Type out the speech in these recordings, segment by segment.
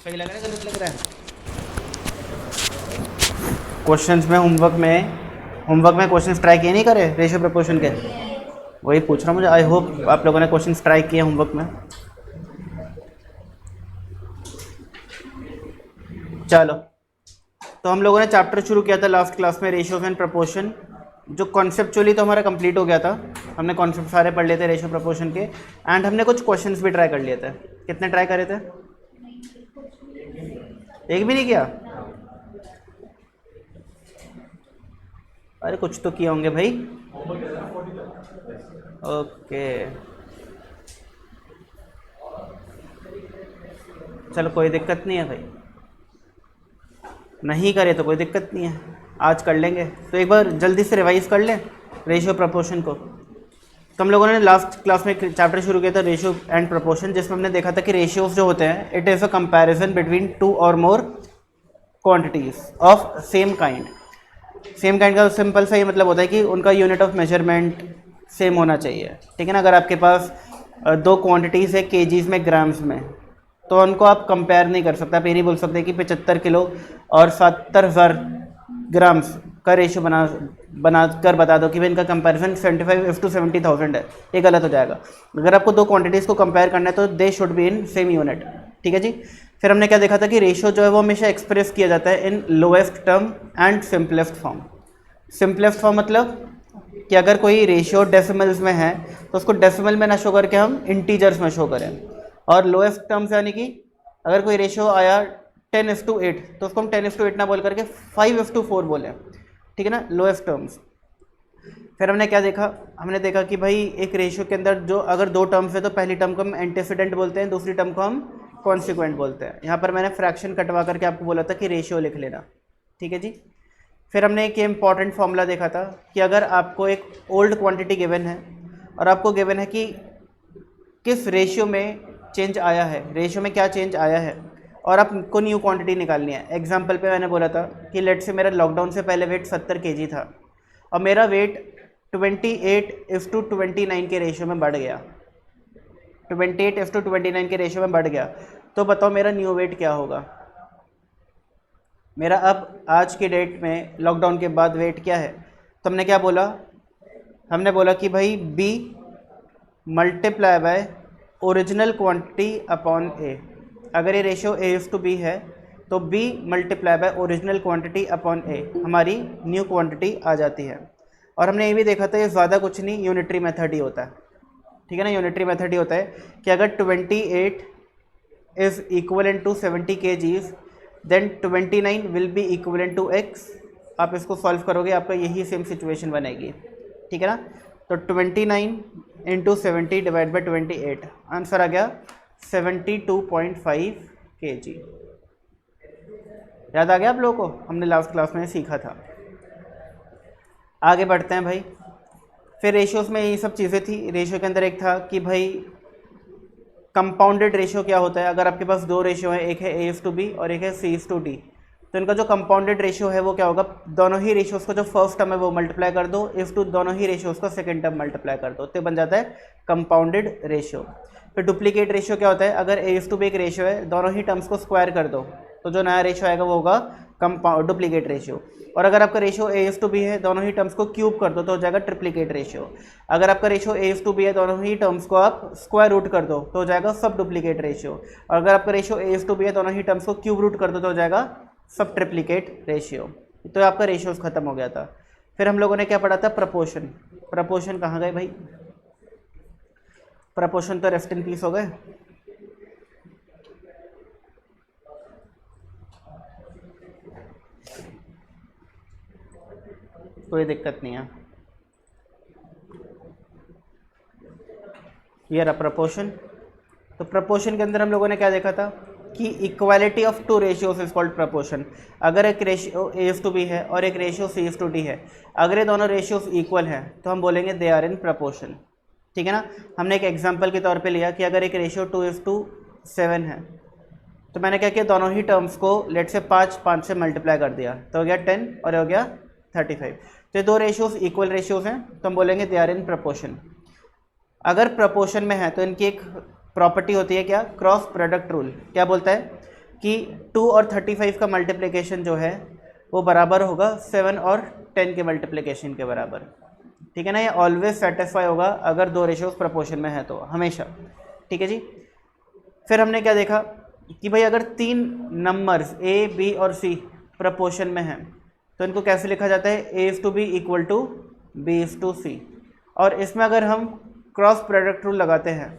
सही लग रहा है गलत लग रहा है? क्वेश्चंस में होमवर्क में क्वेश्चंस ट्राई किए नहीं करे रेशियो प्रपोर्शन के? वही पूछ रहा हूँ मुझे। आई होप आप लोगों ने क्वेश्चंस ट्राई किए होमवर्क में। चलो, तो हम लोगों ने चैप्टर शुरू किया था लास्ट क्लास में रेशियोज एंड प्रपोर्शन। जो कॉन्सेप्चुअली तो हमारा कंप्लीट हो गया था, हमने कॉन्सेप्ट सारे पढ़ लिए थे रेशियो प्रपोर्शन के, एंड हमने कुछ क्वेश्चंस भी ट्राई कर लिए थे। कितने ट्राई करे थे? एक भी नहीं किया? अरे कुछ तो किए होंगे भाई। ओके, चलो कोई दिक्कत नहीं है भाई, नहीं करे तो कोई दिक्कत नहीं है, आज कर लेंगे। तो एक बार जल्दी से रिवाइज कर लें रेशियो प्रपोर्शन को। तो हम लोगों ने लास्ट क्लास में चैप्टर शुरू किया था रेशियो एंड प्रपोर्शन, जिसमें हमने देखा था कि रेशियोज जो होते हैं it is a comparison between two और more quantities of same kind. Same kind का सिंपल सा ये मतलब होता है कि उनका यूनिट ऑफ मेजरमेंट सेम होना चाहिए, ठीक है ना। अगर आपके पास दो क्वांटिटीज़ है केजीज में, ग्राम्स में, तो उनको आप कंपेयर नहीं कर सकते। आप ये नहीं बोल सकते कि 75 किलो और 70,000 ग्राम्स का रेशियो बना कर बता दो कि भाई इनका कंपैरिजन 75:70,000 है, ये गलत हो जाएगा। अगर आपको दो क्वांटिटीज़ को कंपेयर करना है तो they should be in same unit, ठीक है जी। फिर हमने क्या देखा था कि रेशियो जो है वो हमेशा एक्सप्रेस किया जाता है in lowest term and simplest form. Simplest form मतलब कि अगर कोई रेशियो डेसिमल्स में है तो उसको डेसिमल में ना शो करके हम इंटीजर्स में शो करें, और लोएस्ट टर्म्स यानी कि अगर कोई रेशियो आया 10:8 तो उसको हम 10:8 ना बोल करके 5:4 बोलें, ठीक है ना, लोएस्ट टर्म्स। फिर हमने क्या देखा? हमने देखा कि भाई एक रेशियो के अंदर जो अगर दो टर्म्स है तो पहली टर्म को हम एंटीसीडेंट बोलते हैं, दूसरी टर्म को हम कॉन्सिक्वेंट बोलते हैं। यहाँ पर मैंने फ्रैक्शन कटवा करके आपको बोला था कि रेशियो लिख लेना, ठीक है जी। फिर हमने एक इंपॉर्टेंट फॉर्मूला देखा था कि अगर आपको एक ओल्ड क्वांटिटी गिवन है और आपको गिवन है कि किस रेशियो में चेंज आया है, रेशियो में क्या चेंज आया है, और आपको न्यू क्वांटिटी निकालनी है। एग्जांपल पे मैंने बोला था कि लेट से मेरा लॉकडाउन से पहले वेट 70 kg था और मेरा वेट 28:29 के रेशियो में बढ़ गया, 28:29 के रेशियो में बढ़ गया। तो बताओ मेरा न्यू वेट क्या होगा? मेरा अब आज की डेट में लॉकडाउन के बाद वेट क्या है? तो हमने क्या बोला? हमने बोला कि भाई b multiply by original quantity upon a। अगर ये रेशियो a:b है तो b multiply by original quantity upon a हमारी न्यू क्वांटिटी आ जाती है। और हमने ये भी देखा था ये ज़्यादा कुछ नहीं, यूनिटरी मेथड ही होता है, ठीक है ना। यूनिटरी मेथड ही होता है कि अगर 28 is equivalent to 70 kgs then 29 will be equivalent to x। आप इसको सॉल्व करोगे आपका यही सेम सिचुएशन बनेगी, ठीक है ना। तो 29 इंटू 70 डिवाइड बाई 28, आंसर आ गया 72.5 kg। याद आ गया आप लोगों को? हमने लास्ट क्लास में सीखा था। आगे बढ़ते हैं भाई। फिर रेशियोज में ये सब चीज़ें थी। रेशियो के अंदर एक था कि भाई कंपाउंडेड रेशियो क्या होता है। अगर आपके पास दो रेशियो है, एक है a:b और एक है c:d, तो इनका जो कंपाउंडेड रेशियो है वो क्या होगा? दोनों ही रेशियोज़ का जो फर्स्ट टर्म है वो मल्टीप्लाई कर दो, इफ टू दोनों ही रेशियोज़ का सेकंड टर्म मल्टीप्लाई कर दो, तो बन जाता है कंपाउंडेड रेशियो। फिर डुप्लीकेट रेशियो क्या होता है? अगर a:b एक रेशियो है, दोनों ही टर्म्स को स्क्वायर कर दो तो जो नया रेशियो आएगा वो होगा डुप्लीकेट रेशियो। और अगर आपका रेशियो a:b है, दोनों ही टर्म्स को क्यूब कर दो तो हो जाएगा ट्रिप्लीकेट रेशियो। अगर आपका रेशियो a:b है, दोनों ही टर्म्स को आप स्क्वायर रूट कर दो तो हो जाएगा सब डुप्लीकेट रेशियो। और अगर आपका रेशियो a:b है, दोनों ही टर्म्स को क्यूब रूट कर दो तो हो जाएगा सब ट्रिप्लीकेट रेशियो। तो आपका रेशियोज खत्म हो गया था। फिर हम लोगों ने क्या पढ़ा था? प्रपोर्शन। प्रपोर्शन कहाँ गए भाई? प्रपोर्शन तो रेस्ट इन पीस हो गए। कोई दिक्कत नहीं है। ये रहा प्रपोर्शन। तो प्रपोर्शन के अंदर हम लोगों ने क्या देखा था कि equality of two ratios is called proportion. अगर एक रेशियो a:b है और एक रेशियो c:d है, अगर ये दोनों रेशियोज इक्वल हैं तो हम बोलेंगे दे आर इन प्रपोर्शन, ठीक है ना। हमने एक एग्जांपल के तौर पे लिया कि अगर एक रेशियो 2:7 है तो मैंने क्या किया? दोनों ही टर्म्स को लेट से 5 से मल्टीप्लाई कर दिया तो हो गया 10 और हो गया 35। तो ये दो रेशियोज इक्वल रेशियोज हैं तो हम बोलेंगे दे आर इन प्रपोर्शन। अगर प्रपोर्शन में है तो इनकी एक प्रॉपर्टी होती है क्या? Cross product rule. क्या बोलता है कि 2 और 35 का मल्टीप्लिकेशन जो है वो बराबर होगा 7 और 10 के मल्टीप्लिकेशन के बराबर, ठीक है ना। ये ऑलवेज सेटिस्फाई होगा अगर दो रेशियोज प्रपोर्शन में है तो, हमेशा, ठीक है जी। फिर हमने क्या देखा कि भाई अगर तीन नंबर्स A, B और C प्रपोर्शन में हैं तो इनको कैसे लिखा जाता है, A/B इक्वल टू B/C। और इसमें अगर हम क्रॉस प्रोडक्ट रूल लगाते हैं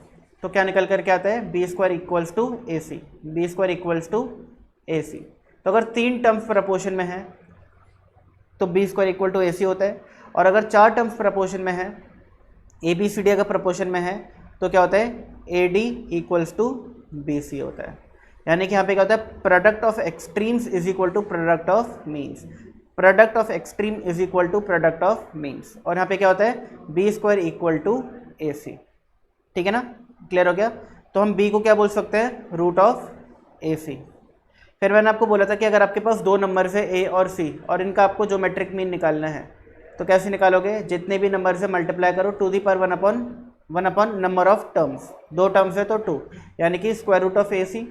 तो क्या निकल कर के आता है, B² equals to AC, B² equals to AC। तो अगर तीन टर्म्स प्रपोर्शन में हैं तो B² इक्वल टू AC होता है, और अगर चार टर्म्स प्रपोर्शन में है, ABCD अगर प्रपोर्शन में है तो क्या होता है, AD इक्वल्स टू BC होता है। यानी कि यहाँ पे क्या होता है, product of extremes is equal to product of means, product of extreme is equal to product of means. और यहाँ पे क्या होता है, B² इक्वल टू AC, ठीक है ना, क्लियर हो गया। तो हम B को क्या बोल सकते हैं, रूट ऑफ AC। फिर मैंने आपको बोला था कि अगर आपके पास दो नंबर्स है A और C और इनका आपको ज्योमेट्रिक मीन निकालना है तो कैसे निकालोगे, जितने भी नंबर से मल्टीप्लाई करो to the power 1 upon number of terms, दो टर्म्स है तो 2, यानी कि स्क्वायर रूट ऑफ AC।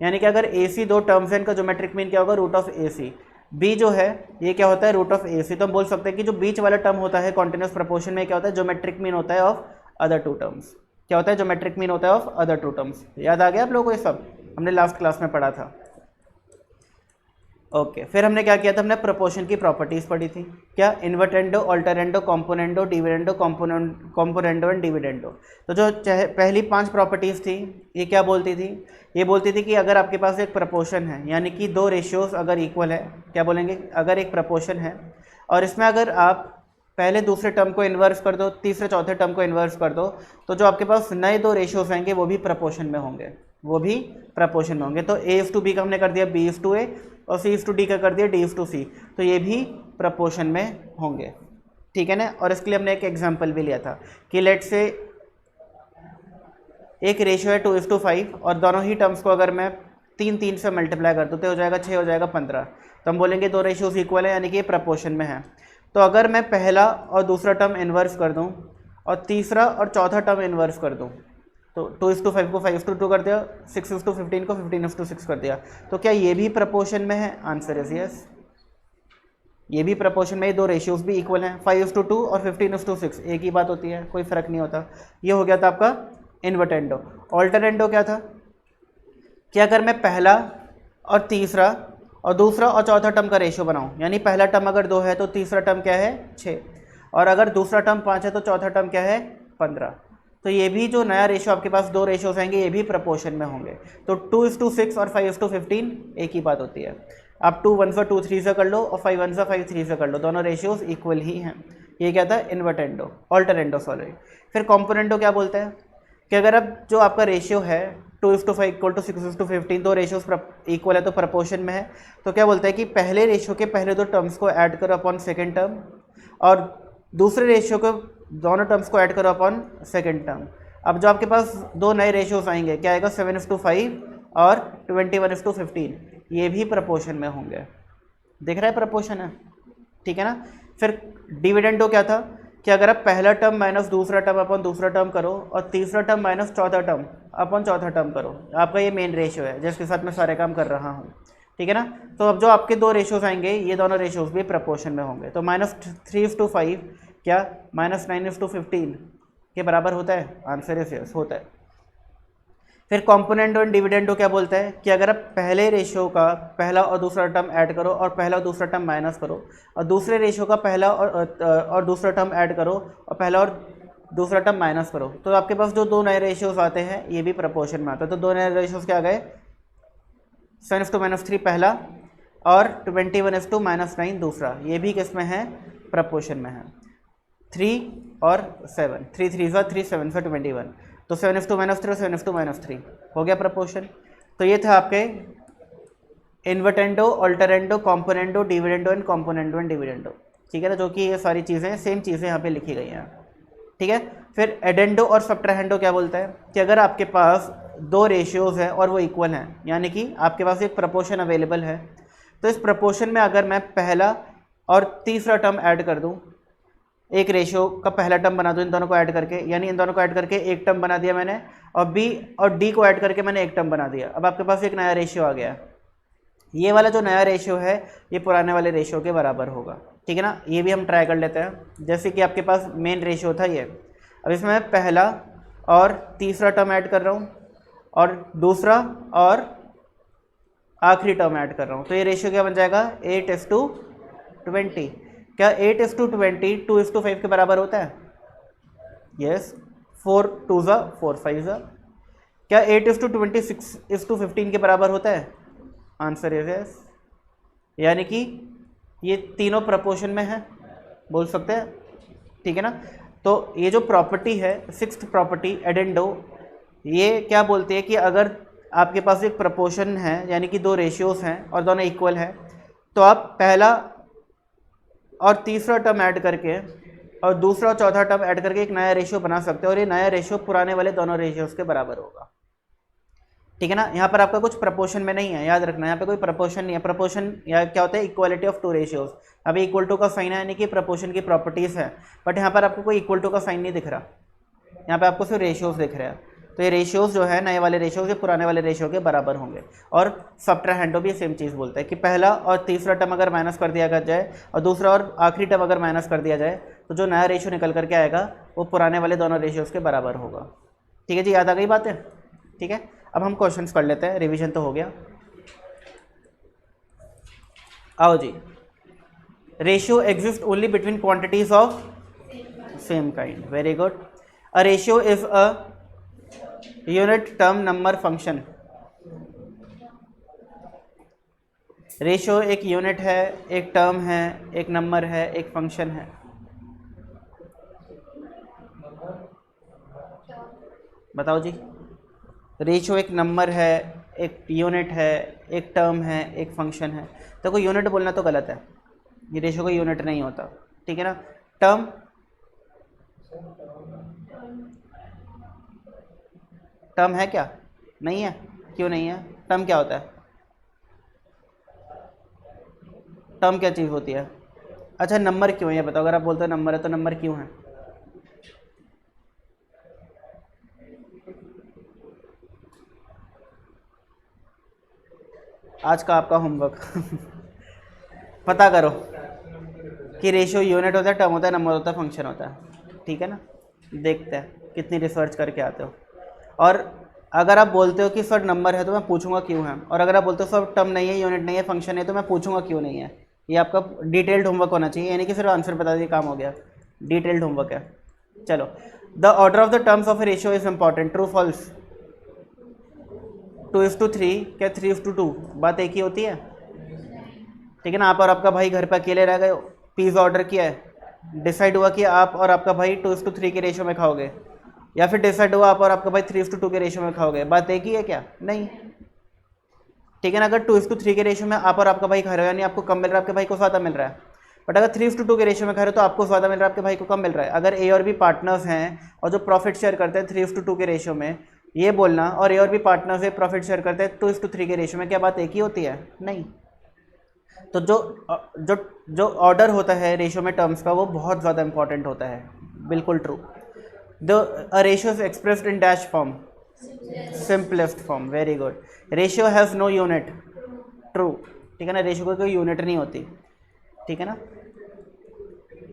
यानी कि अगर AC दो टर्म्स है, इनका ज्योमेट्रिक मीन क्या होगा, रूट ऑफ AC। B जो है ये क्या होता है, रूट ऑफ AC। तो हम बोल सकते हैं कि जो बीच वाला टर्म होता है कॉन्टिन्यूस प्रपोर्शन में क्या होता है, ज्योमेट्रिक मीन होता है ऑफ अदर टू टर्म्स। क्या होता है, ज्योमेट्रिक मीन होता है ऑफ अदर टू टर्म्स। याद आ गया आप लोगों को, ये सब हमने लास्ट क्लास में पढ़ा था। ओके फिर हमने क्या किया था, हमने प्रोपोर्शन की प्रॉपर्टीज़ पढ़ी थी, क्या, invertendo, alternendo, componendo, dividendo, componendo and dividendo. तो जो पहली 5 प्रॉपर्टीज़ थी ये क्या बोलती थी, ये बोलती थी कि अगर आपके पास एक प्रपोर्शन है, यानी कि दो रेशियोज अगर इक्वल है, क्या बोलेंगे, अगर एक प्रपोर्शन है और इसमें अगर आप पहले दूसरे टर्म को इन्वर्स कर दो, तीसरे चौथे टर्म को इन्वर्स कर दो, तो जो आपके पास नए दो रेशियोज आएंगे वो भी प्रपोर्शन में होंगे, वो भी प्रपोर्शन में होंगे। तो A/B का हमने कर दिया B/A और C/D का कर दिया D/C, तो ये भी प्रपोर्शन में होंगे, ठीक है ना। और इसके लिए हमने एक एग्जांपल भी लिया था कि लेट से एक रेशियो है 2:5 और दोनों ही टर्म्स को अगर मैं 3 से मल्टीप्लाई कर दूँ तो हो जाएगा 6, हो जाएगा 15। तो हम बोलेंगे दो रेशियोज इक्वल है, यानी कि ये प्रपोर्शन में है। तो अगर मैं पहला और दूसरा टर्म इन्वर्स कर दूं और तीसरा और चौथा टर्म इन्वर्स कर दूं, तो 2:5 को 5:2 कर दिया, 6:15 को 15:6 कर दिया, तो क्या ये भी प्रपोर्शन में है, आंसर इज यस, ये भी प्रपोर्शन में, ये दो रेशियोज भी इक्वल हैं। 5:2 और 15:6 एक ही बात होती है, कोई फर्क नहीं होता। ये हो गया था आपका इन्वर्टेंडो। ऑल्टरेंडो क्या था, कि अगर मैं पहला और तीसरा और दूसरा और चौथा टर्म का रेशियो बनाऊं, यानी पहला टर्म अगर 2 है तो तीसरा टर्म क्या है, 6, और अगर दूसरा टर्म 5 है तो चौथा टर्म क्या है, 15। तो ये भी जो नया रेशियो आपके पास दो रेशियोज आएंगे ये भी प्रपोर्शन में होंगे। तो 2:6 और 5:15 एक ही बात होती है। आप 2 1 2 3 से कर लो और 5 1 5 3 से कर लो, दोनों रेशियोज इक्वल ही हैं। ये क्या था, इन्वर्टेंडो, ऑल्टरेंडो सॉरी। फिर कॉम्पोनेंडो क्या बोलते हैं, कि अगर अब जो आपका रेशियो है 2:5 इक्वल टू 6:15, दो रेशियोज इक्वल है तो प्रपोर्शन में है, तो क्या बोलता है कि पहले रेशियो के पहले दो टर्म्स को ऐड करो अपॉन सेकेंड टर्म और दूसरे रेशियो को दोनों टर्म्स को ऐड करो अपॉन सेकेंड टर्म। अब जो आपके पास दो नए रेशियोज आएंगे क्या आएगा, 7:5 और 21:15, ये भी प्रपोर्शन में होंगे। दिख रहा है प्रपोर्शन है, ठीक है ना। फिर डिविडेंडो क्या था, कि अगर आप पहला टर्म माइनस दूसरा टर्म अपॉन दूसरा टर्म करो और तीसरा टर्म माइनस चौथा टर्म अपॉन चौथा टर्म करो, आपका ये मेन रेशियो है जिसके साथ मैं सारे काम कर रहा हूँ, ठीक है ना। तो अब जो आपके दो रेशियोज आएंगे ये दोनों रेशियोज भी प्रपोर्शन में होंगे। तो -3:5 क्या -9:15 के बराबर होता है, आंसर इज यस होता है। फिर कॉम्पोनेंडो एंड डिविडेंडो क्या बोलता है, कि अगर आप पहले रेशियो का पहला और दूसरा टर्म ऐड करो और पहला और दूसरा टर्म माइनस करो और दूसरे रेशियो का पहला और दूसरा टर्म ऐड करो और पहला और दूसरा टर्म माइनस करो, तो आपके पास जो दो नए रेशियोज आते हैं ये भी प्रपोर्शन में आता है। तो दो नए रेशियोज क्या आ गए, 7:3 पहला और 21:9 दूसरा, ये भी किस में है, प्रपोर्शन में है। 3 और 7, 3 3 3 7 21, तो 7:3 और 7:3 हो गया प्रपोर्शन। तो ये था आपके invertendo, alternendo, componendo, dividendo and componendo and dividendo, ठीक है ना, जो कि ये सारी चीज़ें सेम चीज़ें यहाँ पे लिखी गई हैं, ठीक है। फिर एडेंडो और सब्ट्राहेंडो क्या बोलता है, कि अगर आपके पास दो रेशियोज हैं और वो इक्वल हैं, यानी कि आपके पास एक प्रपोर्शन अवेलेबल है, तो इस प्रपोर्शन में अगर मैं पहला और तीसरा टर्म ऐड कर दूँ, एक रेशियो का पहला टर्म बना दो इन दोनों को ऐड करके, यानी इन दोनों को ऐड करके एक टर्म बना दिया मैंने, और बी और डी को ऐड करके मैंने एक टर्म बना दिया। अब आपके पास एक नया रेशियो आ गया। ये वाला जो नया रेशियो है ये पुराने वाले रेशियो के बराबर होगा, ठीक है ना। ये भी हम ट्राई कर लेते हैं। जैसे कि आपके पास मेन रेशियो था ये, अब इसमें मैं पहला और तीसरा टर्म ऐड कर रहा हूँ और दूसरा और आखिरी टर्म ऐड कर रहा हूँ, तो ये रेशियो क्या बन जाएगा 8:20। क्या 8:20 2:5 के बराबर होता है? यस। 4 2 ज़ा 4 5 ज़ा। क्या 8:20 6:15 के बराबर होता है? Answer is yes. यानी कि ये तीनों प्रपोर्शन में है, बोल सकते हैं, ठीक है ना। तो ये जो प्रॉपर्टी है, सिक्स्थ प्रॉपर्टी एडेंडो, ये क्या बोलती है कि अगर आपके पास एक प्रपोर्शन है यानी कि दो रेशियोज हैं और दोनों इक्वल हैं, तो आप पहला और तीसरा टर्म ऐड करके और दूसरा और चौथा टर्म ऐड करके एक नया रेशियो बना सकते हो, और ये नया रेशियो पुराने वाले दोनों रेशियोज के बराबर होगा, ठीक है ना। यहाँ पर आपका कुछ प्रपोर्शन में नहीं है, याद रखना, यहाँ पे कोई प्रपोर्शन नहीं है। प्रपोर्शन या क्या होता है? Equality of two ratios. अभी इक्वल टू का साइन है यानी कि प्रपोर्शन की प्रॉपर्टीज़ है, बट यहाँ पर आपको कोई इक्वल टू का साइन नहीं दिख रहा, यहाँ पे आपको सिर्फ रेशियोज दिख रहे हैं। तो ये रेशियोज जो है नए वाले रेशियोज ये पुराने वाले रेशियो के बराबर होंगे। और सबट्राहेंडो भी सेम चीज़ बोलता है कि पहला और तीसरा टर्म अगर माइनस कर दिया जाए और दूसरा और आखिरी टर्म अगर माइनस कर दिया जाए, तो जो नया रेशियो निकल करके आएगा वो पुराने वाले दोनों रेशियोज के बराबर होगा, ठीक है जी। याद आ गई बातें, ठीक है। अब हम क्वेश्चंस कर लेते हैं, रिवीजन तो हो गया। आओ जी। Ratio exist only between quantities of same kind, very good. A ratio is a unit term number function. Ratio एक यूनिट है, एक टर्म है, एक नंबर है, एक फंक्शन है। बताओ जी। रेशियो एक नंबर है, एक यूनिट है, एक टर्म है, एक फंक्शन है। तो कोई यूनिट बोलना तो गलत है, ये रेशियो कोई यूनिट नहीं होता, ठीक है ना। टर्म टर्म है क्या? नहीं है। क्यों नहीं है? टर्म क्या होता है? टर्म क्या चीज़ होती है? अच्छा, नंबर क्यों है ये बताओ। अगर आप बोलते हो नंबर है तो नंबर क्यों है? आज का आपका होमवर्क पता करो कि रेशियो यूनिट होता है, टर्म होता है, नंबर होता है, फंक्शन होता है, ठीक है ना। देखते हैं कितनी रिसर्च करके आते हो। और अगर आप बोलते हो कि सर नंबर है तो मैं पूछूंगा क्यों है, और अगर आप बोलते हो सर टर्म नहीं है, यूनिट नहीं है, फंक्शन है, तो मैं पूछूंगा क्यों नहीं है। ये आपका डिटेल्ड होमवर्क होना चाहिए, यानी कि सिर्फ आंसर बता दिए काम हो गया, डिटेल्ड होमवर्क है। चलो, the order of the terms of a ratio is important, true false? 2:3 क्या 3:2? बात एक ही होती है, ठीक है ना। आप और आपका भाई घर पे अकेले रह गए, पिज़्ज़ा ऑर्डर किया है, डिसाइड हुआ कि आप और आपका भाई 2:3 के रेशियो में खाओगे, या फिर डिसाइड हुआ आप और आपका भाई 3:2 के रेशियो में खाओगे। बात एक ही है क्या? नहीं, ठीक है ना। अगर 2:3 के रेशियो में आप और आपका भाई खा रहे हो यानी आपको कम मिल रहा है, आपके भाई को ज़्यादा मिल रहा है। बट अगर 3:2 के रेशियो में खा रहे हो तो आपको ज़्यादा मिल रहा है, आपके भाई को कम मिल रहा है। अगर ए और बी पार्टनर्स हैं और जो प्रॉफिट शेयर करते हैं 3:2 के रेशियो में, ये बोलना, और ए और बी पार्टनर्स है प्रॉफिट शेयर करते हैं 2:3 के रेशियो में, क्या बात एक ही होती है? नहीं। तो जो ऑर्डर होता है रेशियो में टर्म्स का वो बहुत ज़्यादा इंपॉर्टेंट होता है, बिल्कुल true. A ratio is expressed in dash form, simplest form, very good. Ratio has no unit, true, ठीक है ना। रेशियो को कोई यूनिट नहीं होती, ठीक है ना।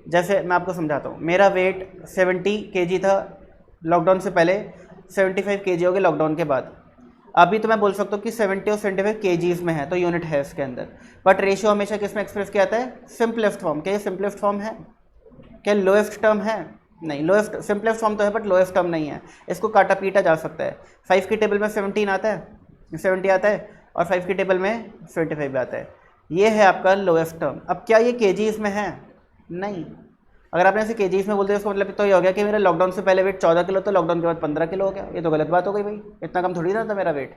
जैसे मैं आपको समझाता हूँ, मेरा वेट 70 kg था लॉकडाउन से पहले, 75 kg हो गए लॉकडाउन के बाद। अभी तो मैं बोल सकता हूँ कि 70 और 75 kgs में है, तो यूनिट है इसके अंदर। बट रेशियो हमेशा किस में एक्सप्रेस किया जाता है? Simplest form. क्या ये सिंपलेस्ट फॉर्म है? क्या लोएस्ट टर्म है? नहीं, लोएस्ट सिंपलेस्ट फॉर्म तो है बट लोएस्ट टर्म नहीं है, इसको काटा पीटा जा सकता है। 5 की टेबल में 17 आता है, 70 आता है, और 5 की टेबल में 75 आता है। ये है आपका लोएस्ट टर्म। अब क्या ये kgs में है? नहीं। अगर आपने ऐसे kgs में बोलते हैं, इसका मतलब तो ये हो गया कि मेरा लॉकडाउन से पहले वेट 14 किलो था, लॉकडाउन के बाद 15 किलो हो गया। ये तो गलत बात हो गई भाई, इतना कम थोड़ी ना था मेरा वेट,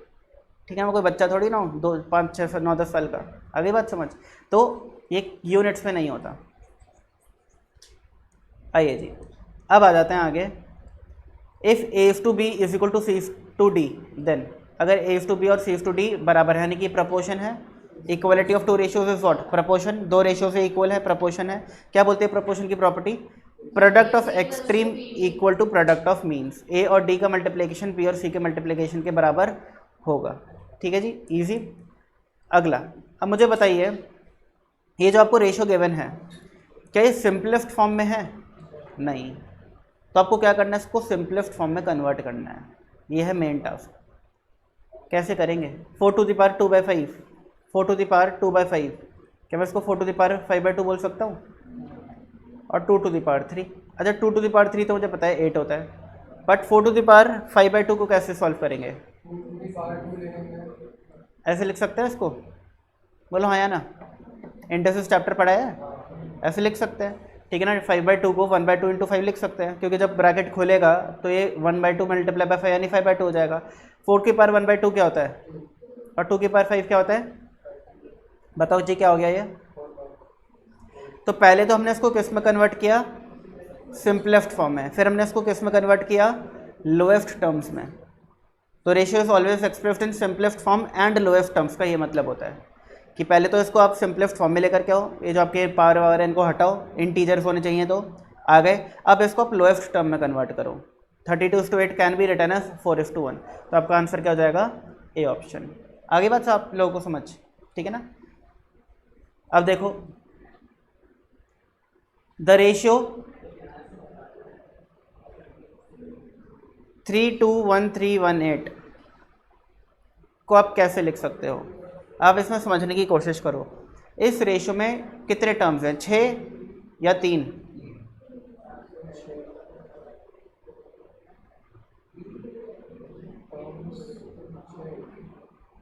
ठीक है। मैं कोई बच्चा थोड़ी ना हूँ 2 5 6 9 10 साल का, आगे बात समझ। तो ये यूनिट्स में नहीं होता। आइए जी, अब आ जाते हैं आगे। If A:B is equal to C:D, then अगर A:B और C:D बराबर है यानी कि प्रपोर्शन है, equality of two ratios is what? Proportion. दो रेशियो से इक्वल है, प्रपोर्शन है। क्या बोलते हैं प्रपोर्शन की property? Product of extreme equal to product of means, A और डी का मल्टीप्लिकेशन पी और सी के मल्टीप्लिकेशन के बराबर होगा। ठीक है जी, इजी। अगला, अब मुझे बताइए ये जो आपको रेशो गिवन है क्या ये सिंपलेस्ट फॉर्म में है? नहीं, तो आपको क्या करना है, इसको सिंपलेस्ट फॉर्म में कन्वर्ट करना है। ये है मेन टास्क। कैसे करेंगे? 4 to the power 2/5, 4 to the power 2/5, क्या मैं इसको 4 टू द पावर 5/2 बोल सकता हूँ? और 2 टू द पावर 3, अच्छा 2 टू द पावर 3 तो मुझे पता है 8 होता है, बट 4 टू द पावर 5/2 को कैसे सॉल्व करेंगे? ऐसे लिख सकते हैं इसको? बोलो हाँ या ना, इंटरसेस चैप्टर पढ़ा है, ऐसे लिख सकते हैं। ठीक है ना, 5/2 को 1/2 इंटू 5 लिख सकते हैं, क्योंकि जब ब्रैकेट खोलेगा तो ये 1/2 मल्टीप्लाई बाय 5 यानी 5/2 हो जाएगा। 4 की पावर 1/2 क्या होता है, और 2 की पावर 5 क्या होता है? बताओ जी क्या हो गया ये? तो पहले तो हमने इसको किस में कन्वर्ट किया? सिंपलेस्ट फॉर्म में। फिर हमने इसको किस में कन्वर्ट किया? लोएस्ट टर्म्स में। तो ratio is always expressed in simplest form and lowest terms का ये मतलब होता है कि पहले तो इसको आप सिंपलेस्ट फॉर्म में लेकर के आओ, ये जो आपके पावर वावर है इनको हटाओ, इंटीजर्स होने चाहिए तो आ गए। अब इसको आप लोएस्ट टर्म में कन्वर्ट करो। 32:8 कैन बी रिटन एज 4:1, तो आपका आंसर क्या हो जाएगा? A option. आगे बात आप लोगों को समझ, ठीक है ना? अब देखो द रेशियो 3:2:1:3:1:8 को आप कैसे लिख सकते हो? आप इसमें समझने की कोशिश करो। इस रेशियो में कितने टर्म्स हैं, 6 या 3?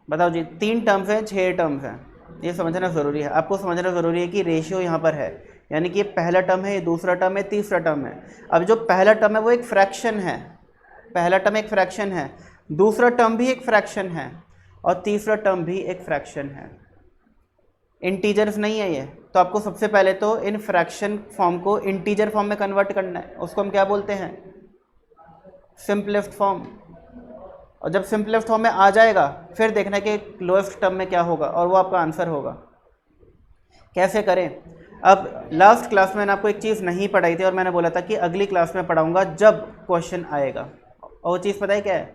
बताओ जी, 3 टर्म्स हैं, 6 टर्म्स हैं? ये समझना ज़रूरी है, आपको समझना ज़रूरी है कि रेशियो यहाँ पर है, यानी कि ये पहला टर्म है, ये दूसरा टर्म है, तीसरा टर्म है। अब जो पहला टर्म है वो एक फ्रैक्शन है, पहला टर्म एक फ्रैक्शन है, दूसरा टर्म भी एक फ्रैक्शन है, और तीसरा टर्म भी एक फ्रैक्शन है। इंटीजर्स नहीं है ये, तो आपको सबसे पहले तो इन फ्रैक्शन फॉर्म को इंटीजर फॉर्म में कन्वर्ट करना है। उसको हम क्या बोलते हैं? Simplest form. और जब सिंपलेस्ट फॉर्म में आ जाएगा फिर देखना है कि लोएस्ट टर्म में क्या होगा, और वो आपका आंसर होगा। कैसे करें? अब लास्ट क्लास में मैंने आपको एक चीज़ नहीं पढ़ाई थी और मैंने बोला था कि अगली क्लास में पढ़ाऊंगा जब क्वेश्चन आएगा, और वो चीज़ पता है क्या है?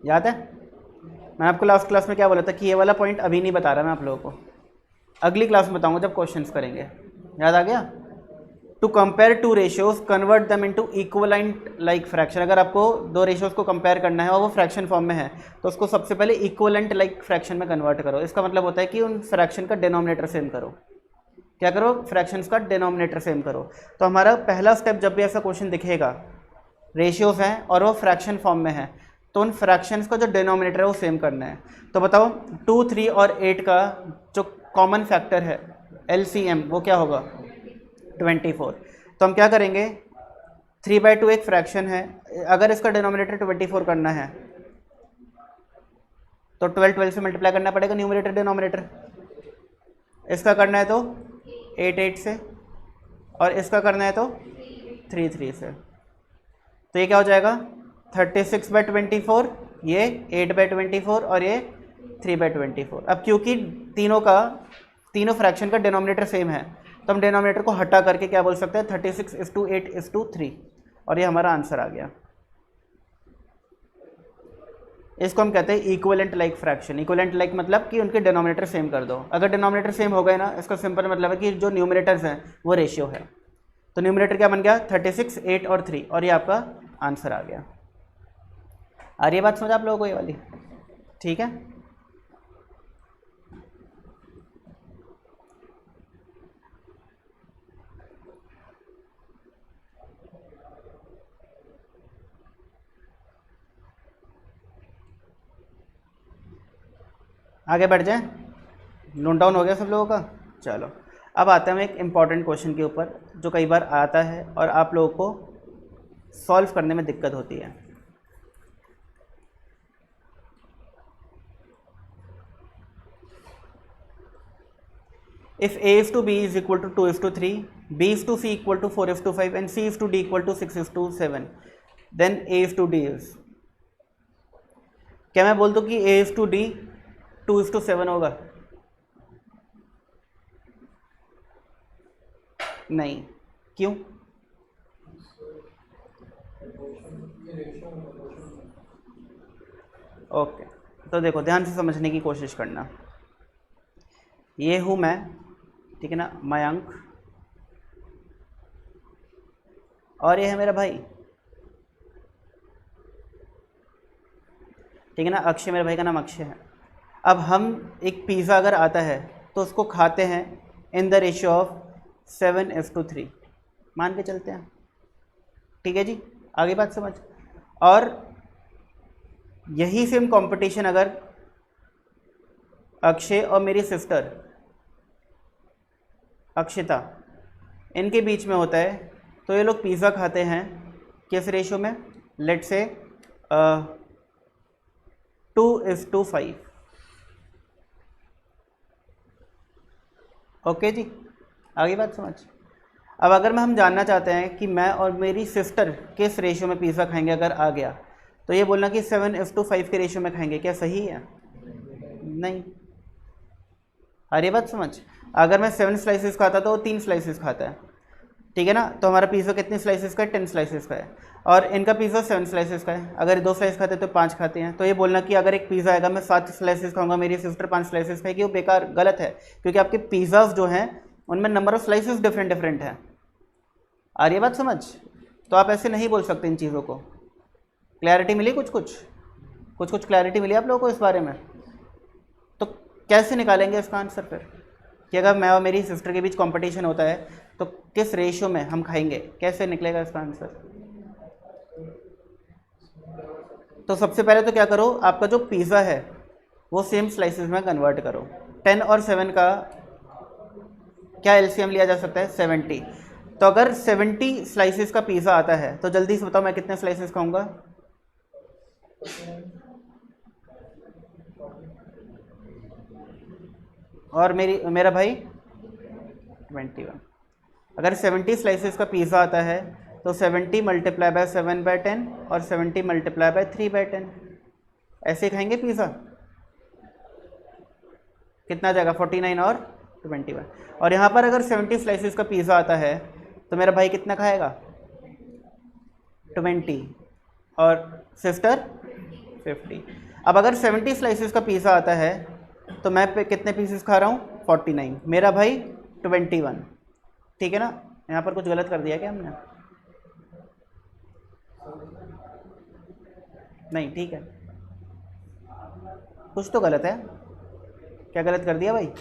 याद है? मैंने आपको लास्ट क्लास में क्या बोला था कि ये वाला पॉइंट अभी नहीं बता रहा मैं आप लोगों को, अगली क्लास में बताऊंगा जब क्वेश्चंस करेंगे। याद आ गया? To compare two ratios convert them into equivalent like fraction. अगर आपको दो रेशियोज को कंपेयर करना है और वो फ्रैक्शन फॉर्म में है तो उसको सबसे पहले इक्वलेंट लाइक फ्रैक्शन में कन्वर्ट करो। इसका मतलब होता है कि उन फ्रैक्शन का डिनोमिनेटर सेम करो। क्या करो? फ्रैक्शंस का डिनोमिनेटर सेम करो। तो हमारा पहला स्टेप, जब भी ऐसा क्वेश्चन दिखेगा, रेशियोज हैं और वो फ्रैक्शन फॉर्म में है, तो उन फ्रैक्शंस का जो डिनोमिनेटर है वो सेम करना है। तो बताओ 2, 3 और 8 का जो कॉमन फैक्टर है LCM वो क्या होगा? 24। तो हम क्या करेंगे? 3/2 एक फ्रैक्शन है, अगर इसका डिनोमिनेटर 24 करना है तो 12 से मल्टीप्लाई करना पड़ेगा न्यूमरेटर डिनोमिनेटर। इसका करना है तो 8 से, और इसका करना है तो 3 से। तो ये क्या हो जाएगा? 36/24, ये 8/24 और ये 3/24। अब क्योंकि तीनों फ्रैक्शन का डिनोमिनेटर सेम है तो हम डिनोमिनेटर को हटा करके क्या बोल सकते हैं? 36:8:3, और ये हमारा आंसर आ गया। इसको हम कहते हैं equivalent like fraction. Equivalent like मतलब कि उनके डिनोमिनेटर सेम कर दो। अगर डिनोमिनेटर सेम हो गए ना, इसका सिंपल मतलब है कि जो न्यूमरेटर्स हैं वो रेशियो है। तो न्यूमरेटर क्या बन गया? 36, 8 और 3, और ये आपका आंसर आ गया। आ रही है बात समझ आप लोगों को ये वाली? ठीक है, आगे बढ़ जाए। नोट डाउन हो गया सब लोगों का? चलो अब आते हैं हम एक इम्पॉर्टेंट क्वेश्चन के ऊपर जो कई बार आता है और आप लोगों को सॉल्व करने में दिक्कत होती है। If A is to B is equal to 2 is to 3, B is to C equal to 4 is to 5 and C is to D equal to 6 is to 7, then A is to D is। क्या मैं बोल दूँ कि A/D 2:7 होगा? नहीं, क्यों? Okay, तो देखो ध्यान से समझने की कोशिश करना। ये हूँ मैं, ठीक है ना, मयंक, और ये है मेरा भाई, ठीक है ना। अक्षय, मेरे भाई का नाम अक्षय है। अब हम एक पिज़्ज़ा अगर आता है तो उसको खाते हैं इन द रेशियो ऑफ 7:3, मान के चलते हैं, ठीक है जी, आगे बात समझ। और यही सेम कंपटीशन अगर अक्षय और मेरी सिस्टर अक्षिता इनके बीच में होता है तो ये लोग पिज़्ज़ा खाते हैं किस रेशियो में? लेट से 2:5। ओके जी, आगे बात समझ। अब अगर हम जानना चाहते हैं कि मैं और मेरी सिस्टर किस रेशियो में पिज़्ज़ा खाएंगे अगर आ गया, तो ये बोलना कि 7:5 के रेशियो में खाएंगे, क्या सही है? नहीं। अरे बात समझ, अगर मैं 7 स्लाइसेस खाता तो वो 3 स्लाइसेस खाता है, ठीक है ना। तो हमारा पिज़्ज़ा कितने स्लाइसेस का है? 10 स्लाइसेस का है। और इनका पिज़्ज़ा 7 स्लाइसेस का है। अगर 2 स्लाइस खाते हैं तो 5 खाते हैं। तो ये बोलना कि अगर एक पिज़्ज़ा आएगा मैं 7 स्लाइसेस खाऊंगा, मेरी सिस्टर 5 स्लाइसेस खाएगी, वो बेकार, गलत है, क्योंकि आपके पिज़्ज़ाज जो हैं उनमें number of slices different different है। आ रही है बात समझ? तो आप ऐसे नहीं बोल सकते इन चीज़ों को। क्लैरिटी मिली? कुछ कुछ क्लैरिटी मिली आप लोगों को इस बारे में? तो कैसे निकालेंगे इसका आंसर फिर, कि अगर मैं और मेरी सिस्टर के बीच कंपटीशन होता है तो किस रेशियो में हम खाएंगे, कैसे निकलेगा इसका आंसर? तो सबसे पहले तो क्या करो, आपका जो पिज़्ज़ा है वो सेम स्लाइसेस में कन्वर्ट करो। 10 और 7 का क्या एलसीएम लिया जा सकता है? 70। तो अगर 70 स्लाइसेस का पिज़्ज़ा आता है तो जल्दी से बताओ मैं कितने स्लाइसेस खाऊंगा? और मेरा भाई 21। अगर 70 स्लाइसेस का पिज़्ज़ा आता है तो 70 मल्टीप्लाई बाय 7/10 और 70 मल्टीप्लाई बाय 3/10, ऐसे खाएंगे पिज़्ज़ा। कितना जाएगा? 49 और 21। और यहाँ पर अगर 70 स्लाइसेस का पिज़्ज़ा आता है तो मेरा भाई कितना खाएगा? 20। और सिस्टर 50। अब अगर 70 स्लाइसेस का पिज़्ज़ा आता है तो मैं कितने पीसेस खा रहा हूँ? 49, मेरा भाई 21, ठीक है ना। यहाँ पर कुछ गलत कर दिया क्या हमने? नहीं, ठीक है, कुछ तो गलत है। क्या गलत कर दिया भाई?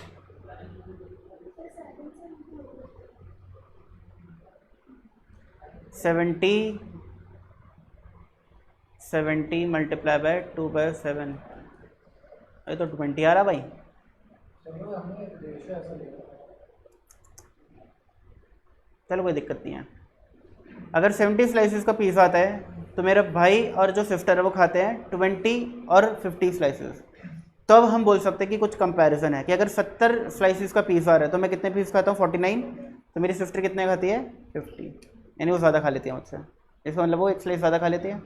सेवेंटी मल्टीप्लाई बाय 2/7, ये तो 20 आ रहा भाई। चलो कोई दिक्कत नहीं है। अगर 70 स्लाइसेस का पिज़्ज़ा आता है तो मेरा भाई और जो सिस्टर है वो खाते हैं 20 और 50 स्लाइसेस। तो अब हम बोल सकते हैं कि कुछ कंपैरिजन है कि अगर 70 स्लाइसेस का पिज़्ज़ा आ रहा है तो मैं कितने पीस खाता हूँ? 49। तो मेरी सिस्टर कितने खाती है? 50, यानी वो ज़्यादा खा लेती है मुझसे। इसका मतलब वो एक स्लाइस ज़्यादा खा लेती है,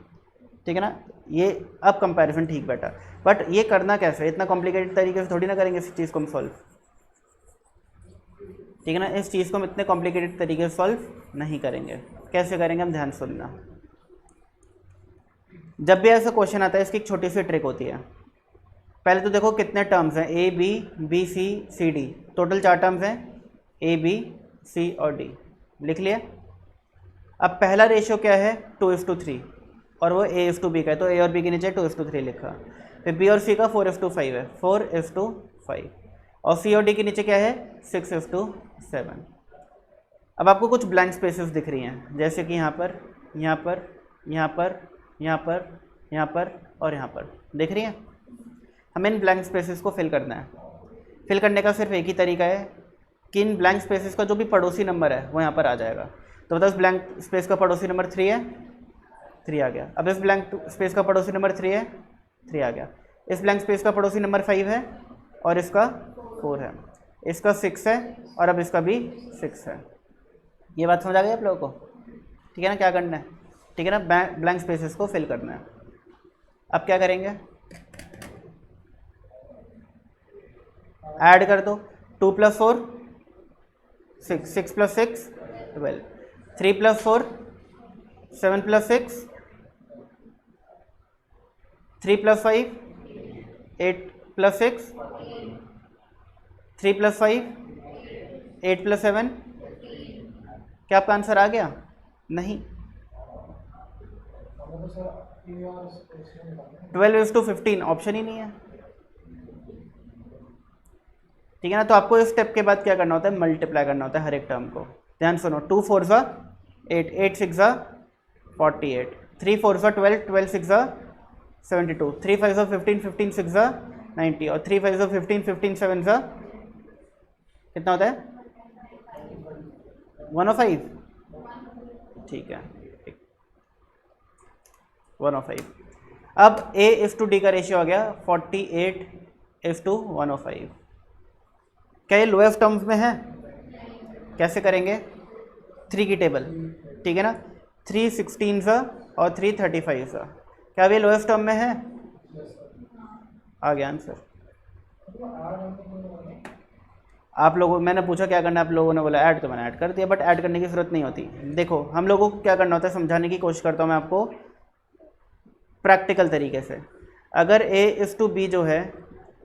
ठीक है ना। ये अब कंपैरिजन ठीक बैठा। बट ये करना कैसे? इतना कॉम्प्लिकेटेड तरीके से थोड़ी ना करेंगे इस चीज़ को हम सॉल्व, ठीक है ना। इस चीज़ को हम इतने कॉम्प्लिकेटेड तरीके से सॉल्व नहीं करेंगे। कैसे करेंगे हम? ध्यान सुनना। जब भी ऐसा क्वेश्चन आता है इसकी एक छोटी सी ट्रिक होती है। पहले तो देखो कितने टर्म्स हैं, A B, B C, C D, total 4 terms हैं, ए बी सी और डी, लिख लिया। अब पहला रेशियो क्या है? 2:3, और वो A/B का है, तो ए और बी के नीचे 2:3 लिखा। फिर बी और सी का 4:5 है, 4:5। और सी और डी के नीचे क्या है? 6:7। अब आपको कुछ ब्लैंक स्पेसेस दिख रही हैं, जैसे कि यहाँ पर, यहाँ पर, यहाँ पर, यहाँ पर, यहाँ पर और यहाँ पर, दिख रही हैं। हमें इन ब्लैंक स्पेसेस को फिल करना है। फिल करने का सिर्फ एक ही तरीका है कि इन ब्लैंक स्पेसेस का जो भी पड़ोसी नंबर है वो यहाँ पर आ जाएगा। तो बताओ इस ब्लैंक स्पेस का पड़ोसी नंबर 3 है, 3 आ गया। अब इस ब्लैंक स्पेस का पड़ोसी नंबर 3 है, 3 आ गया। इस ब्लैंक स्पेस का पड़ोसी नंबर 5 है और इसका 4 है, इसका 6 है और अब इसका भी 6 है। ये बात समझ आ गई आप लोगों को? ठीक है ना, क्या करना है, ठीक है ना, ब्लैंक स्पेसेस को फिल करना है। अब क्या करेंगे? ऐड कर दो, 2 + 4 6, 6 + 6 12, 3 + 4 7 + 6 3 + 5 8 + 6 3 + 5 8 + 7। क्या आपका आंसर आ गया? नहीं। 12:15 ऑप्शन ही नहीं है, ठीक है ना। तो आपको इस स्टेप के बाद क्या करना होता है, मल्टीप्लाई करना होता है हर एक टर्म को। ध्यान सुनो, 2 4 ज़ा 8, 8 6 ज़ा 48, 3 4 ज़ा 12, 12 6 ज़ा 72, 3 5 ज़ा 15, 15 6 ज़ा 90 और 3 5 ज़ा 15, 15 7 ज़ा कितना होता है? 105। ठीक है, 105। अब A:D का रेशियो आ गया 48:105। क्या ये लोएस्ट टर्म्स में है? कैसे करेंगे? 3 की टेबल, ठीक है ना। 3 16 और 3 35। क्या ये लोएस्ट टर्म में है? आ गया आंसर। आप लोगों, मैंने पूछा क्या करना है, आप लोगों ने बोला ऐड, तो मैंने ऐड कर दिया, बट ऐड करने की ज़रूरत नहीं होती। देखो हम लोगों को क्या करना होता है, समझाने की कोशिश करता हूँ मैं आपको प्रैक्टिकल तरीके से। अगर A:B जो है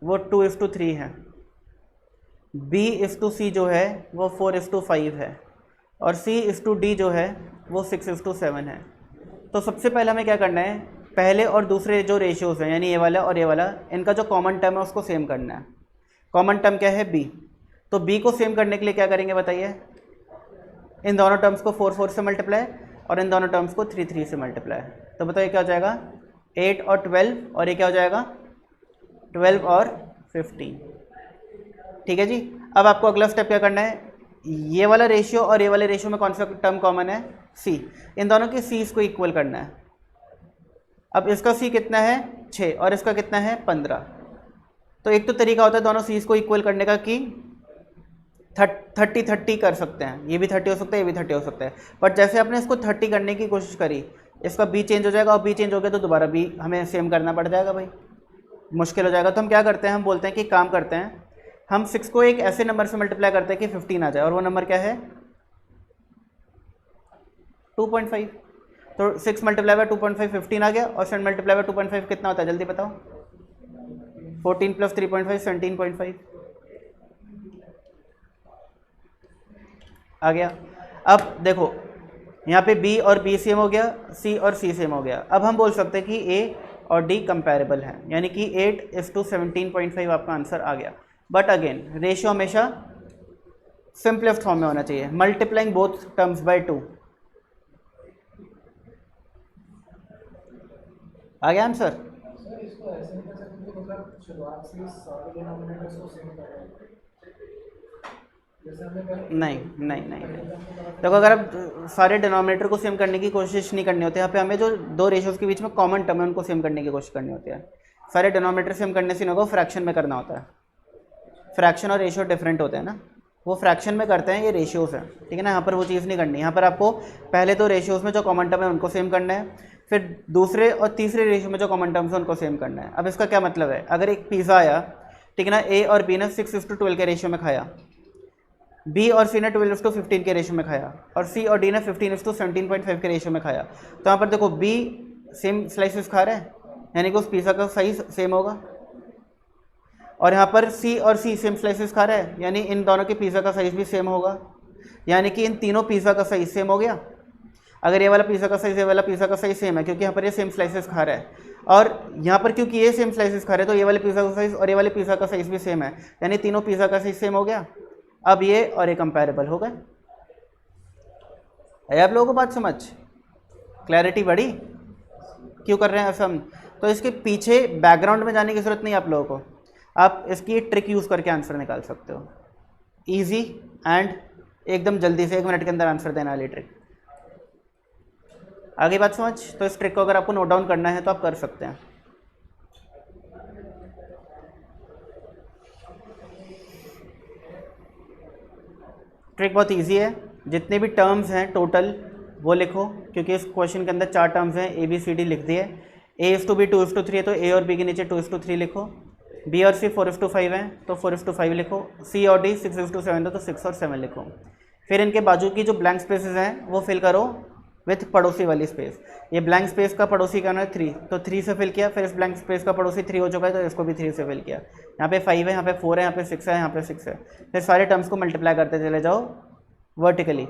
वो 2:3 है, B:C जो है वो 4:5 है और C:D जो है वो 6:7 है। तो सबसे पहले हमें क्या करना है, पहले और दूसरे जो रेशियोज़ हैं यानी ये वाला और ये वाला, इनका जो कॉमन टर्म है उसको सेम करना है। कॉमन टर्म क्या है? B। तो B को सेम करने के लिए क्या करेंगे बताइए? इन दोनों टर्म्स को 4 4 से मल्टीप्लाई और इन दोनों टर्म्स को 3 3 से मल्टीप्लाई। तो बताइए क्या हो जाएगा? 8 और 12, और ये क्या हो जाएगा? 12 और 15। ठीक है जी। अब आपको अगला स्टेप क्या करना है, ये वाला रेशियो और ये वाले रेशियो में कौन सा टर्म कॉमन है? C। इन दोनों की C's को इक्वल करना है। अब इसका C कितना है? 6 और इसका कितना है? 15। तो एक तो तरीका होता है दोनों C's को इक्वल करने का कि 30 कर सकते हैं, ये भी 30 हो सकता है, ये भी 30 हो सकता है। बट जैसे आपने इसको 30 करने की कोशिश करी, इसका B चेंज हो जाएगा और B चेंज हो गया तो दोबारा B हमें सेम करना पड़ जाएगा भाई, मुश्किल हो जाएगा। तो हम क्या करते हैं, हम बोलते हैं कि काम करते हैं, हम 6 को एक ऐसे नंबर से मल्टीप्लाई करते हैं कि 15 आ जाए, और वो नंबर क्या है? 2.5। तो 6 मल्टीप्लाई बाय 2.5 15 आ गया, और 7 मल्टीप्लाई बाय 2.5 कितना होता है जल्दी बताओ? 14 + 3.5 17.5 आ गया। अब देखो यहाँ पे B और B सेम हो गया, C और C सेम हो गया। अब हम बोल सकते हैं कि A और D कंपैरेबल हैं, यानी कि 8:17.5 आपका आंसर आ गया। बट अगेन रेशियो हमेशा सिंपलेस्ट फॉर्म में होना चाहिए, मल्टीप्लाइंग बोथ टर्म्स बाय 2। आ गया आंसर? नहीं नहीं नहीं नहीं। देखो अगर आप सारे डिनोमिनेटर को सेम करने की कोशिश नहीं करनी होती, यहाँ पे हमें जो दो रेशियोज के बीच में कॉमन टर्म है उनको सेम करने की कोशिश करनी होती है। सारे डिनोमिनेटर सेम करने से नहीं होगा, फ्रैक्शन में करना होता है। फ्रैक्शन और रेशियो डिफरेंट होते हैं ना, वो फ्रैक्शन में करते हैं, ये रेशियोज है, ठीक है ना। यहाँ पर वो चीज़ नहीं करनी, यहाँ पर आपको पहले तो रेशियोज में जो कॉमन टर्म है उनको सेम करना है, फिर दूसरे और तीसरे रेशियो में जो कॉमन टर्म्स है उनको सेम करना है। अब इसका क्या मतलब है, अगर एक पिज़्ज़ा आया, ठीक है ना, ए और बी ने 6:12 के रेशियो में खाया, बी और सी ने 12:15 के रेशियो में खाया, और सी और डी ने 15:17.5 के रेशियो में खाया, तो यहाँ पर देखो बी सेम स्लाइसेस खा रहा है, यानी कि उस पिज़्ज़ा का साइज सेम होगा, और यहाँ पर सी और सी सेम स्लाइसेस खा रहा है, यानी इन दोनों के पिज़्ज़ा का साइज भी सेम होगा, यानी कि इन तीनों पिज़्ज़ा का साइज सेम हो गया। अगर ये वाला पिज़्ज़ा का साइज ये वाला पिज़्ज़ा का साइज सेम है, क्योंकि यहाँ पर ये सेम स्लाइसेस खा रहा है, और यहाँ पर क्योंकि ये सेम स्लाइसेस खा रहे हैं तो ये वाले पिज़्ज़ा का साइज और ये वाले पिज़्ज़ा का साइज भी सेम है, यानी तीनों पिज़्ज़ा का साइज सेम हो गया। अब ये और ये कंपैरेबल हो गए। है आप लोगों को बात समझ? क्लैरिटी बढ़ी? क्यों कर रहे हैं ऐसा हम? तो इसके पीछे बैकग्राउंड में जाने की ज़रूरत नहीं आप लोगों को, आप इसकी ट्रिक यूज़ करके आंसर निकाल सकते हो। ईजी एंड एकदम जल्दी से 1 मिनट के अंदर आंसर देने वाली ट्रिक। आगे बात समझ? तो इस ट्रिक को अगर आपको नोट डाउन करना है तो आप कर सकते हैं। ट्रिक बहुत इजी है, जितने भी टर्म्स हैं टोटल वो लिखो, क्योंकि इस क्वेश्चन के अंदर 4 टर्म्स हैं, A B C D लिख दिए। A:2B 2:3 है तो A और B के नीचे 2:3 लिखो, बी और सी 4:5 हैं तो 4:5 लिखो, सी और डी 6:7 तो 6 और 7 लिखो। फिर इनके बाजू की जो ब्लैंक स्पेसेस हैं वो फिल करो विथ पड़ोसी वाली स्पेस। ये ब्लैंक स्पेस का पड़ोसी का है 3, तो 3 से फिल किया, फिर इस ब्लैंक स्पेस का पड़ोसी 3 हो चुका है तो इसको भी 3 से फिल किया। यहाँ पे 5 है, यहाँ पे 4 है, यहाँ पे 6 है, यहाँ पे 6 है। फिर सारे टर्म्स को मल्टीप्लाई करते चले जाओ वर्टिकली,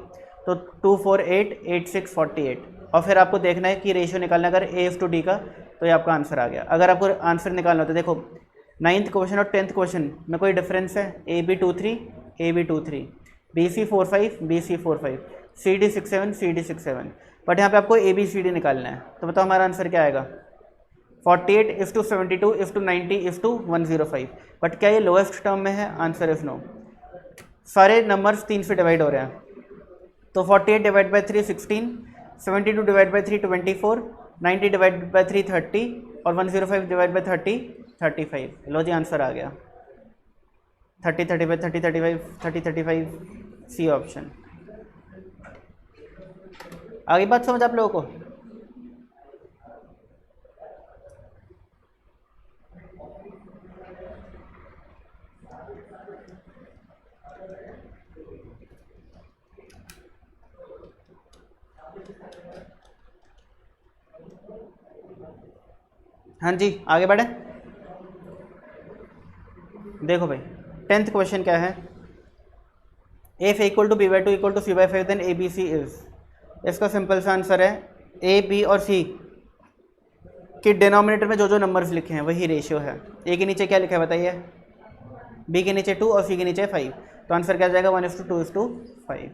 तो 2 4 8 8 6 48। और फिर आपको देखना है कि रेशियो निकालना अगर A:D का, तो ये आपका आंसर आ गया। अगर आपको आंसर निकालना होता है, देखो 9th क्वेश्चन और 10th क्वेश्चन में कोई डिफरेंस है? AB 2 3 AB 2 3, BC 4 5 BC 4 5, CD 6 7 CD 6 7। But यहाँ पे आपको ABCD निकालना है, तो बताओ हमारा आंसर क्या आएगा? 48:72:90:105। बट क्या ये लोएस्ट टर्म में है? Answer is no. सारे नंबर्स 3 से डिवाइड हो रहे हैं, तो 48 divide by 3 16, 72 divide by 3 24, 90 divide by 3 30 और 105 डिवाइड बाई 30 35। लो जी आंसर आ गया 30 35 30 35 30 35, सी ऑप्शन। आगे बात समझ आप लोगों को? हाँ जी आगे बढ़े। देखो भाई 10th क्वेश्चन क्या है? If equal to B/2 equal to C/5 then ABC is। इसका सिंपल सा आंसर है A, B और C के डिनोमिनेटर में जो जो नंबर्स लिखे हैं वही रेशियो है। A के नीचे क्या लिखा है बताइए? B के नीचे 2 और C के नीचे 5, तो आंसर क्या जाएगा? 1:2:5।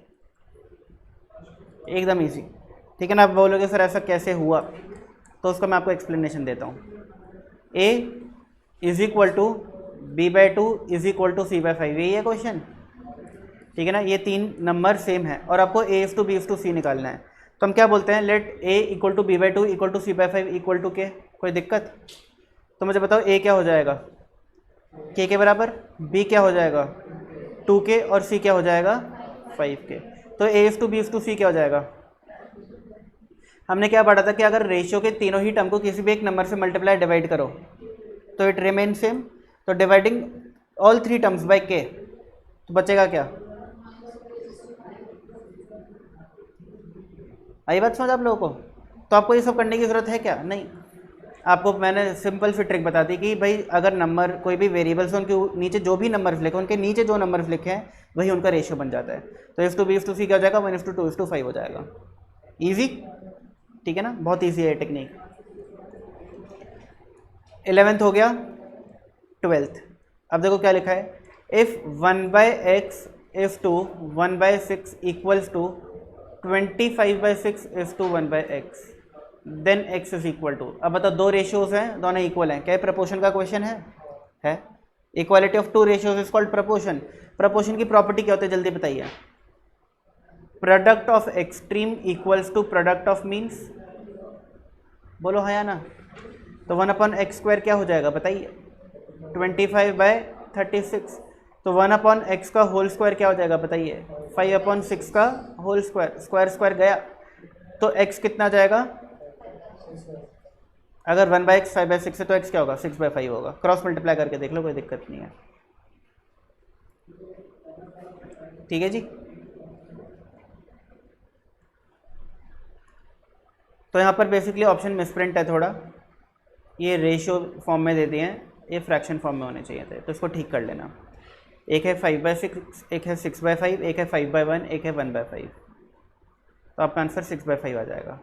एकदम ईजी, ठीक है ना। आप बोलोगे सर ऐसा कैसे हुआ, तो उसका मैं आपको एक्सप्लेनेशन देता हूँ। A is equal to B/2 is equal to C/5, यही है क्वेश्चन, ठीक है ना। ये 3 नंबर सेम है और आपको A:B:C निकालना है, तो हम क्या बोलते हैं? Let A equal to B/2 equal to C/5 equal to K। कोई दिक्कत? तो मुझे बताओ A क्या हो जाएगा? K के बराबर, B क्या हो जाएगा? 2K और C क्या हो जाएगा? 5K। तो A:B:C क्या हो जाएगा? हमने क्या पढ़ा था कि अगर रेशियो के तीनों ही टर्म को किसी भी एक नंबर से मल्टीप्लाई डिवाइड करो तो इट रिमेन सेम। तो dividing all 3 terms by K, तो बचेगा क्या? आई बात समझ आप लोगों को? तो आपको ये सब करने की ज़रूरत है क्या? नहीं। आपको मैंने सिंपल सी ट्रिक बता दी कि भाई अगर नंबर कोई भी वेरिएबल्स उनके नीचे जो भी नंबर्स लिखे, उनके नीचे जो नंबर्स लिखे हैं वही उनका रेशियो बन जाता है। तो A:B:C क्या हो जाएगा? 1:2:5 हो जाएगा। ईजी, ठीक है ना, बहुत ईजी है टेक्निक। 11th हो गया, 12th। अब देखो क्या लिखा है? If 1/x is to 1/6 equals to 25/6 is to 1/x then x is equal to. अब बताओ दो रेशियोज हैं, दोनों इक्वल हैं, क्या प्रपोर्शन का क्वेश्चन है? Equality of 2 ratios is called proportion. Proportion की प्रॉपर्टी क्या होती है जल्दी बताइए? Product of extreme equals to product of means. बोलो हाँ या ना? तो 1/x² क्या हो जाएगा बताइए? 25/36। तो 1/x का होल स्क्वायर क्या हो जाएगा बताइए? 5/6 का होल स्क्वायर। स्क्वायर स्क्वायर गया तो x कितना जाएगा? अगर 1/x 5/6 है तो x क्या होगा? 6/5 होगा। क्रॉस मल्टीप्लाई करके देख लो, कोई दिक्कत नहीं है, ठीक है जी। तो यहाँ पर बेसिकली ऑप्शन मिसप्रिंट है थोड़ा, ये रेशियो फॉर्म में दे दिए हैं, ये फ्रैक्शन फॉर्म में होने चाहिए थे, तो इसको ठीक कर लेना। एक है 5/6, एक है 6/5, एक है 5/1, एक है 1/5, तो आपका आंसर 6/5 आ जाएगा।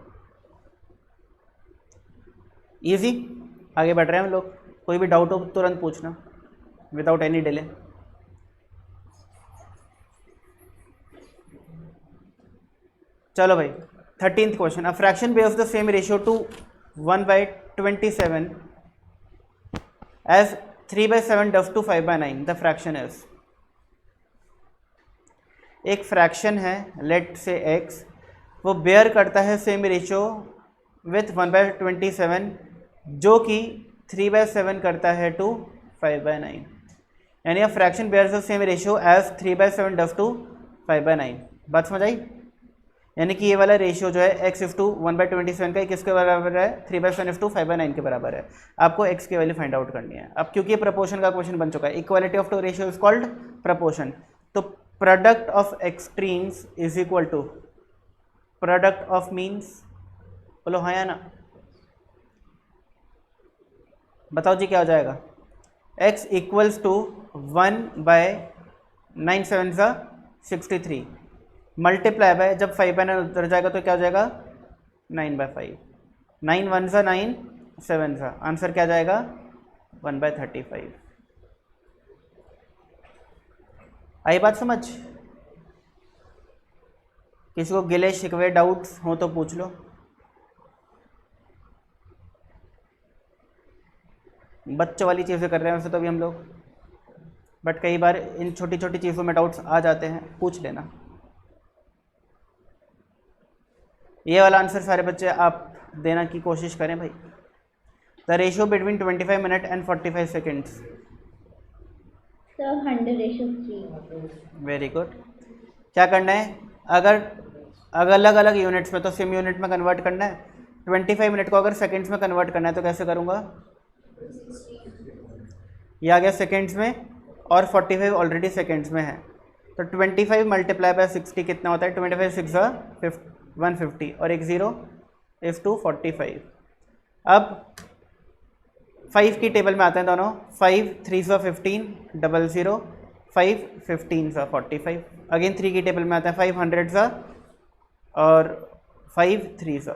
इजी, आगे बढ़ रहे हैं हम लोग। कोई भी डाउट हो तुरंत पूछना विदाउट एनी डिले। चलो भाई 13th question. A fraction bears the same ratio to 1/27 as 3/7 does to 5/9। The fraction is. एक फ्रैक्शन है लेट से x, वो बेयर करता है सेम रेशियो विथ 1/27 जो कि 3/7 करता है टू 5/9। यानी a fraction bears the same ratio as 3/7 does to 5/9। बात समझ आई? यानी कि ये वाला रेशियो जो है x इफ टू 1/27 का किसके बराबर है, 3/7 इफ टू 5/9 के बराबर है। आपको x की वैल्यू फाइंड आउट करनी है। अब क्योंकि ये प्रपोर्शन का क्वेश्चन बन चुका है, equality of two ratio is called proportion, तो product of extremes is equal to product of means. बोलो हाँ या ना, बताओ जी क्या हो जाएगा। x equals to 1/9/7 multiply by, जब 5/9 उधर जाएगा तो क्या हो जाएगा 9/5, 9 1 9 7 आंसर क्या जाएगा 1/35। आई बात समझ? किसी को गिले शिकवे डाउट्स हो तो पूछ लो। बच्चों वाली चीज़ें कर रहे हैं वैसे तो अभी हम लोग, बट कई बार इन छोटी छोटी चीज़ों में डाउट्स आ जाते हैं, पूछ लेना। ये वाला आंसर सारे बच्चे आप देना की कोशिश करें भाई। The ratio between 25 minute and 45 seconds. Sir 100:3। Very good. क्या करना है, अगर अलग अलग यूनिट्स में तो सेम यूनिट में कन्वर्ट करना है। 25 मिनट को अगर सेकेंड्स में कन्वर्ट करना है तो कैसे करूँगा, ये आ गया सेकेंड्स में और 45 ऑलरेडी सेकेंड्स में है, तो 25 मल्टीप्लाई बाय 60 कितना होता है, 25 6 150 और एक 0 इज टू 45। अब 5 की टेबल में आते हैं दोनों, 5 3 15 00 5 15 45। अगेन 3 की टेबल में आते हैं 500 और 5 3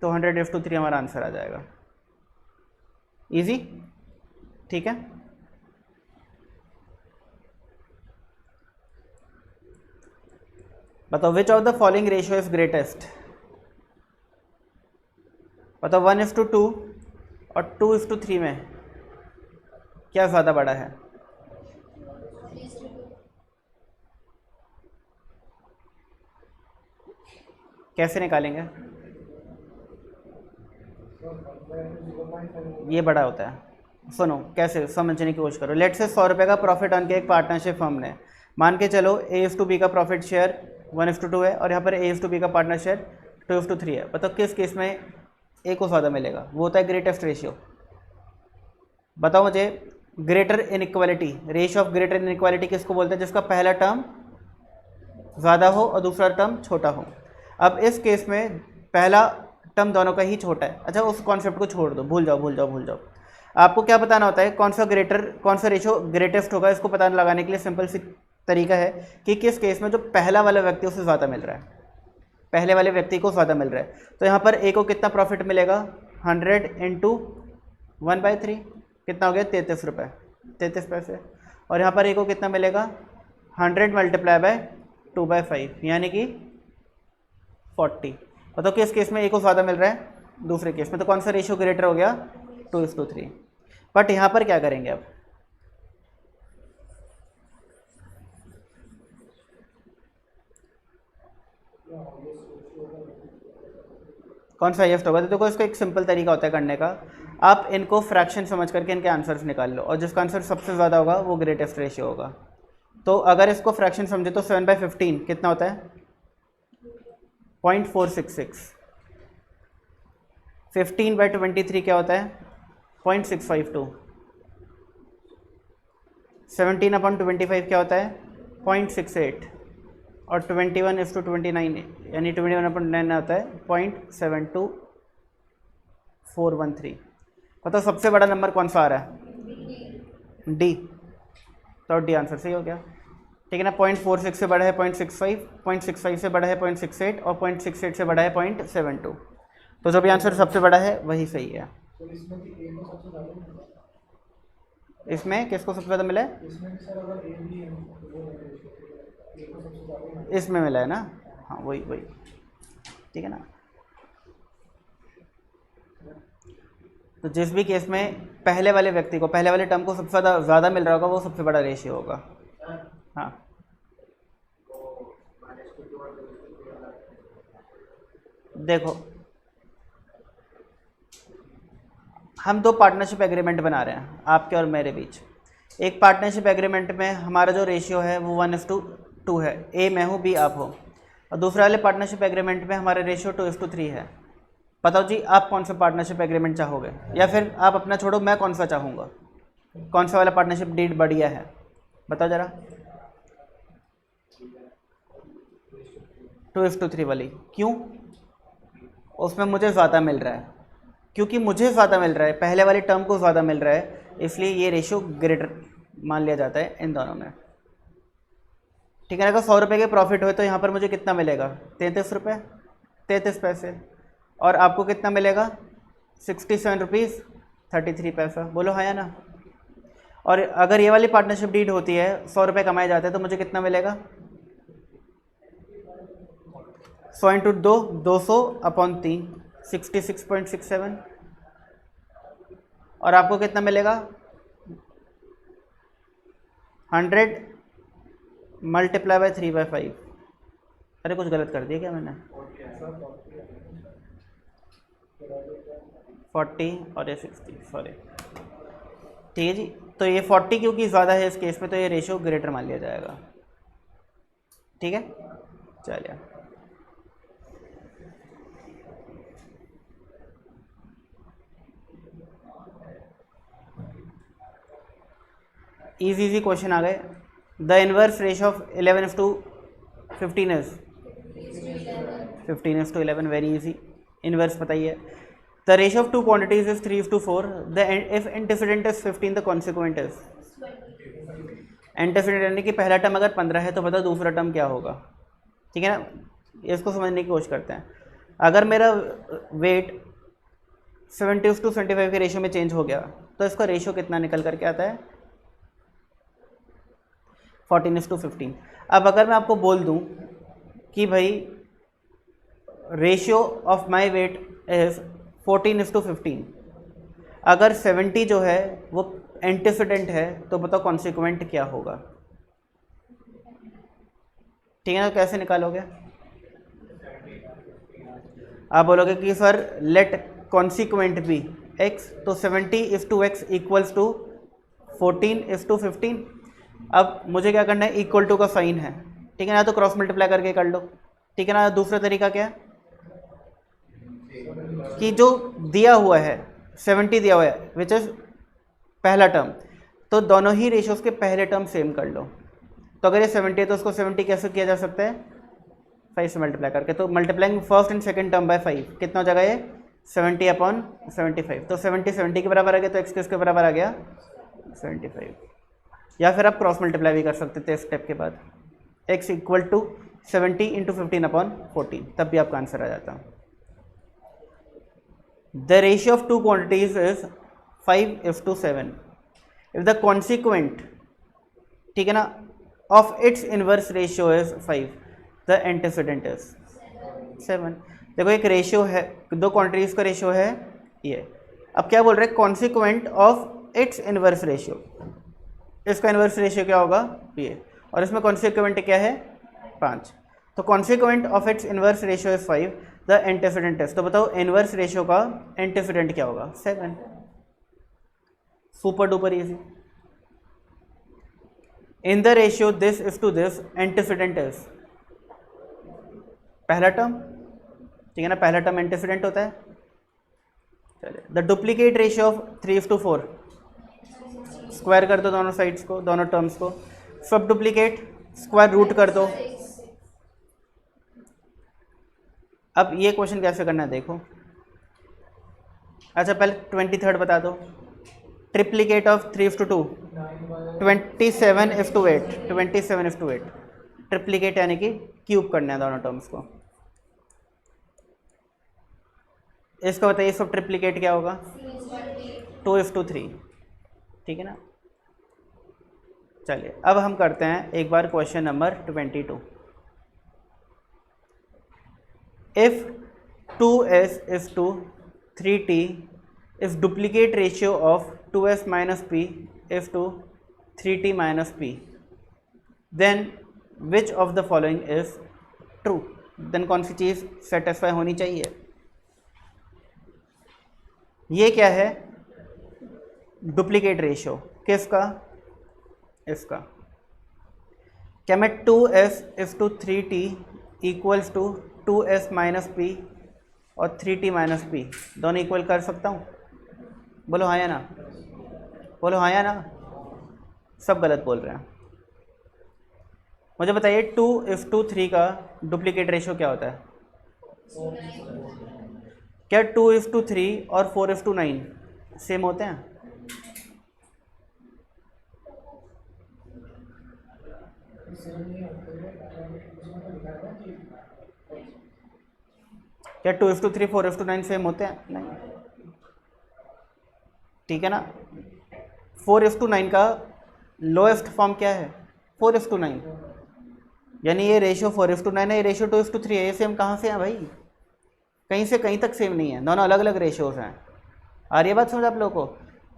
तो 100/3 हमारा आंसर आ जाएगा। इजी, ठीक है। बताओ which of the following ratio is greatest. बताओ 1:2 और 2:3 में क्या ज़्यादा बड़ा है। कैसे निकालेंगे, ये बड़ा होता है। सुनो कैसे समझने की कोशिश करो। लेट से 100 रुपये का प्रॉफिट ऑन के एक पार्टनरशिप फर्म ने, मान के चलो A/B का प्रॉफिट शेयर 1:2 है और यहाँ पर A/B का पार्टनर शेयर 2:3 है। बताओ किस केस में A को ज़्यादा मिलेगा, वो होता है ग्रेटेस्ट रेशियो। बताओ मुझे, greater inequality, ratio of greater inequality किसको बोलते हैं, जिसका पहला टर्म ज़्यादा हो और दूसरा टर्म छोटा हो। अब इस केस में पहला टर्म दोनों का ही छोटा है। अच्छा उस कॉन्सेप्ट को छोड़ दो, भूल जाओ भूल जाओ भूल जाओ। आपको क्या बताना होता है, कौन सा रेशियो ग्रेटेस्ट होगा, इसको पता लगाने के लिए सिंपल सी तरीका है कि किस केस में जो पहला वाला व्यक्ति उसे ज़्यादा मिल रहा है, पहले वाले व्यक्ति को ज़्यादा मिल रहा है। तो यहाँ पर A को कितना प्रॉफिट मिलेगा, 100 × 1/3 कितना हो गया 33 रुपये 33 पैसे। और यहाँ पर A को कितना मिलेगा 100 मल्टीप्लाई बाय 2/5 यानी कि 40। बताओ किस केस में A को ज़्यादा मिल रहा है, दूसरे केस में। तो कौन सा रेशियो ग्रेटर हो गया 2:3। बट यहाँ पर क्या करेंगे, अब कौन सा हाईएस्ट होगा। तो देखो इसका एक सिंपल तरीका होता है करने का, आप इनको फ्रैक्शन समझ करके इनके आंसर्स निकाल लो और जिसका आंसर सबसे ज़्यादा होगा वो ग्रेटेस्ट रेशियो होगा। तो अगर इसको फ्रैक्शन समझे तो 7/15 कितना होता है 0.466। 15/23 क्या होता है 0.652। 17/25 क्या होता है 0.68 और 21:29 यानी 21/9 होता है 0.72413। बताओ सबसे बड़ा नंबर कौन सा आ रहा है, डी। तो डी आंसर सही हो गया, ठीक है ना। 0.46 से बड़ा है 0.65, 0.65 से बड़ा है 0.68 और 0.68 से बड़ा है 0.72। तो जो भी आंसर सबसे बड़ा है वही सही है। इसमें किसको सबसे ज़्यादा मिला है, इसमें मिला है ना, हाँ वही वही, ठीक है ना। तो जिस भी केस में पहले वाले व्यक्ति को, पहले वाले टर्म को सबसे ज़्यादा मिल रहा होगा वो सबसे बड़ा रेशियो होगा। हाँ देखो हम दो पार्टनरशिप एग्रीमेंट बना रहे हैं आपके और मेरे बीच। एक पार्टनरशिप एग्रीमेंट में हमारा जो रेशियो है वो 1:2 है, ए मैं हूँ बी आप हो। और दूसरे वाले पार्टनरशिप एग्रीमेंट में हमारा रेशियो 2:3 है। बताओ जी आप कौन सा पार्टनरशिप एग्रीमेंट चाहोगे, या फिर आप अपना छोड़ो, मैं कौन सा चाहूँगा, कौन सा वाला पार्टनरशिप डीड बढ़िया है, बताओ ज़रा। 2:3 वाली क्यों? उसमें मुझे ज़्यादा मिल रहा है, क्योंकि मुझे ज़्यादा मिल रहा है, पहले वाली टर्म को ज़्यादा मिल रहा है, इसलिए ये रेशियो ग्रेटर मान लिया जाता है इन दोनों में। ठीक है ना। अगर 100 रुपये के प्रॉफिट हुए तो यहाँ पर मुझे कितना मिलेगा? 33 रुपये 33 पैसे। और आपको कितना मिलेगा? 67 रुपीज़ 33 पैसा। बोलो हाँ या ना। और अगर ये वाली पार्टनरशिप डीड होती है, 100 रुपये कमाए जाते हैं, तो मुझे कितना मिलेगा? 100 इंटू 2 200/3 66.67। और आपको कितना मिलेगा? 100 मल्टीप्लाई बाय 3/5। अरे कुछ गलत कर दिया क्या मैंने? 40 और ये 60, सॉरी। ठीक है जी, तो ये 40 क्योंकि ज़्यादा है इस केस में, तो ये रेशियो ग्रेटर मान लिया जाएगा। ठीक है, चलिए। इजी क्वेश्चन आ गए। The inverse ratio of 11:15 is 15:11। Very easy, inverse बताइए। The ratio of two quantities is 3:4। The if antecedent is 15 the consequent is. Antecedent यानी कि पहला टर्म अगर 15 है तो बताओ दूसरा टर्म क्या होगा। ठीक है ना, इसको समझने की कोशिश करते हैं। अगर मेरा वेट 70:75 के रेशियो में चेंज हो गया तो इसका रेशियो कितना निकल करके आता है? 14:15। अब अगर मैं आपको बोल दूं कि भाई ratio of my weight is 14:15, अगर 70 जो है वो एंटीसीडेंट है तो बताओ कॉन्सिक्वेंट क्या होगा। ठीक है ना, तो कैसे निकालोगे? आप बोलोगे कि sir let consequent be x, तो 70:x इक्वल्स टू 14:15। अब मुझे क्या करना है? इक्वल टू का साइन है, ठीक है ना, तो क्रॉस मल्टीप्लाई करके कर लो। ठीक है ना। दूसरा तरीका क्या है कि जो दिया हुआ है 70 दिया हुआ है विच इज पहला टर्म, तो दोनों ही रेशियोज के पहले टर्म सेम कर लो। तो अगर ये 70 है तो उसको 70 कैसे किया जा सकता है? 5 से मल्टीप्लाई करके। तो multiplying first and second term by 5 कितना हो जाएगा? ये 70/75। तो 70 के बराबर आ गया, तो x किसके बराबर आ गया? 75। या फिर आप क्रॉस मल्टीप्लाई भी कर सकते थे स्टेप के बाद, x इक्वल टू 70 इंटू 15/14, तब भी आपका आंसर आ जाता। The ratio of two quantities is 5:7। If the consequent, ठीक है ना, of its inverse ratio is 5, the antecedent is 7। देखो एक रेशियो है, दो क्वांटिटीज का रेशियो है ये। अब क्या बोल रहे हैं? Consequent of its inverse ratio, इसका इनवर्स रेशियो क्या होगा? ये। और इसमें कॉन्सिक्वेंट क्या है? 5। तो consequent of its inverse ratio is 5, the antecedent is, तो बताओ इनवर्स रेशियो का एंटीसीडेंट क्या होगा? 7। Super duper easy. In the ratio this is to this, antecedent is पहला टर्म, ठीक है ना, पहला टर्म एंटीसीडेंट होता है। चलिए, the duplicate ratio of 3:4, square कर दो दोनों साइड्स को, दोनों टर्म्स को। सब डुप्लीकेट, स्क्वायर रूट कर दो। अब ये क्वेश्चन कैसे करना है देखो। अच्छा पहले 23rd बता दो। Triplicate of 3:2, 27:8, 27:8। ट्रिप्लीकेट यानी कि क्यूब करना है दोनों टर्म्स को। इसको बताइए सब ट्रिप्लीकेट क्या होगा? 2:3। ठीक है ना। चलिए अब हम करते हैं एक बार question number 22। If 2s is to 3t if duplicate ratio of 2s minus p is to 3t minus p, then which of the following is true? then कौन सी चीज़ सेटिस्फाई होनी चाहिए? ये क्या है? डुप्लीकेट रेशियो किसका? इसका। क्या मैं 2s is to 3t equals to 2s minus P और 3t माइनस पी, दोनों इक्वल कर सकता हूँ? बोलो हाँ या ना, बोलो हाँ या ना। सब गलत बोल रहे हैं। मुझे बताइए 2:3 का डुप्लीकेट रेशियो क्या होता है? क्या 2:3 और 4:9 सेम होते हैं? क्या 2:3 4:9 सेम होते हैं? नहीं। ठीक है ना। 4:9 का लोएस्ट फॉर्म क्या है? 4:9, यानी ये रेशियो 4:9 है, ये रेशियो 2:3 है। ये सेम कहाँ से है भाई? कहीं से कहीं तक सेम नहीं है, दोनों अलग अलग रेशियोज हैं। आ रही है बात समझ आप लोगों को?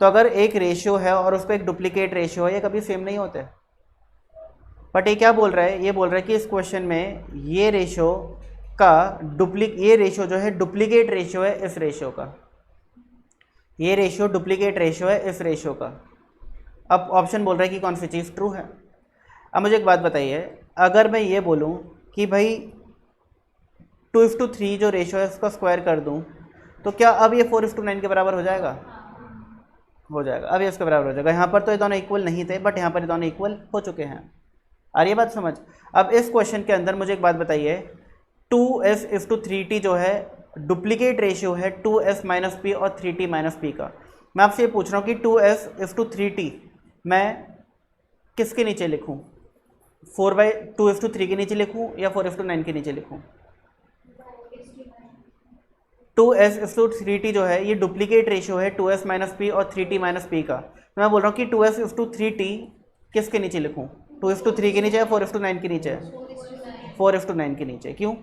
तो अगर एक रेशियो है और उस पर एक डुप्लीकेट रेशियो है, ये कभी सेम नहीं होते। बट ये क्या बोल रहा है? ये बोल रहा है कि इस क्वेश्चन में ये रेशियो का ये रेशियो जो है डुप्लीकेट रेशियो है इस रेशियो का, ये रेशियो डुप्लीकेट रेशियो है इस रेशियो का। अब ऑप्शन बोल रहा है कि कौन सी चीज़ ट्रू है। अब मुझे एक बात बताइए, अगर मैं ये बोलूँ कि भाई 2:3 जो रेशियो है उसका स्क्वायर कर दूँ, तो क्या अब ये 4:9 के बराबर हो जाएगा? हो जाएगा। अब ये उसके बराबर हो जाएगा। यहाँ पर तो ये दोनों इक्वल नहीं थे, बट यहाँ पर ये दोनों इक्वल हो चुके हैं। आ रही है बात समझ? अब इस क्वेश्चन के अंदर मुझे एक बात बताइए, 2s:3t जो है डुप्लीकेट रेशियो है 2s माइनस पी और 3t माइनस पी का। मैं आपसे ये पूछ रहा हूँ कि 2s:3t मैं किसके नीचे लिखूँ? 4/2:3 के नीचे लिखूँ या 4:9 के नीचे लिखूँ? 2s:3t जो है ये डुप्लीकेट रेशियो है 2s माइनस पी और 3t माइनस पी का। तो मैं बोल रहा हूँ कि 2s:3t किसके नीचे लिखूँ? 2:3 के नीचे या 4:9 के नीचे? 4:9 के नीचे। क्यों?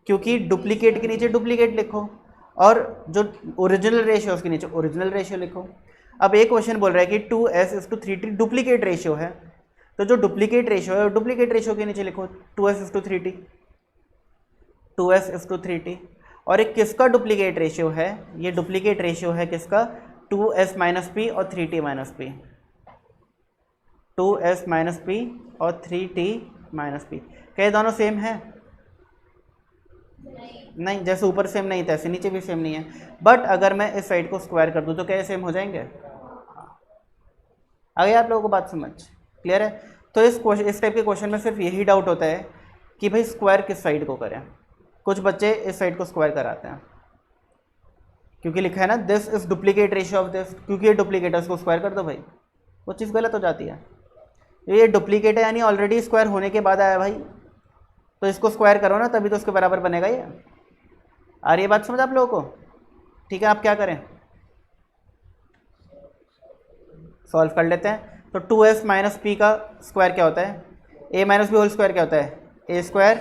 क्योंकि डुप्लीकेट के नीचे डुप्लीकेट लिखो और जो ओरिजिनल रेशियो उसके नीचे ओरिजिनल रेशियो लिखो। अब एक क्वेश्चन बोल रहा है कि 2s:3t डुप्लीकेट रेशियो है, तो जो डुप्लीकेट रेशियो है डुप्लीकेट रेशियो के नीचे लिखो 2s:3t, 2s:3t। और एक किसका डुप्लीकेट रेशियो है? ये डुप्लीकेट रेशियो है किसका? 2s माइनस पी और 3t minus P, 2s minus P और 3t माइनस पी। क्या ये दोनों सेम है? नहीं, जैसे ऊपर सेम नहीं था ऐसे नीचे भी सेम नहीं है। बट अगर मैं इस साइड को स्क्वायर कर दूं तो क्या ये सेम हो जाएंगे? आ गई आप लोगों को बात समझ? क्लियर है? तो इस टाइप के क्वेश्चन में सिर्फ यही डाउट होता है कि भाई स्क्वायर किस साइड को करें। कुछ बच्चे इस साइड को स्क्वायर कराते हैं क्योंकि लिखा है ना this is duplicate ratio of this, क्योंकि ये डुप्लीकेट है उसको स्क्वायर कर दो भाई, वो चीज़ गलत हो जाती है। ये डुप्लीकेट है यानी ऑलरेडी स्क्वायर होने के बाद आया भाई, तो इसको स्क्वायर करो ना तभी तो उसके बराबर बनेगा ये। आ रही है बात समझ आप लोगों को? ठीक है, आप क्या करें, सॉल्व कर लेते हैं। तो 2s माइनस पी का स्क्वायर क्या होता है? a minus B whole square क्या होता है? a square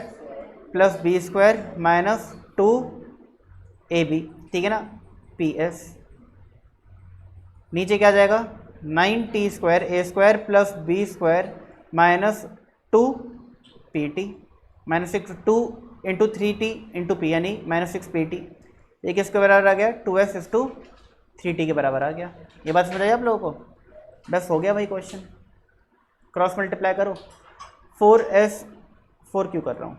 plus B square minus 2ab, ठीक है ना, ps। नीचे क्या जाएगा? 9t square a square plus B square minus 2pt minus 2 into 3t into P यानी माइनस 6pt। ये किसके बराबर आ गया? 2s:3t के बराबर आ गया। ये बात समझ आई आप लोगों को? बस हो गया भाई क्वेश्चन। क्रॉस मल्टीप्लाई करो, 4 क्यों कर रहा हूँ?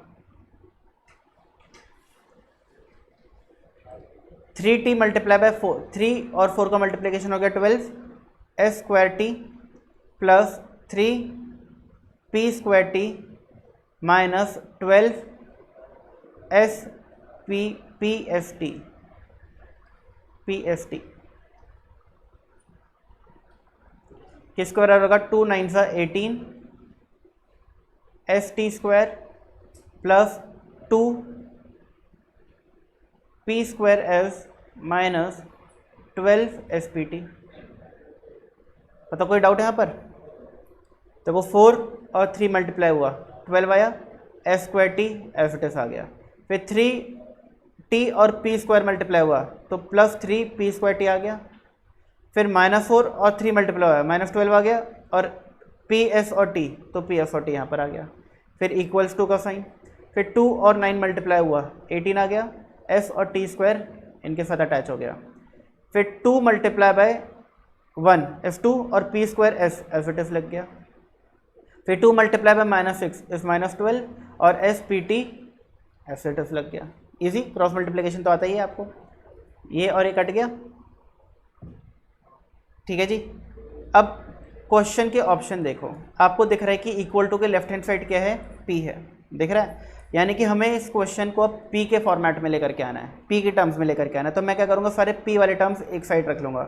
3t मल्टीप्लाई बाय 4, 3 और 4 का मल्टीप्लिकेशन हो गया 12 s² plus 3p² minus 12 pst किसके बराबर होगा? 2 9 18 st² plus 2 p² minus 12 spt। मतलब कोई डाउट है यहाँ पर? देखो 4 और 3 मल्टीप्लाई हुआ 12 आया, s² एज इट इज आ गया। फिर 3t और p² मल्टीप्लाई हुआ तो प्लस 3p² आ गया। फिर -4 और 3 मल्टीप्लाई हुआ -12 आ गया, और ps और t तो ps और t यहाँ पर आ गया। फिर इक्वल्स टू का साइन, फिर 2 और 9 मल्टीप्लाई हुआ 18 आ गया, s और t² इनके साथ अटैच हो गया। फिर 2 मल्टीप्लाई बाय 1 s2 और p² s as it is लग गया। फिर 2 मल्टीप्लाई बाय -6 इज -12 और spt एसेटस लग गया, इजी। क्रॉस मल्टीप्लिकेशन तो आता ही है आपको। ये और ये कट गया, ठीक है जी। अब क्वेश्चन के ऑप्शन देखो, आपको दिख रहा है कि इक्वल टू के लेफ्ट हैंड साइड क्या है, पी है, दिख रहा है। यानी कि हमें इस क्वेश्चन को अब पी के फॉर्मेट में लेकर के आना है, पी के टर्म्स में लेकर के आना है। तो मैं क्या करूँगा, सारे पी वाले टर्म्स एक साइड रख लूँगा।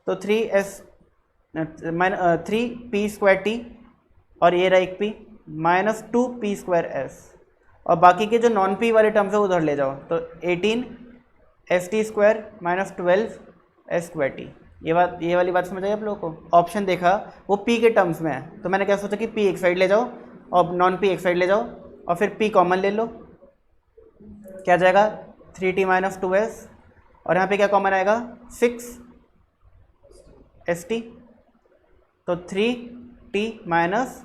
तो 3p² t और ये रहा एक p माइनस 2p² s, और बाकी के जो नॉन पी वाले टर्म्स है उधर ले जाओ। तो 18st² माइनस 12s² t। ये वाली बात समझ आई आप लोगों को। ऑप्शन देखा वो p के टर्म्स में है, तो मैंने क्या सोचा कि p एक साइड ले जाओ और नॉन p एक साइड ले जाओ और फिर p कॉमन ले लो। क्या जाएगा 3t माइनस 2s, और यहाँ पे क्या कॉमन आएगा 6st, तो 3t माइनस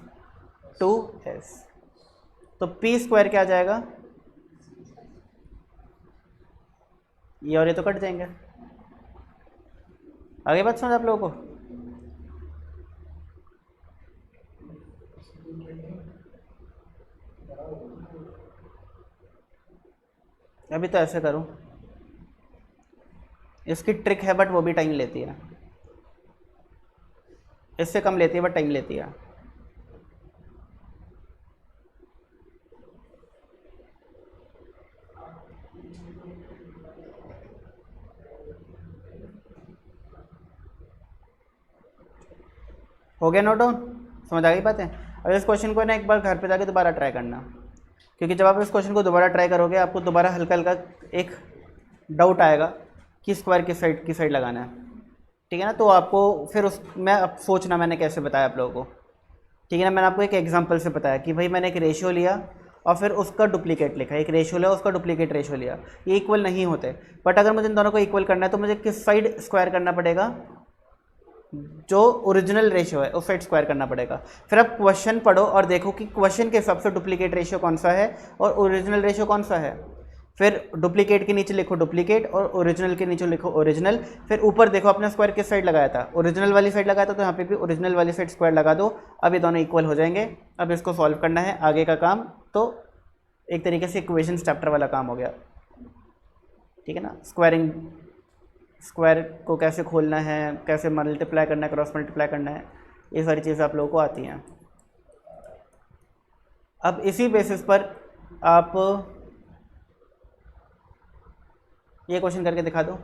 2s, तो p² क्या आ जाएगा, ये और ये तो कट जाएंगे। आगे बात समझ आप लोगों को। अभी तो ऐसे करूं, इसकी ट्रिक है बट वो भी टाइम लेती है, इससे कम लेती है बट टाइम लेती है। हो गया नोट डाउन, समझ आ गई बातें। अब इस क्वेश्चन को ना एक बार घर पे जाके दोबारा ट्राई करना, क्योंकि जब आप इस क्वेश्चन को दोबारा ट्राई करोगे आपको दोबारा हल्का हल्का एक डाउट आएगा कि स्क्वायर किस साइड लगाना है, ठीक है ना। तो आपको फिर मैं अब सोचना मैंने कैसे बताया आप लोगों को, ठीक है ना। मैंने आपको एक एग्जांपल से बताया कि भाई मैंने एक रेशियो लिया और फिर उसका डुप्लीकेट लिखा, एक रेशियो लिया उसका डुप्लीकेट रेशियो लिया, ये इक्वल नहीं होते। बट अगर मुझे इन दोनों को इक्वल करना है तो मुझे किस साइड स्क्वायर करना पड़ेगा, जो ओरिजिनल रेशियो है उस साइड स्क्वायर करना पड़ेगा। फिर आप क्वेश्चन पढ़ो और देखो कि क्वेश्चन के हिसाब से डुप्लीकेट रेशियो कौन सा है और ओरिजिनल रेशियो कौन सा है। फिर डुप्लीकेट के नीचे लिखो डुप्लीकेट और ओरिजिनल के नीचे लिखो ओरिजिनल। फिर ऊपर देखो अपने स्क्वायर किस साइड लगाया था, ओरिजिनल वाली साइड लगाया था, तो यहाँ पे भी ओरिजिनल वाली साइड स्क्वायर लगा दो। अब ये दोनों इक्वल हो जाएंगे। अब इसको सॉल्व करना है आगे का काम, तो एक तरीके से इक्वेशंस चैप्टर वाला काम हो गया, ठीक है ना। स्क्वायर को कैसे खोलना है, कैसे मल्टीप्लाई करना है, क्रॉस मल्टीप्लाई करना है, ये सारी चीज़ें आप लोगों को आती हैं। अब इसी बेसिस पर आप ये क्वेश्चन करके दिखा दो।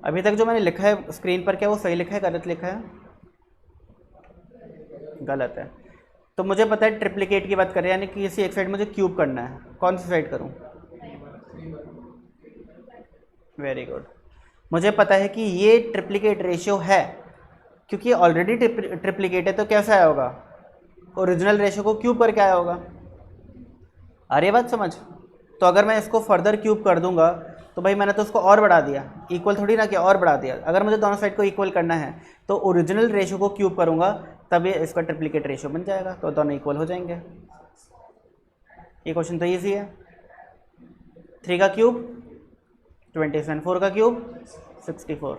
अभी तक जो मैंने लिखा है स्क्रीन पर, क्या वो सही लिखा है गलत लिखा है? गलत है। तो मुझे पता है ट्रिप्लिकेट की बात करें, यानी कि इसी एक साइड मुझे क्यूब करना है। कौन सी साइड करूं? Very good. मुझे पता है कि ये ट्रिप्लिकेट रेशियो है, क्योंकि ऑलरेडी ट्रिप्लिकेट है, तो कैसा आया होगा, ओरिजिनल रेशियो को क्यूब करके आया होगा। आ रही है बात समझ? तो अगर मैं इसको फर्दर क्यूब कर दूंगा तो भाई मैंने तो उसको और बढ़ा दिया, इक्वल थोड़ी ना किया, और बढ़ा दिया। अगर मुझे दोनों साइड को इक्वल करना है तो ओरिजिनल रेशियो को क्यूब करूंगा, तब ये इसका ट्रिप्लिकेट रेशियो बन जाएगा, तो दोनों इक्वल हो जाएंगे। ये क्वेश्चन तो ईजी है। 3 का क्यूब 27, 4 का क्यूब 64,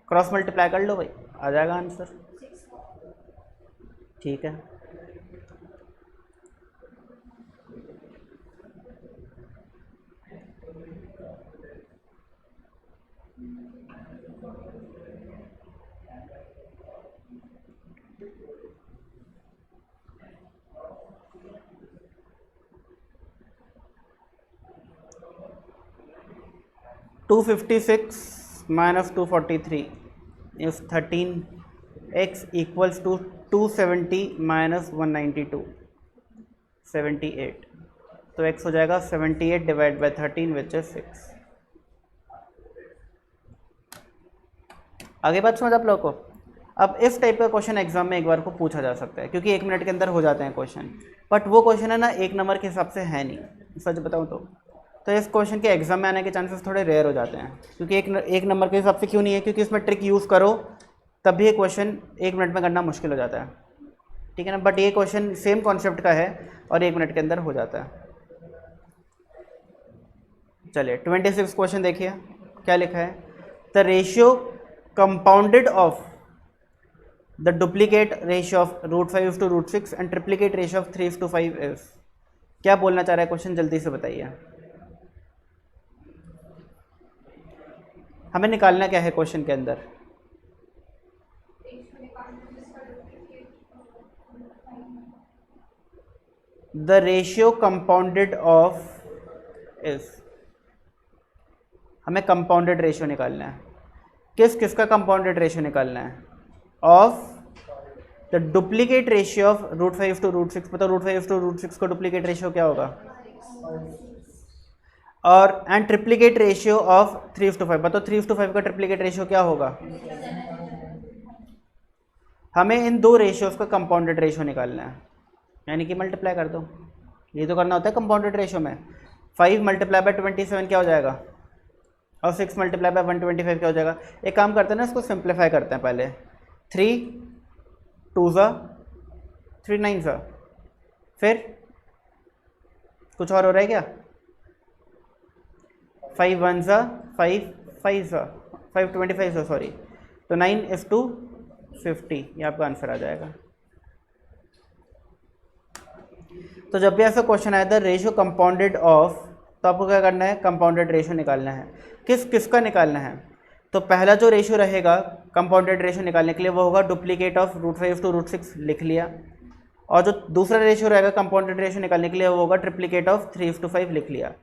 क्रॉस मल्टीप्लाई कर लो भाई, आ जाएगा आंसर, ठीक है। (256 minus 243) is 13x equals to 270 minus 192, 78। तो x हो जाएगा 78 डिवाइड बाई 13 विच इज 6। आगे बात समझ आप लोगों को। अब इस टाइप का क्वेश्चन एग्जाम में एक बार को पूछा जा सकता है, क्योंकि 1 मिनट के अंदर हो जाते हैं क्वेश्चन, बट वो क्वेश्चन है ना 1 नंबर के हिसाब से है नहीं, सच बताऊँ तो इस क्वेश्चन के एग्जाम में आने के चांसेस थोड़े रेयर हो जाते हैं। क्योंकि एक नंबर के हिसाब से क्यों नहीं है, क्योंकि इसमें ट्रिक यूज़ करो तब भी ये क्वेश्चन 1 मिनट में करना मुश्किल हो जाता है, ठीक है ना। बट ये क्वेश्चन सेम कॉन्सेप्ट का है और 1 मिनट के अंदर हो जाता है। चलिए 26 क्वेश्चन देखिए क्या लिखा है। The ratio compounded of the duplicate ratio of √5 to √6 and triplicate ratio of 3:5 is. क्या बोलना चाह रहा है क्वेश्चन, जल्दी से बताइए। हमें निकालना क्या है क्वेश्चन के अंदर। The ratio compounded of is, हमें कंपाउंडेड रेशियो निकालना है। किस किस का कंपाउंडेड रेशियो निकालना है? Of the duplicate ratio of √5 to √6। पता √5 to √6 का डुप्लीकेट रेशियो क्या होगा? और एंड ट्रिप्लीकेट रेशियो ऑफ 3:5। बताओ 3:5 का ट्रिप्लीकेट रेशियो क्या होगा? हमें इन दो रेशियोज का कंपाउंडेड रेशियो निकालना है, यानी कि मल्टीप्लाई कर दो। ये तो करना होता है कंपाउंडेड रेशियो में। 5 × 27 क्या हो जाएगा, और 6 × 125 क्या हो जाएगा। एक काम करते हैं ना, इसको सिंप्लीफाई करते हैं पहले। 3 2 3 9 फिर कुछ और हो रहा है क्या? 5 1 5 5 525 सॉरी, तो 9 is to 50, ये आपका आंसर आ जाएगा। तो जब भी ऐसा क्वेश्चन आया था रेशियो कंपाउंडेड ऑफ, तो आपको क्या करना है, कंपाउंडेड रेशियो निकालना है। किस किस का निकालना है? तो पहला जो रेशियो रहेगा कंपाउंडेड रेशियो निकालने के लिए वो होगा डुप्लीकेट ऑफ √5 to √6, लिख लिया। और जो दूसरा रेशियो रहेगा कंपाउंडेड रेशियो निकालने के लिए वो होगा ट्रिप्लीकेट ऑफ 3:5, लिख लिया।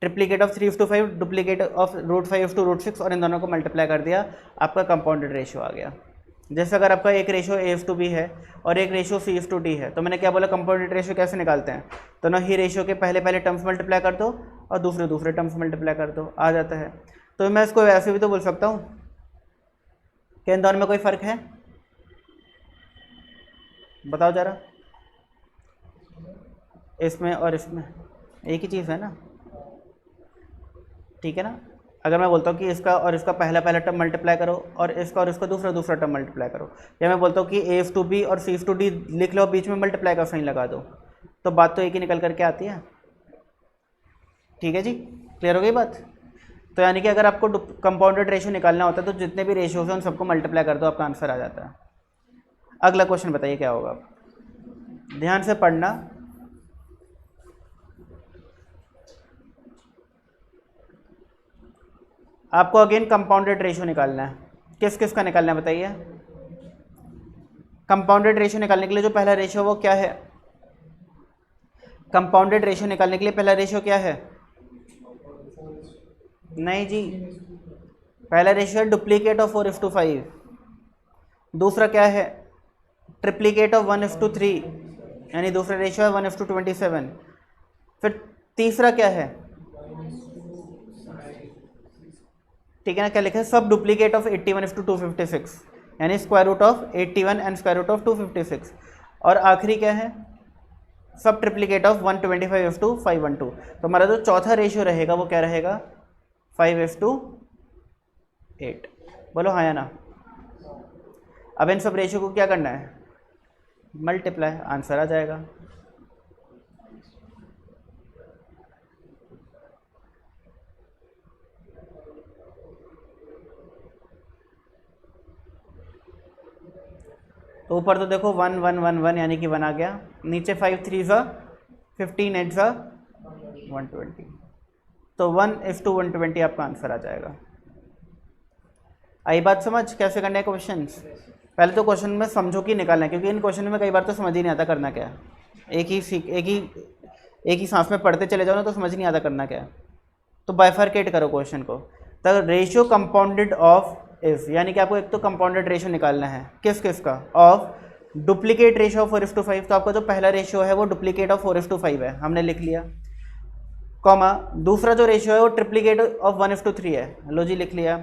Triplicate of 3:5, duplicate of √5 to √6, और इन दोनों को मल्टीप्लाई कर दिया, आपका कंपाउंडेड रेशियो आ गया। जैसे अगर आपका एक रेशियो A:B है और एक रेशियो C:D है, तो मैंने क्या बोला, कंपाउंडेड रेशियो कैसे निकालते हैं? तो ना ही रेशियो के पहले टर्म्स मल्टीप्लाई कर दो और दूसरे टर्म्स मल्टीप्लाई कर दो, आ जाता है। तो मैं इसको ऐसे भी तो बोल सकता हूँ कि इन दोनों में कोई फ़र्क है? बताओ ज़रा, इसमें और इसमें एक ही चीज़ है ना, ठीक है ना। अगर मैं बोलता हूँ कि इसका और इसका पहला टर्म मल्टीप्लाई करो और इसका दूसरा टर्म मल्टीप्लाई करो, या मैं बोलता हूँ कि A:B और C:D लिख लो, बीच में मल्टीप्लाई का साइन लगा दो, तो बात तो एक ही निकल करके आती है। ठीक है जी, क्लियर हो गई बात। तो यानी कि अगर आपको कंपाउंडेड रेशियो निकालना होता है तो जितने भी रेशियोज हैं उन सबको मल्टीप्लाई कर दो, आपका आंसर आ जाता है। अगला क्वेश्चन बताइए क्या होगा, ध्यान से पढ़ना। आपको अगेन कंपाउंडेड रेशियो निकालना है। किस किस का निकालना है बताइए। कंपाउंडेड रेशियो निकालने के लिए जो पहला रेशियो वो क्या है? कंपाउंडेड रेशियो निकालने के लिए पहला रेशियो क्या है? नहीं जी, पहला रेशियो है डुप्लीकेट ऑफ 4:5। दूसरा क्या है? ट्रिप्लीकेट ऑफ 1:3, यानी दूसरा रेशियो है 1:27। फिर तीसरा क्या है? ठीक है ना, क्या लिखा है? सब डुप्लीकेट ऑफ 81:256, यानी square root of 81 and square root of 256। और आखिरी क्या है? सब ट्रिप्लीकेट ऑफ 125:512। तो हमारा जो चौथा रेशियो रहेगा वो क्या रहेगा? 5:8। बोलो हाँ या ना। अब इन सब रेशियो को क्या करना है? मल्टीप्लाई, आंसर आ जाएगा। तो ऊपर तो देखो 1 1 1 1 यानी कि 1 आ गया, नीचे 5 3 15 8 120, तो 1:120 आपका आंसर आ जाएगा। आई बात समझ कैसे करने हैं क्वेश्चंस? पहले तो क्वेश्चन में समझो कि निकालना है, क्योंकि इन क्वेश्चन में कई बार तो समझ ही नहीं आता करना क्या है। एक ही सांस में पढ़ते चले जाओ ना तो समझ नहीं आता करना क्या है। तो बाइफरकेट करो क्वेश्चन को। तो रेशियो कंपाउंडेड ऑफ इज, यानी कि आपको एक तो कंपाउंडेड रेशियो निकालना है। किस किस का? Of duplicate ratio of 4:5। तो आपका जो पहला रेशियो है वो डुप्लीकेट ऑफ 4:5 है, हमने लिख लिया। कॉमा दूसरा जो रेशियो है वो ट्रिप्लीकेट ऑफ 1:3 है, लो जी लिख लिया।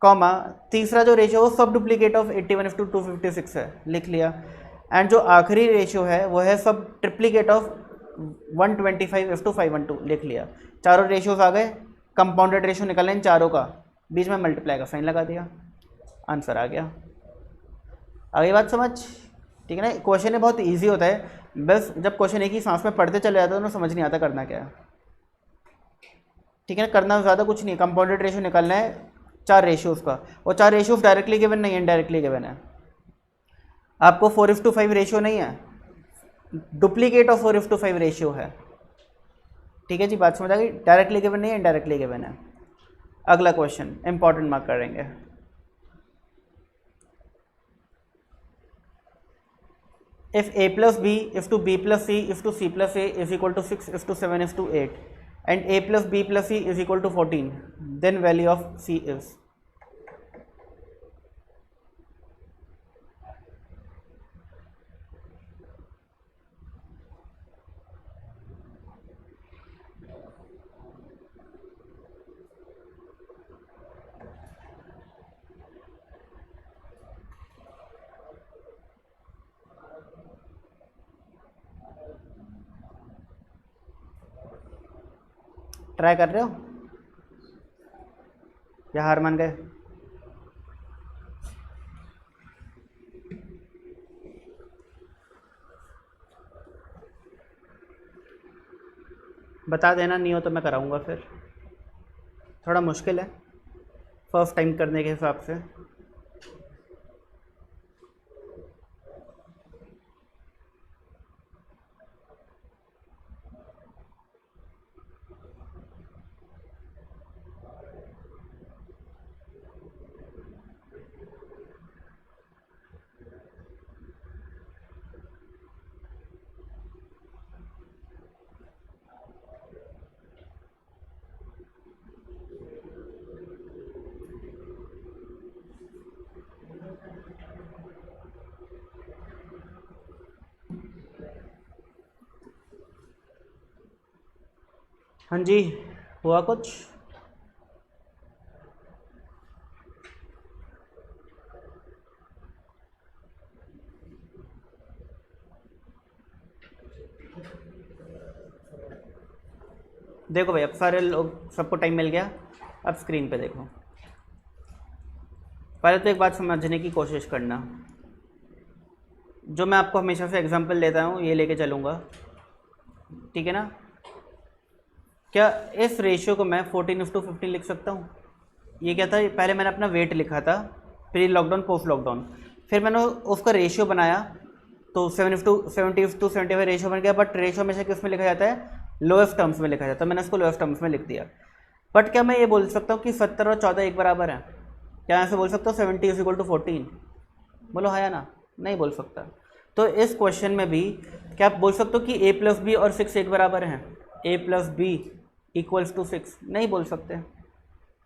कॉमा तीसरा जो रेशियो है वो सब डुप्लीकेट ऑफ 81:256 है, लिख लिया। एंड जो आखिरी रेशियो है वो है सब ट्रिप्लीकेट ऑफ 125:512, लिख लिया। चारों रेशियोज आ गए, कंपाउंडेड रेशियो निकालना इन चारों का, बीच में मल्टीप्लाई का साइन लगा दिया, आंसर आ गया। आगे बात समझ, ठीक है ना। क्वेश्चन है बहुत इजी होता है, बस जब क्वेश्चन एक ही सांस में पढ़ते चले जाते हो तो समझ नहीं आता करना क्या है, ठीक है ना। करना ज़्यादा कुछ नहीं, कंपाउंडेड रेशियो निकालना है 4 रेशियोज़ का, और 4 रेशियोज डायरेक्टली गिवन नहीं है, इनडायरेक्टली गिवन है। आपको 4:5 रेशियो नहीं है, डुप्लीकेट ऑफ 4:5 रेशियो है, ठीक है जी। बात समझ आ गई, डायरेक्टली गिवन नहीं है, इनडायरेक्टली गिवन है। अगला क्वेश्चन इंपॉर्टेंट मार्क करेंगे। If a plus b is to b plus c is to c plus a is equal to 6 is to 7 is to 8 and a plus b plus c is equal to 14, then value of c is। Try कर रहे हो या हार मान गए? बता देना, नहीं हो तो मैं कराऊंगा फिर। थोड़ा मुश्किल है फर्स्ट टाइम करने के हिसाब से। हाँ जी, हुआ कुछ? देखो भाई, अब सारे लोग, सबको टाइम मिल गया। अब स्क्रीन पे देखो। पहले तो एक बात समझने की कोशिश करना, जो मैं आपको हमेशा से एग्जांपल देता हूँ ये लेके चलूँगा, ठीक है ना। क्या इस रेशियो को मैं 14:15 लिख सकता हूँ? ये क्या था, पहले मैंने अपना वेट लिखा था प्री लॉकडाउन पोस्ट लॉकडाउन, फिर मैंने उसका रेशियो बनाया तो 70:75 रेशियो बन गया। बट रेशियो हमेशा किस में लिखा जाता है? लोएस्ट टर्म्स में लिखा जाता है। मैंने इसको लोएस्ट टर्म्स में लिख दिया। बट क्या मैं ये बोल सकता हूँ कि 70 और 14 एक बराबर है? क्या ऐसे बोल सकता हूँ 70 = 14? बोलो हाँ या ना? नहीं बोल सकता। तो इस क्वेश्चन में भी क्या आप बोल सकते हो कि a + b और 6 एक बराबर हैं? a + b = 6 नहीं बोल सकते।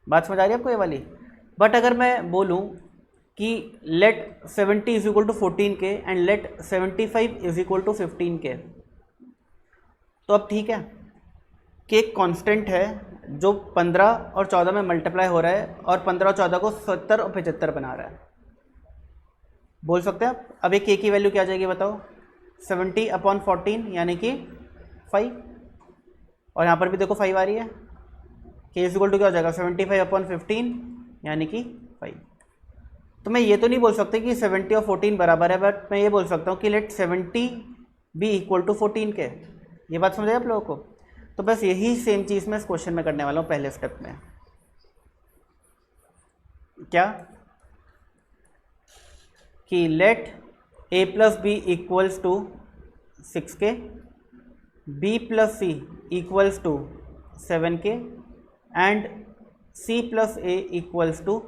बात समझ आ रही है आपको ये वाली? बट अगर मैं बोलूँ कि लेट 70 = 14 के एंड लेट 75 = 15 के, तो अब ठीक है कि एक कांस्टेंट है जो 15 और 14 में मल्टीप्लाई हो रहा है और 15 और 14 को 70 और 75 बना रहा है। बोल सकते हैं आप। अब एक k की वैल्यू क्या आ जाएगी बताओ? 70/14 यानी कि 5, और यहाँ पर भी देखो 5 आ रही है। k = क्या हो जाएगा? 75/15 यानी कि 5। तो मैं ये तो नहीं बोल सकता कि 70 और 14 बराबर है, बट मैं ये बोल सकता हूँ कि लेट 70 be = 14 के। ये बात समझ आई आप लोगों को? तो बस यही सेम चीज़ मैं इस क्वेश्चन में करने वाला हूँ पहले स्टेप में। क्या कि late a + b = 6k, b + c = 7k and c + a =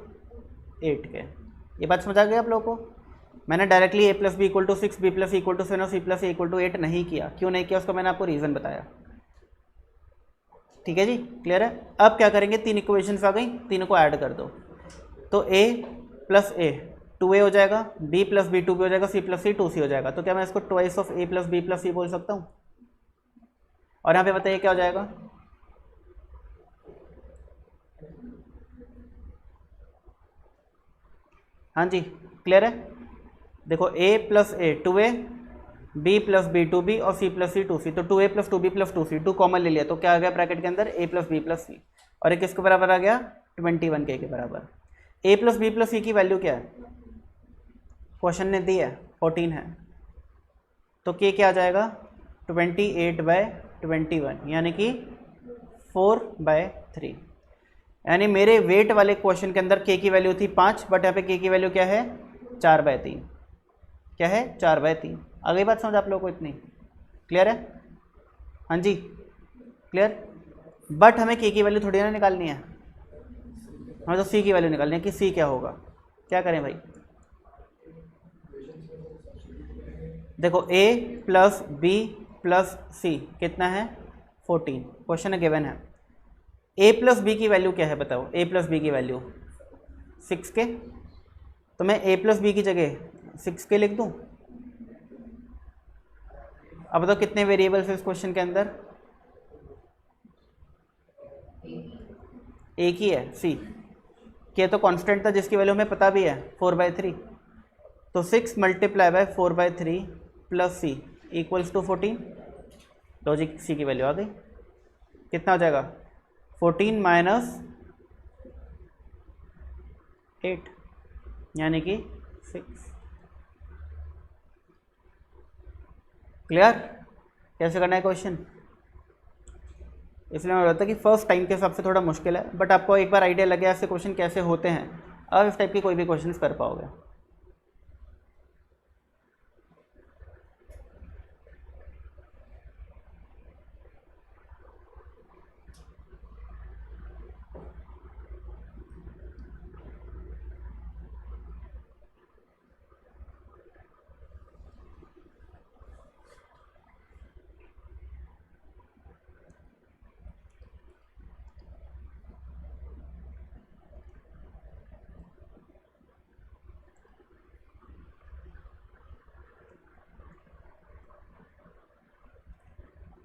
8k। ये बात समझ आ गई आप लोगों को? मैंने directly a + b = 6, b + c = 7 और c + a = 8 नहीं किया। क्यों नहीं किया उसका मैंने आपको रीज़न बताया। ठीक है जी, क्लियर है? अब क्या करेंगे, 3 इक्वेशंस आ गई, तीनों को ऐड कर दो। तो a + a 2a हो जाएगा, b + b 2b हो जाएगा, c + c 2c हो जाएगा। तो क्या मैं इसको twice of a + b + c बोल सकता हूँ? और यहाँ पे बताइए क्या हो जाएगा? हाँ जी, क्लियर है? देखो a + a 2a, b + b 2b और c + c 2c। तो 2a + 2b + 2c 2 कॉमन ले लिया, तो क्या आ गया ब्रैकेट के अंदर? a + b + c। और एक किसके बराबर आ गया? 21k के बराबर। a + b + c की वैल्यू क्या है? क्वेश्चन ने दी है 14 है, तो के क्या आ जाएगा 28/21 यानी कि 4/3। यानी मेरे वेट वाले क्वेश्चन के अंदर के की वैल्यू थी 5, बट यहाँ पे के की वैल्यू क्या है 4/3। क्या है 4/3। आ गई बात समझ आप लोगों को इतनी? क्लियर है? हाँ जी क्लियर। बट हमें के की वैल्यू थोड़ी ना निकालनी है, हमें तो सी की वैल्यू निकालनी है कि सी क्या होगा। क्या करें भाई? देखो a प्लस बी प्लस सी कितना है 14। क्वेश्चन गिवन है a प्लस बी की वैल्यू क्या है बताओ? a प्लस बी की वैल्यू 6k, तो मैं a प्लस बी की जगह 6k लिख दूं। अब बताओ कितने वेरिएबल्स है इस क्वेश्चन के अंदर? एक ही है c। k तो कांस्टेंट था जिसकी वैल्यू हमें पता भी है 4/3, तो 6 multiply by 4/3 plus c equals to 14। Logic c की वैल्यू आ गई। कितना हो जाएगा 14 माइनस 8 यानी कि 6। क्लियर? कैसे करना है क्वेश्चन? इसलिए मैं बोलता कि फर्स्ट टाइम के हिसाब से थोड़ा मुश्किल है, बट आपको एक बार आइडिया लग गया ऐसे क्वेश्चन कैसे होते हैं, अब इस टाइप के कोई भी क्वेश्चन कर पाओगे।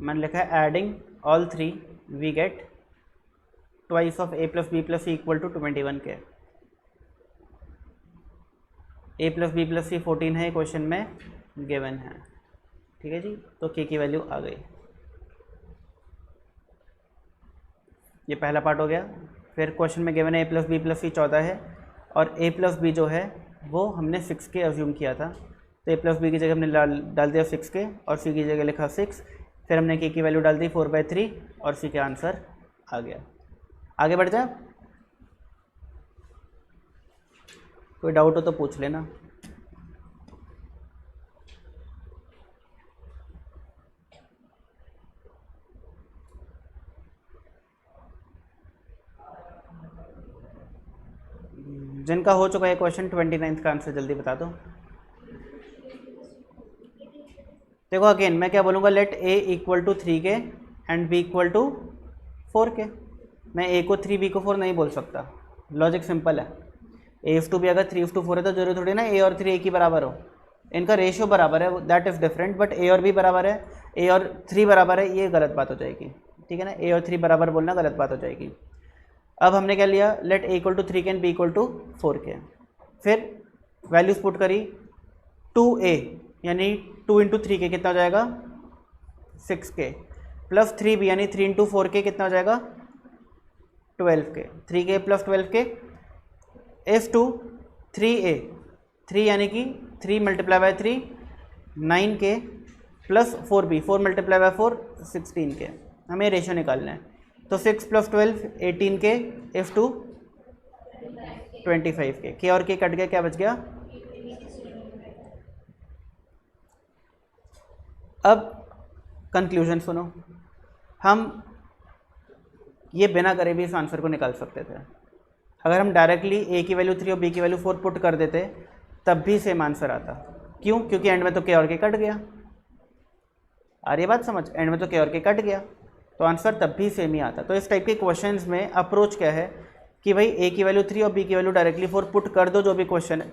मैंने लिखा है adding all 3 we get twice of a plus b plus c equal to 21k। a plus b plus c 14 है क्वेश्चन में गिवन है। ठीक है जी, तो k की वैल्यू आ गई। ये पहला पार्ट हो गया। फिर क्वेश्चन में गिवन है a plus b plus c 14 है और a प्लस बी जो है वो हमने 6k अज्यूम किया था, तो a प्लस बी की जगह हमने डाल दिया 6k और c की जगह लिखा 6। फिर हमने k की वैल्यू डाल दी 4/3 और c का आंसर आ गया। आगे बढ़ जाए, कोई डाउट हो तो पूछ लेना। जिनका हो चुका है क्वेश्चन 29 का आंसर जल्दी बता दो। देखो अगेन मैं क्या बोलूँगा, let a equal to 3k and b equal to 4k। मैं a को 3 b को 4 नहीं बोल सकता, लॉजिक सिंपल है। a/b अगर 3/4 है तो जरूरी थोड़ी ना a और 3 एक ही बराबर हो, इनका रेशियो बराबर है, that is different. But a और b बराबर है, a और 3 बराबर है, ये गलत बात हो जाएगी। ठीक है ना, a और 3 बराबर बोलना गलत बात हो जाएगी। अब हमने क्या लिया, let a equal to 3k and b equal to 4k। फिर वैल्यूज पुट करी 2a यानी 2 इंटू 3k कितना हो जाएगा 6k प्लस 3b यानी 3 इंटू 4k कितना हो जाएगा 12k। 3k plus 12k is to 3a, 3 यानी कि 3 multiply by 3 9k plus 4b, 4 multiply by 4 16k। हमें रेशियो निकालना है, तो 6 plus 12 18k is to 25k। k और k कट गया, क्या बच गया। अब कंक्लूजन सुनो, हम ये बिना करे भी इस आंसर को निकाल सकते थे। अगर हम डायरेक्टली a की वैल्यू 3 और b की वैल्यू 4 पुट कर देते तब भी सेम आंसर आता। क्यों? क्योंकि एंड में तो k और k कट गया। आ रही बात समझ? एंड में तो k और k कट गया तो आंसर तब भी सेम ही आता। तो इस टाइप के क्वेश्चंस में अप्रोच क्या है कि भाई a की वैल्यू 3 और b की वैल्यू डायरेक्टली 4 पुट कर दो, जो भी क्वेश्चन है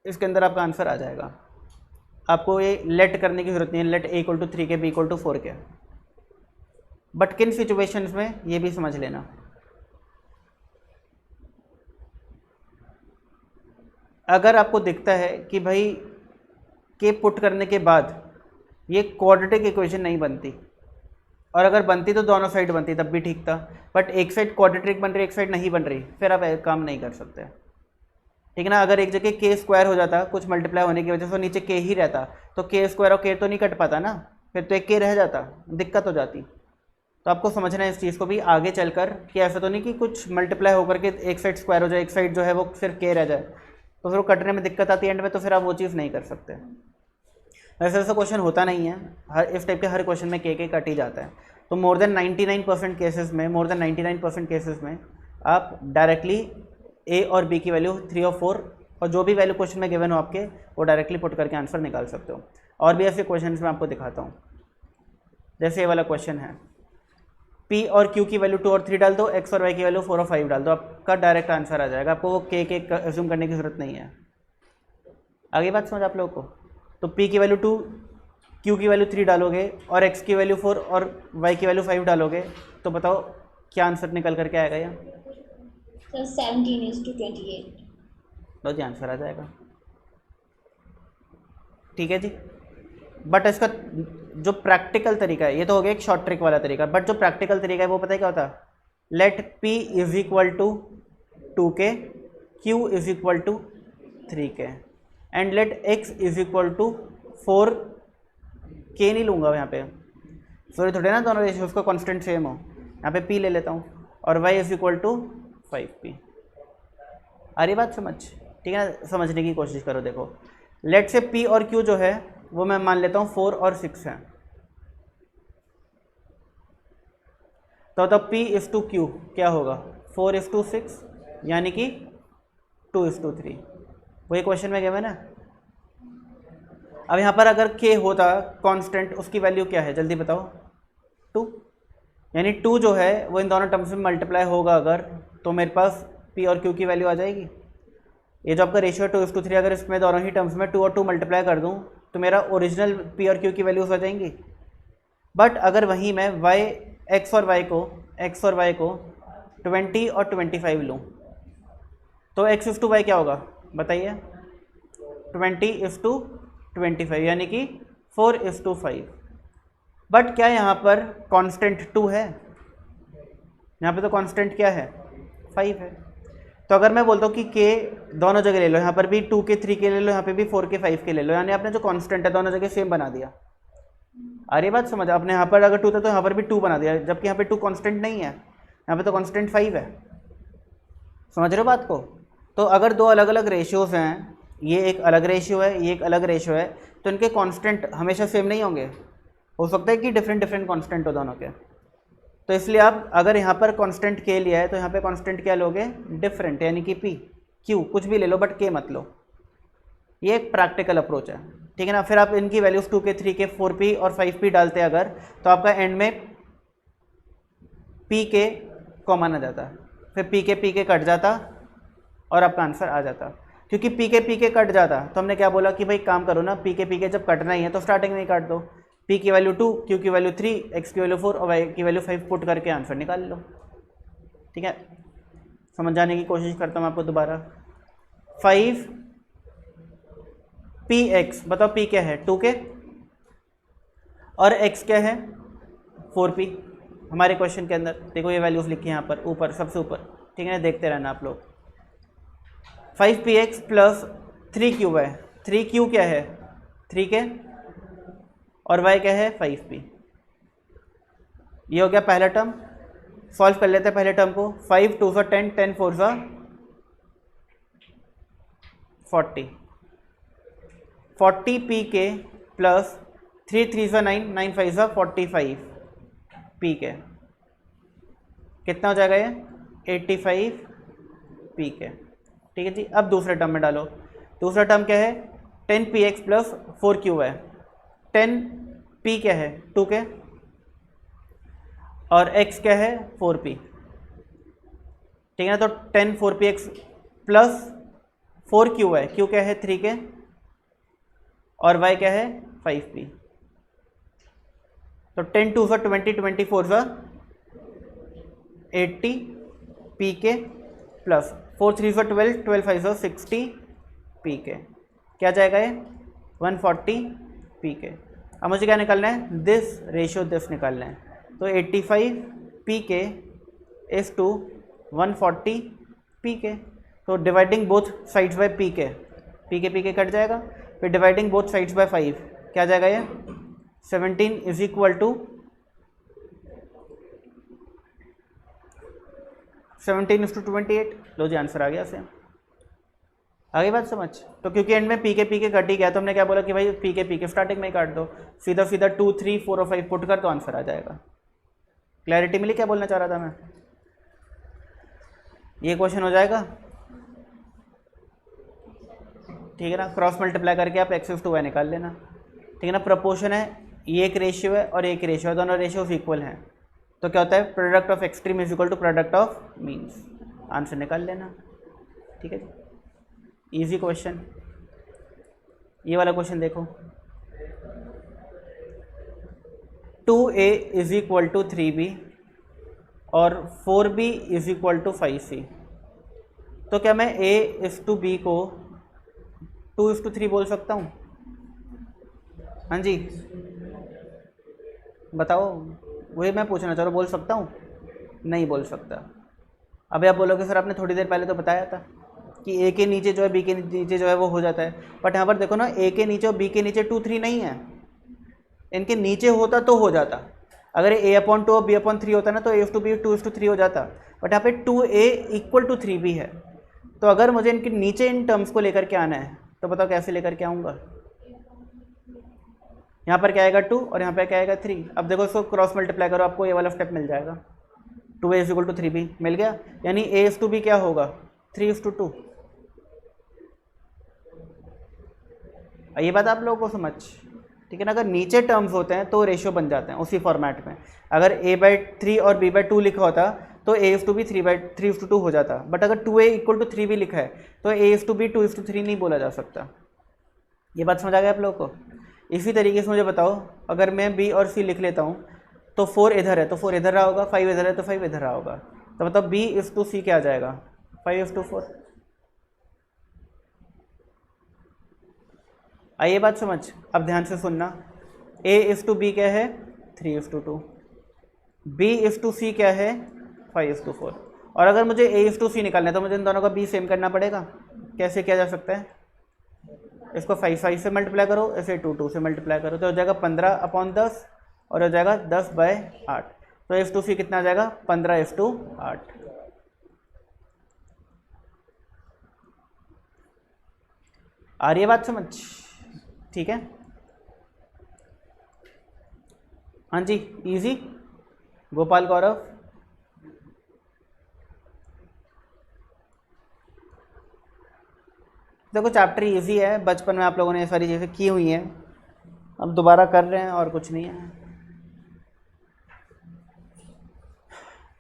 इसके अंदर आपका आंसर आ जाएगा। आपको ये लेट करने की जरूरत नहीं है, let a equal to 3k b equal to 4k। But किन सिचुएशंस में ये भी समझ लेना, अगर आपको दिखता है कि भाई के पुट करने के बाद ये क्वाड्रेटिक इक्वेशन नहीं बनती, और अगर बनती तो दोनों साइड बनती तब भी ठीक था, बट एक साइड क्वाड्रेटिक बन रही एक साइड नहीं बन रही, फिर आप काम नहीं कर सकते। ठीक है ना। अगर एक जगह के स्क्वायर हो जाता कुछ मल्टीप्लाई होने की वजह से, नीचे के ही रहता, तो के स्क्वायर और के तो नहीं कट पाता ना, फिर तो एक के रह जाता, दिक्कत हो जाती। तो आपको समझना है इस चीज़ को भी आगे चलकर कि ऐसा तो नहीं कि कुछ मल्टीप्लाई होकर के एक साइड स्क्वायर हो जाए, एक साइड जो है वो सिर्फ के रह जाए, तो फिर वो कटने में दिक्कत आती है एंड में, तो फिर आप वो चीज़ नहीं कर सकते। वैसे ऐसा क्वेश्चन होता नहीं है, हर इस टाइप के हर क्वेश्चन में के कट ही जाता है। तो मोर देन 99% केसेस में, मोर देन 99% केसेस में आप डायरेक्टली ए और बी की वैल्यू 3 और 4 और जो भी वैल्यू क्वेश्चन में गिवन हो आपके, वो डायरेक्टली पुट करके आंसर निकाल सकते हो। और भी ऐसे क्वेश्चन मैं आपको दिखाता हूँ। जैसे ये वाला क्वेश्चन है, P और Q की वैल्यू 2 और 3 डाल दो, X और Y की वैल्यू 4 और 5 डाल दो, आपका डायरेक्ट आंसर आ जाएगा। आपको वो के एज्यूम करने की ज़रूरत नहीं है। आगे बात समझ आप लोगों को। तो P की वैल्यू 2, Q की वैल्यू 3 डालोगे और X की वैल्यू 4 और Y की वैल्यू 5 डालोगे, तो बताओ क्या आंसर निकल करके आएगा। यहाँ सर 17:28। लो जी, आंसर आ जाएगा। ठीक है जी। बट इसका जो प्रैक्टिकल तरीका है, ये तो हो गया एक शॉर्ट ट्रिक वाला तरीका, बट जो प्रैक्टिकल तरीका है वो पता है क्या होता है। Let P is equal to 2K, Q is equal to 3K and let X is equal to 4K। नहीं लूँगा यहाँ पे, सॉरी थोड़े ना दोनों रेशियोज का कॉन्स्टेंट सेम हो, यहाँ पे P ले लेता हूँ, और Y is equal to 5P। आ रही बात समझ, ठीक है ना। समझने की कोशिश करो। देखो लेट से P और Q जो है वो मैं मान लेता हूँ 4 और 6 है, तो तब P इज टू Q क्या होगा, 4 इज टू 6 यानी कि 2 इज टू 3। वही क्वेश्चन में गया ना। अब यहाँ पर अगर K होता कांस्टेंट, उसकी वैल्यू क्या है जल्दी बताओ, 2, यानी 2 जो है वो इन दोनों टर्म्स में मल्टीप्लाई होगा अगर, तो मेरे पास P और Q की वैल्यू आ जाएगी। ये जो आपका रेशियो 2:3, अगर इसमें दोनों ही टर्म्स में 2 और 2 मल्टीप्लाई कर दूँ तो मेरा ओरिजिनल P और Q की वैल्यूज हो जाएंगी। बट अगर वहीं मैं X और Y को 20 और 25 लूँ, तो X इस टू Y क्या होगा बताइए, 20 इस टू 25 यानी कि 4 इस टू 5। बट क्या यहाँ पर कांस्टेंट 2 है, यहाँ पे तो कांस्टेंट क्या है 5 है। तो अगर मैं बोलता हूँ कि K दोनों जगह ले लो, यहाँ पर भी 2K 3K ले लो, यहाँ पे भी 4K 5K ले लो, यानी आपने जो कांस्टेंट है दोनों जगह सेम बना दिया। आ रही बात समझ। आपने यहाँ पर अगर 2 था तो यहाँ पर भी 2 बना दिया, जबकि यहाँ पे 2 कांस्टेंट नहीं है, यहाँ पे तो कांस्टेंट 5 है। समझ रहे हो बात को। तो अगर दो अलग अलग रेशियोज़ हैं, ये एक अलग रेशियो है, ये एक अलग रेशियो है, तो इनके कांस्टेंट हमेशा सेम नहीं होंगे, हो सकता है कि डिफरेंट कांस्टेंट हो दोनों के। तो इसलिए आप अगर यहाँ पर कांस्टेंट K लिया है तो यहाँ पे कांस्टेंट क्या लोगे, डिफरेंट, यानी कि P Q कुछ भी ले लो बट K मत लो। ये एक प्रैक्टिकल अप्रोच है, ठीक है ना। फिर आप इनकी वैल्यूज 2K 3K 4P और 5P डालते अगर, तो आपका एंड में PK कॉमन आ जाता, फिर PK कट जाता और आपका आंसर आ जाता। क्योंकि PK कट जाता तो हमने क्या बोला कि भाई काम करो ना, PK जब कटना ही है तो स्टार्टिंग में ही काट दो। P की वैल्यू 2, Q की वैल्यू 3, X की वैल्यू 4 और Y की वैल्यू 5 पुट करके आंसर निकाल लो। ठीक है, समझाने की कोशिश करता हूँ आपको दोबारा। 5PX, बताओ P क्या है 2K और X क्या है 4P। हमारे क्वेश्चन के अंदर देखो ये वैल्यूज लिखी है यहाँ पर ऊपर, सबसे ऊपर, ठीक है, देखते रहना आप लोग। 5PX प्लस 3QY, 3Q क्या है 3K और Y क्या है 5P। ये हो गया पहला टर्म। सॉल्व कर लेते हैं पहले टर्म को। 5 2 10, 10 4 40, 40PK प्लस 3 3 9, 9 5 45PK। कितना हो जाएगा ये 85PK। ठीक है जी। अब दूसरे टर्म में डालो। दूसरा टर्म क्या है 10PX प्लस 4QY। 10P क्या है 2K और X क्या है 4P। ठीक है ना। तो 10 4PX प्लस 4QY, Q क्या है 3K और Y क्या है 5P। तो 10 2 20, 24 80PK प्लस 4 3 12, 12 5 60PK। क्या जाएगा ये 140PK। अब मुझे क्या निकालना है, दिस रेशियो दिस निकालना है। तो 85PK इज टू 140PK। तो dividing both sides by P K cut जाएगा, फिर डिवाइडिंग बोथ साइड्स बाय 5 क्या आ जाएगा ये 17 इज इक्वल टू 17:28। लो जी आंसर आ गया सेम। आगे बात समझ। तो क्योंकि एंड में पी के कट ही गया तो हमने क्या बोला कि भाई पी के स्टार्टिंग में ही काट दो, सीधा 2 3 4 और 5 पुट कर तो आंसर आ जाएगा। क्लैरिटी मिली क्या बोलना चाह रहा था मैं? ये क्वेश्चन हो जाएगा ठीक है ना। क्रॉस मल्टीप्लाई करके आप x टू वाई निकाल लेना ठीक है ना। प्रपोर्शन है, ये एक रेशियो है और एक रेशियो है, दोनों रेशियोज इक्वल हैं तो क्या होता है product of extreme is equal to product of means. Answer निकाल लेना ठीक है जी। Easy question. ये वाला क्वेश्चन देखो 2a is equal to 3b और 4b is equal to 5c। तो क्या मैं a इस टू b को 2:3 बोल सकता हूँ? हाँ जी बताओ, वही मैं पूछना चाह रहा हूँ, बोल सकता हूँ? नहीं बोल सकता। अभी आप बोलोगे सर आपने थोड़ी देर पहले तो बताया था कि ए के नीचे जो है बी के नीचे जो है वो हो जाता है, बट यहाँ पर देखो ना ए के नीचे और बी के नीचे 2 3 नहीं है, इनके नीचे होता तो हो जाता। अगर a/2 और b/3 होता ना तो a/b 2:3 हो जाता, बट यहाँ पे 2a इक्वल टू 3b है। तो अगर मुझे इनके नीचे इन टर्म्स को लेकर के आना है तो बताओ कैसे लेकर के आऊँगा? यहाँ पर क्या आएगा 2 और यहाँ पर क्या आएगा 3। अब देखो इसको क्रॉस मल्टीप्लाई करो, आपको ये वाला स्टेप मिल जाएगा 2a is equal to 3b मिल गया, यानी a/b क्या होगा 3:2। ये बात आप लोगों को समझ ठीक है ना। अगर नीचे टर्म्स होते हैं तो रेशियो बन जाते हैं उसी फॉर्मेट में। अगर a/3 और b/2 लिखा होता तो a/b 3:2 हो जाता, बट अगर 2a इक्वल टू 3b लिखा है तो a/b 2:3 नहीं बोला जा सकता। ये बात समझ आ गया आप लोगों को? इसी तरीके से मुझे बताओ अगर मैं b और c लिख लेता हूँ तो 4 इधर है तो 4 इधर रहा होगा, 5 इधर है तो 5 इधर रहा होगा, तो बताओ b/c क्या आ जाएगा 5:4। आइए बात समझ। अब ध्यान से सुनना, a/b क्या है 3:2, b/c क्या है 5:4। और अगर मुझे a/c निकालना है तो मुझे इन दोनों का b सेम करना पड़ेगा। कैसे किया जा सकता है? इसको 5 से मल्टीप्लाई करो, इसे 2 से मल्टीप्लाई करो तो हो जाएगा 15/10 और हो जाएगा 10/8। तो a/c कितना आ जाएगा 15:8। आ रही है बात समझ? ठीक है हाँ जी इजी। गोपाल गौरव देखो चैप्टर इजी है, बचपन में आप लोगों ने ये सारी चीज़ें की हुई हैं, अब दोबारा कर रहे हैं और कुछ नहीं है।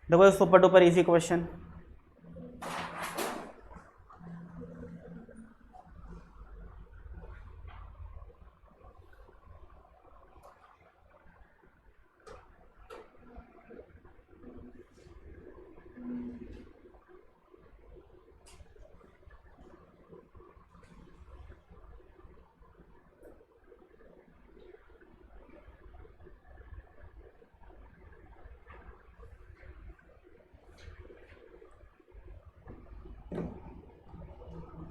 देखो सुपर डुपर इजी क्वेश्चन।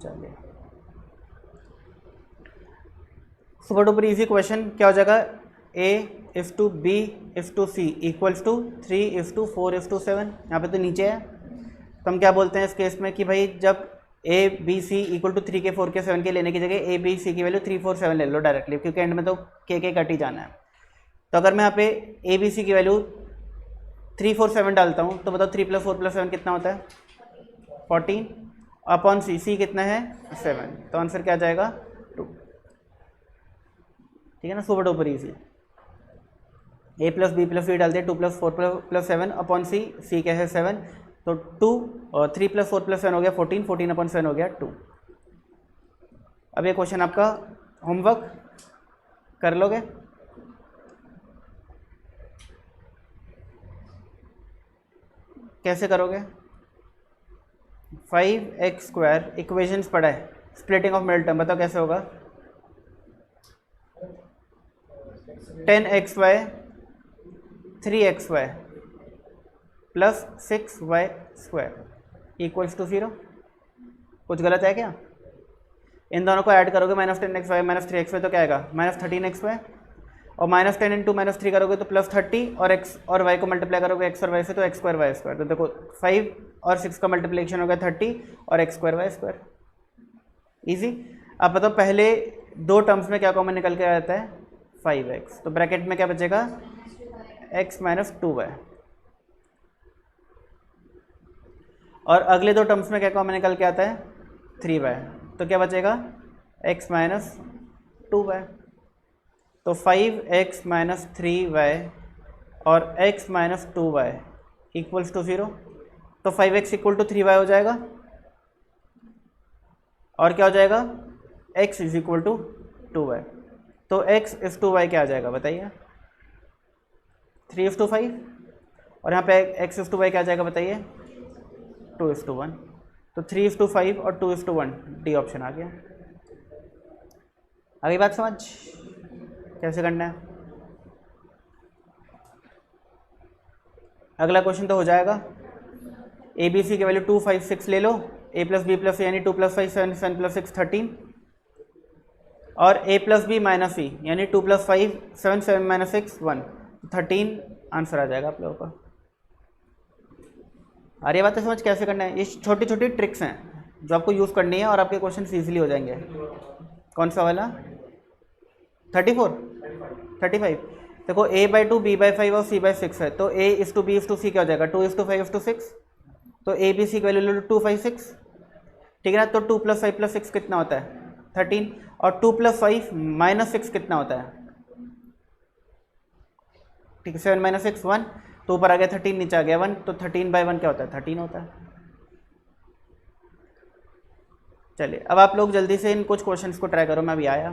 चलिए सुपर डुपर इजी क्वेश्चन क्या हो जाएगा a/b/c इक्वल्स टू 3:4:7। यहाँ पे तो नीचे है तो हम क्या बोलते हैं इस केस में कि भाई जब a/b/c इक्वल टू 3 के 4 के 7 के लेने की जगह a/b/c की वैल्यू 3 4 7 ले लो डायरेक्टली, क्योंकि एंड में तो के कट ही जाना है। तो अगर मैं यहाँ पे a/b/c की वैल्यू 3 4 7 डालता हूँ तो बताओ 3 + 4 + 7 कितना होता है 14 अपॉन सी कितना है 7, तो आंसर क्या आ जाएगा 2। ठीक है ना, super duper easy. a + b + c डाल दिया 2 + 4 + 7 अपॉन सी क्या है 7, तो 2 और 3 + 4 + 7 हो गया 14, 14 अपॉन 7 हो गया 2। अब ये क्वेश्चन आपका होमवर्क कर लोगे? कैसे करोगे? 5x² इक्वेशंस पढ़ा है, स्प्लिटिंग ऑफ मिडिल टर्म बताओ कैसे होगा? 10xy 3xy + 6y² equals to 0। कुछ गलत है क्या? इन दोनों को ऐड करोगे -10xy -3xy तो क्या आएगा -13xy, और -10 इंटू -3 करोगे तो +30, और x और y को मल्टीप्लाई करोगे x और y से तो x² y²। तो देखो 5 और 6 का मल्टीप्लिकेशन हो गया 30 और x² y²। ईजी। अब बताओ पहले दो टर्म्स में क्या कॉमन निकल के आता है 5x, तो ब्रैकेट में क्या बचेगा x - 2y, और अगले दो टर्म्स में क्या कॉमन निकल के आता है 3y, तो क्या बचेगा x - 2y। तो 5x - 3y और x - 2y इक्वल्स टू 0, तो 5x = 3y हो जाएगा, और क्या हो जाएगा x = 2y। तो x is to y क्या आ जाएगा बताइए 3:5, और यहाँ पे x is to y क्या आ जाएगा बताइए 2:1। तो 3:5 और 2:1 डी ऑप्शन आ गया। आगे बात समझ कैसे करना है। अगला क्वेश्चन तो हो जाएगा ए बी सी की वैल्यू 2, 5, 6 ले लो, a + b + c यानी 2 + 5 7 7 + 6 13, और a + b - c यानी 2 + 5 7 7 - 6 1, 13 आंसर आ जाएगा आप लोगों का। आ रही बात है समझ कैसे करना है। ये छोटी छोटी ट्रिक्स हैं जो आपको यूज़ करनी है और आपके क्वेश्चन ईजिली हो जाएंगे। कौन सा वाला 34 35, देखो a/2 b/5 और c/6 है, तो a is to b is to c क्या हो जाएगा 2 is to 5 is to 6, तो a b c की वैल्यू ले लो 2 5 6, ठीक है ना। तो 2 + 5 + 6 कितना होता है 13, और 2 + 5 - 6 कितना होता है, ठीक है 7 - 6 1, तो ऊपर आ गया 13 नीचे आ गया 1, तो 13/1 क्या होता है 13 होता है। चलिए अब आप लोग जल्दी से इन कुछ क्वेश्चंस को ट्राई करो। मैं अभी आया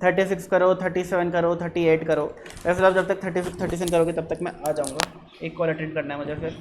36 करो, 37 करो, 38 करो। वैसे आप जब तक 36 37 करोगे तब तक मैं आ जाऊँगा, एक कॉल अटेंड करना है मुझे फिर।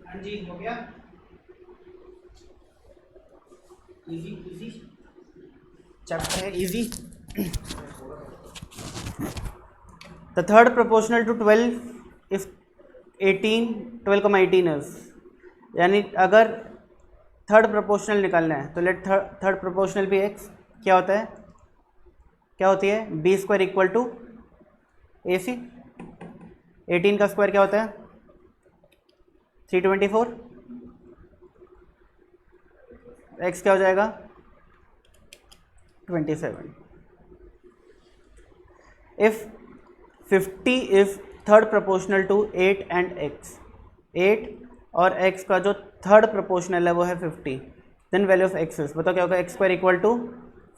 हाँ जी हो गया इजी चैप्टर है easy. The third proportional to 12 if 18 12,18 is, यानी अगर थर्ड प्रोपोर्शनल निकालना है तो लेट थर्ड प्रोपोर्शनल भी x क्या होता है क्या होती है b² = AC। 18 का स्क्वायर क्या होता है 324, x क्या हो जाएगा 27। If 50 is third proportional to 8 and x, 8 और x का जो थर्ड प्रोपोर्शनल है वो है 50, then value of x is, बताओ क्या होगा x² =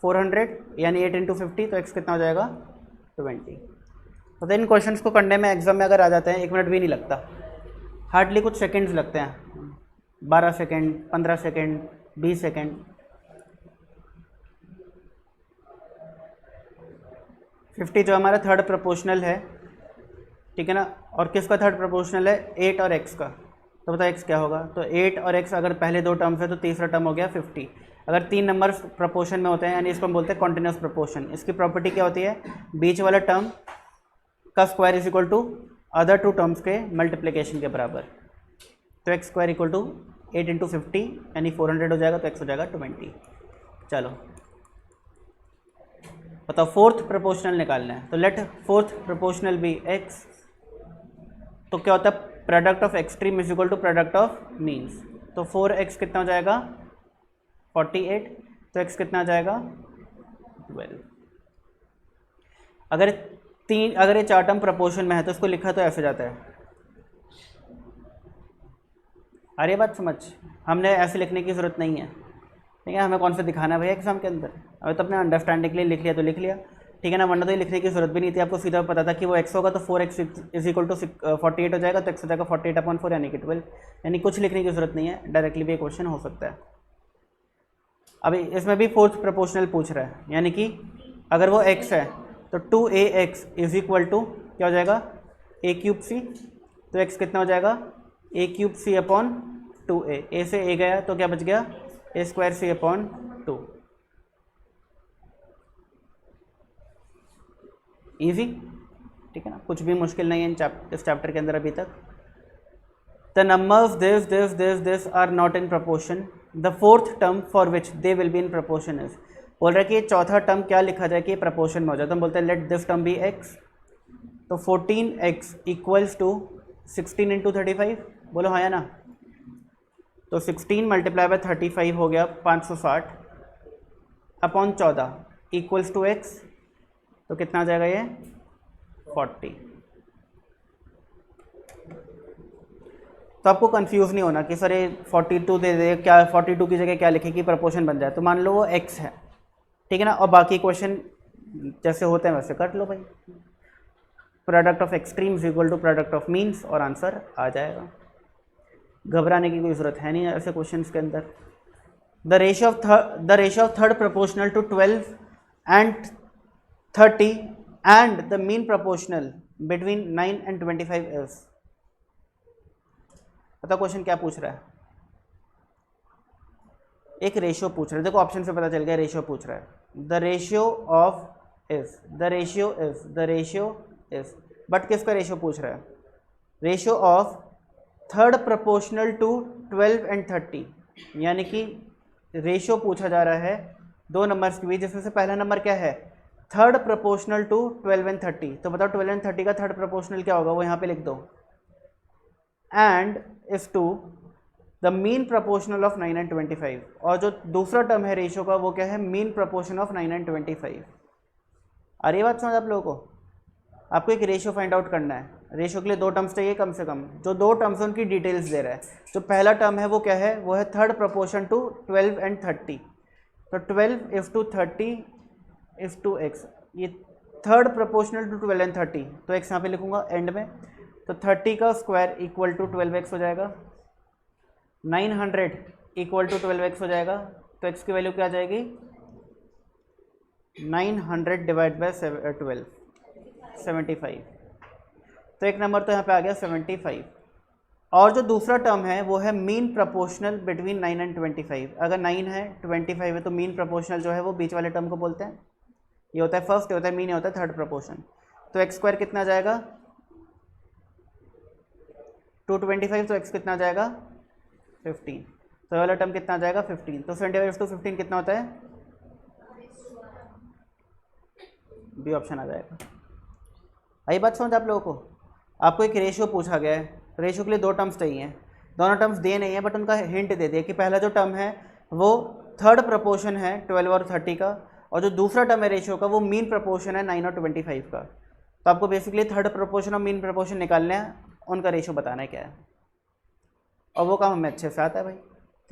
400 यानी 8 × 50, तो x कितना हो जाएगा 20। तो इन क्वेश्चंस को करने में एग्जाम में अगर आ जाते हैं 1 मिनट भी नहीं लगता, हार्डली कुछ सेकंड्स लगते हैं, 12 सेकंड 15 सेकंड 20 सेकंड। फिफ्टी जो हमारा थर्ड प्रोपोर्शनल है, ठीक है ना, और किसका थर्ड प्रोपोर्शनल है 8 और x का, तो बताओ x क्या होगा। तो 8 और x अगर पहले दो टर्म्स है तो तीसरा टर्म हो गया 50। अगर 3 नंबर प्रोपोर्शन में होते हैं यानी इसको हम बोलते हैं कॉन्टिन्यूस प्रोपोर्शन। इसकी प्रॉपर्टी क्या होती है बीच वाला टर्म का square is equal to other two terms के मल्टीप्लिकेशन के बराबर। तो x² = 8 × 50 यानी 400 हो जाएगा, तो x हो जाएगा 20। चलो बताओ फोर्थ प्रोपोर्शनल निकालना है, तो let fourth proportional be X. तो क्या होता है, product of extreme is equal to product of means. तो 4x कितना हो जाएगा 48, तो x कितना आ जाएगा 12। अगर ये चार टर्म प्रपोर्शन में है तो इसको लिखा तो ऐसे जाता है। अरे बात समझ, हमने ऐसे लिखने की ज़रूरत नहीं है, ठीक है। हमें कौन सा दिखाना है भैया एग्जाम के अंदर, अभी तो अपने अंडरस्टैंडिंग के लिए लिख लिया तो लिख लिया, ठीक है ना। वरना तो ये लिखने की जरूरत भी नहीं थी, आपको सीधा पता था कि वो x होगा तो 4x इज इक्वल टू 48 हो जाएगा, तो x हो जाएगा 48/4 यानी कि 12। यानी कुछ लिखने की जरूरत नहीं है, डायरेक्टली भी ये क्वेश्चन हो सकता है। अभी इसमें भी फोर्थ प्रोपोर्शनल पूछ रहा है, यानी कि अगर वो x है तो 2ax इज इक्वल टू क्या हो जाएगा a³c। तो x कितना हो जाएगा a³c/2a। a से a गया तो क्या बच गया a²c/2। इजी, ठीक है ना, कुछ भी मुश्किल नहीं है इस चैप्टर के अंदर अभी तक। The numbers this are not in proportion, the fourth term for which they will be in proportion is. बोल रहा है कि चौथा टर्म क्या लिखा जाए कि प्रपोर्शन में हो जाए, तो हम बोलते हैं let this term be x। तो 14x इक्वल्स टू 16 × 35, बोलो हाँ या ना। तो 16 मल्टीप्लाई बाय 35 हो गया 560 अपॉन 14 इक्वल्स टू x। तो कितना आ जाएगा ये 40। तो आपको कंफ्यूज नहीं होना कि सर ये 42 दे दे, क्या 42 की जगह क्या लिखे कि प्रपोर्शन बन जाए। तो मान लो वो x है, ठीक है ना, और बाकी क्वेश्चन जैसे होते हैं वैसे कर लो भाई। Product of extremes equal to product of means और आंसर आ जाएगा। घबराने की कोई ज़रूरत है नहीं ऐसे क्वेश्चंस के अंदर। The ratio of third proportional to 12 and 30 and the mean proportional between 9 and 25 is. पता क्वेश्चन क्या पूछ रहा है, एक रेशियो पूछ रहा है, देखो ऑप्शन से पता चल गया रेशियो पूछ रहा है। द रेशियो इज बट किसका रेशियो पूछ रहा है, ratio of third proportional to 12 and 30, यानी कि रेशियो पूछा जा रहा है दो नंबर्स के बीच, जिसमें से पहला नंबर क्या है थर्ड प्रोपोर्शनल टू 12 and 30। तो बताओ 12 and 30 का थर्ड प्रोपोर्शनल क्या होगा, वो यहाँ पे लिख दो। And is to the mean proportional of 9 and 25, और जो दूसरा टर्म है रेशियो का वो क्या है मीन प्रोपोर्शन ऑफ 9 and 25। अरे बात समझ आप लोगों को, आपको एक रेशियो फाइंड आउट करना है। रेशियो के लिए दो टर्म्स चाहिए कम से कम, जो दो टर्म्स हैं उनकी डिटेल्स दे रहा है। जो पहला टर्म है वो क्या है, वो है थर्ड प्रोपोर्शन टू 12 and 30। तो 12 is to 30 is to x, ये थर्ड प्रोपोर्शनल टू 12 and 30, तो x यहाँ पे लिखूंगा एंड में। तो 30 का स्क्वायर इक्वल टू 12x हो जाएगा, 900 इक्वल टू 12x हो जाएगा। तो x की वैल्यू क्या आ जाएगी 900 डिवाइड बाय 12 75। तो एक नंबर तो यहाँ पे आ गया 75। और जो दूसरा टर्म है वो है मीन प्रोपोर्शनल बिटवीन 9 and 25। अगर 9 है 25 है तो मीन प्रोपोर्शनल जो है वो बीच वाले टर्म को बोलते हैं। ये होता है फर्स्ट, ये होता है मीन, ये होता है थर्ड प्रोपोर्शन। तो x स्क्वायर कितना आ जाएगा 225, तो x कितना आ जाएगा 15। तो ये वाला टर्म कितना आ जाएगा 15। तो 75 to 15 कितना होता है, बी ऑप्शन आ जाएगा। आई बात समझ आप लोगों को। आपको एक रेशियो पूछा गया है, रेशियो के लिए दो टर्म्स चाहिए, दोनों टर्म्स दिए नहीं है बट उनका हिंट दे दिया कि पहला जो टर्म है वो थर्ड प्रोपोर्शन है 12 और 30 का, और जो दूसरा टर्म है रेशियो का वो मीन प्रोपोर्शन है 9 और 25 का। तो आपको बेसिकली थर्ड प्रोपोर्शन और मीन प्रोपोर्शन निकालना है, उनका रेशियो बताना है क्या है, और वो काम हमें अच्छे से आता है भाई,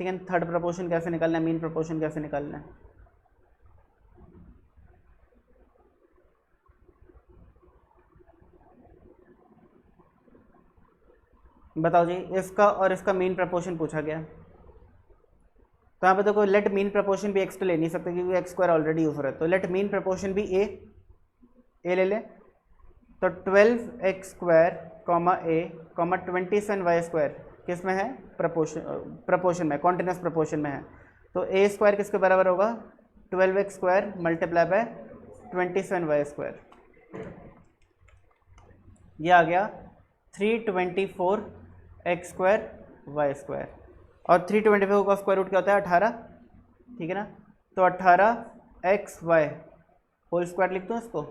ठीक है। थर्ड प्रोपोर्शन कैसे निकालना है, मीन प्रोपोर्शन कैसे निकालना है। बताओ जी, इसका और इसका मीन प्रपोर्शन पूछा गया, तो यहाँ पे देखो लेट मीन प्रपोर्शन भी x तो ले नहीं सकते क्योंकि x स्क्वायर ऑलरेडी यूज हो रहा है। तो लेट मीन प्रपोर्शन भी a ले ले। तो 12x square comma a comma 27y square किस में है, प्रपोर्शन में, कॉन्टिन्यूस प्रपोर्शन में है। तो a स्क्वायर किसके बराबर होगा 12x square multiply by 27y square, ये आ गया 324x स्क्वायर वाई स्क्वायर। और 324 का स्क्वायर रूट क्या होता है 18, ठीक है ना। तो 18x y होल स्क्वायर लिख दूँ इसको,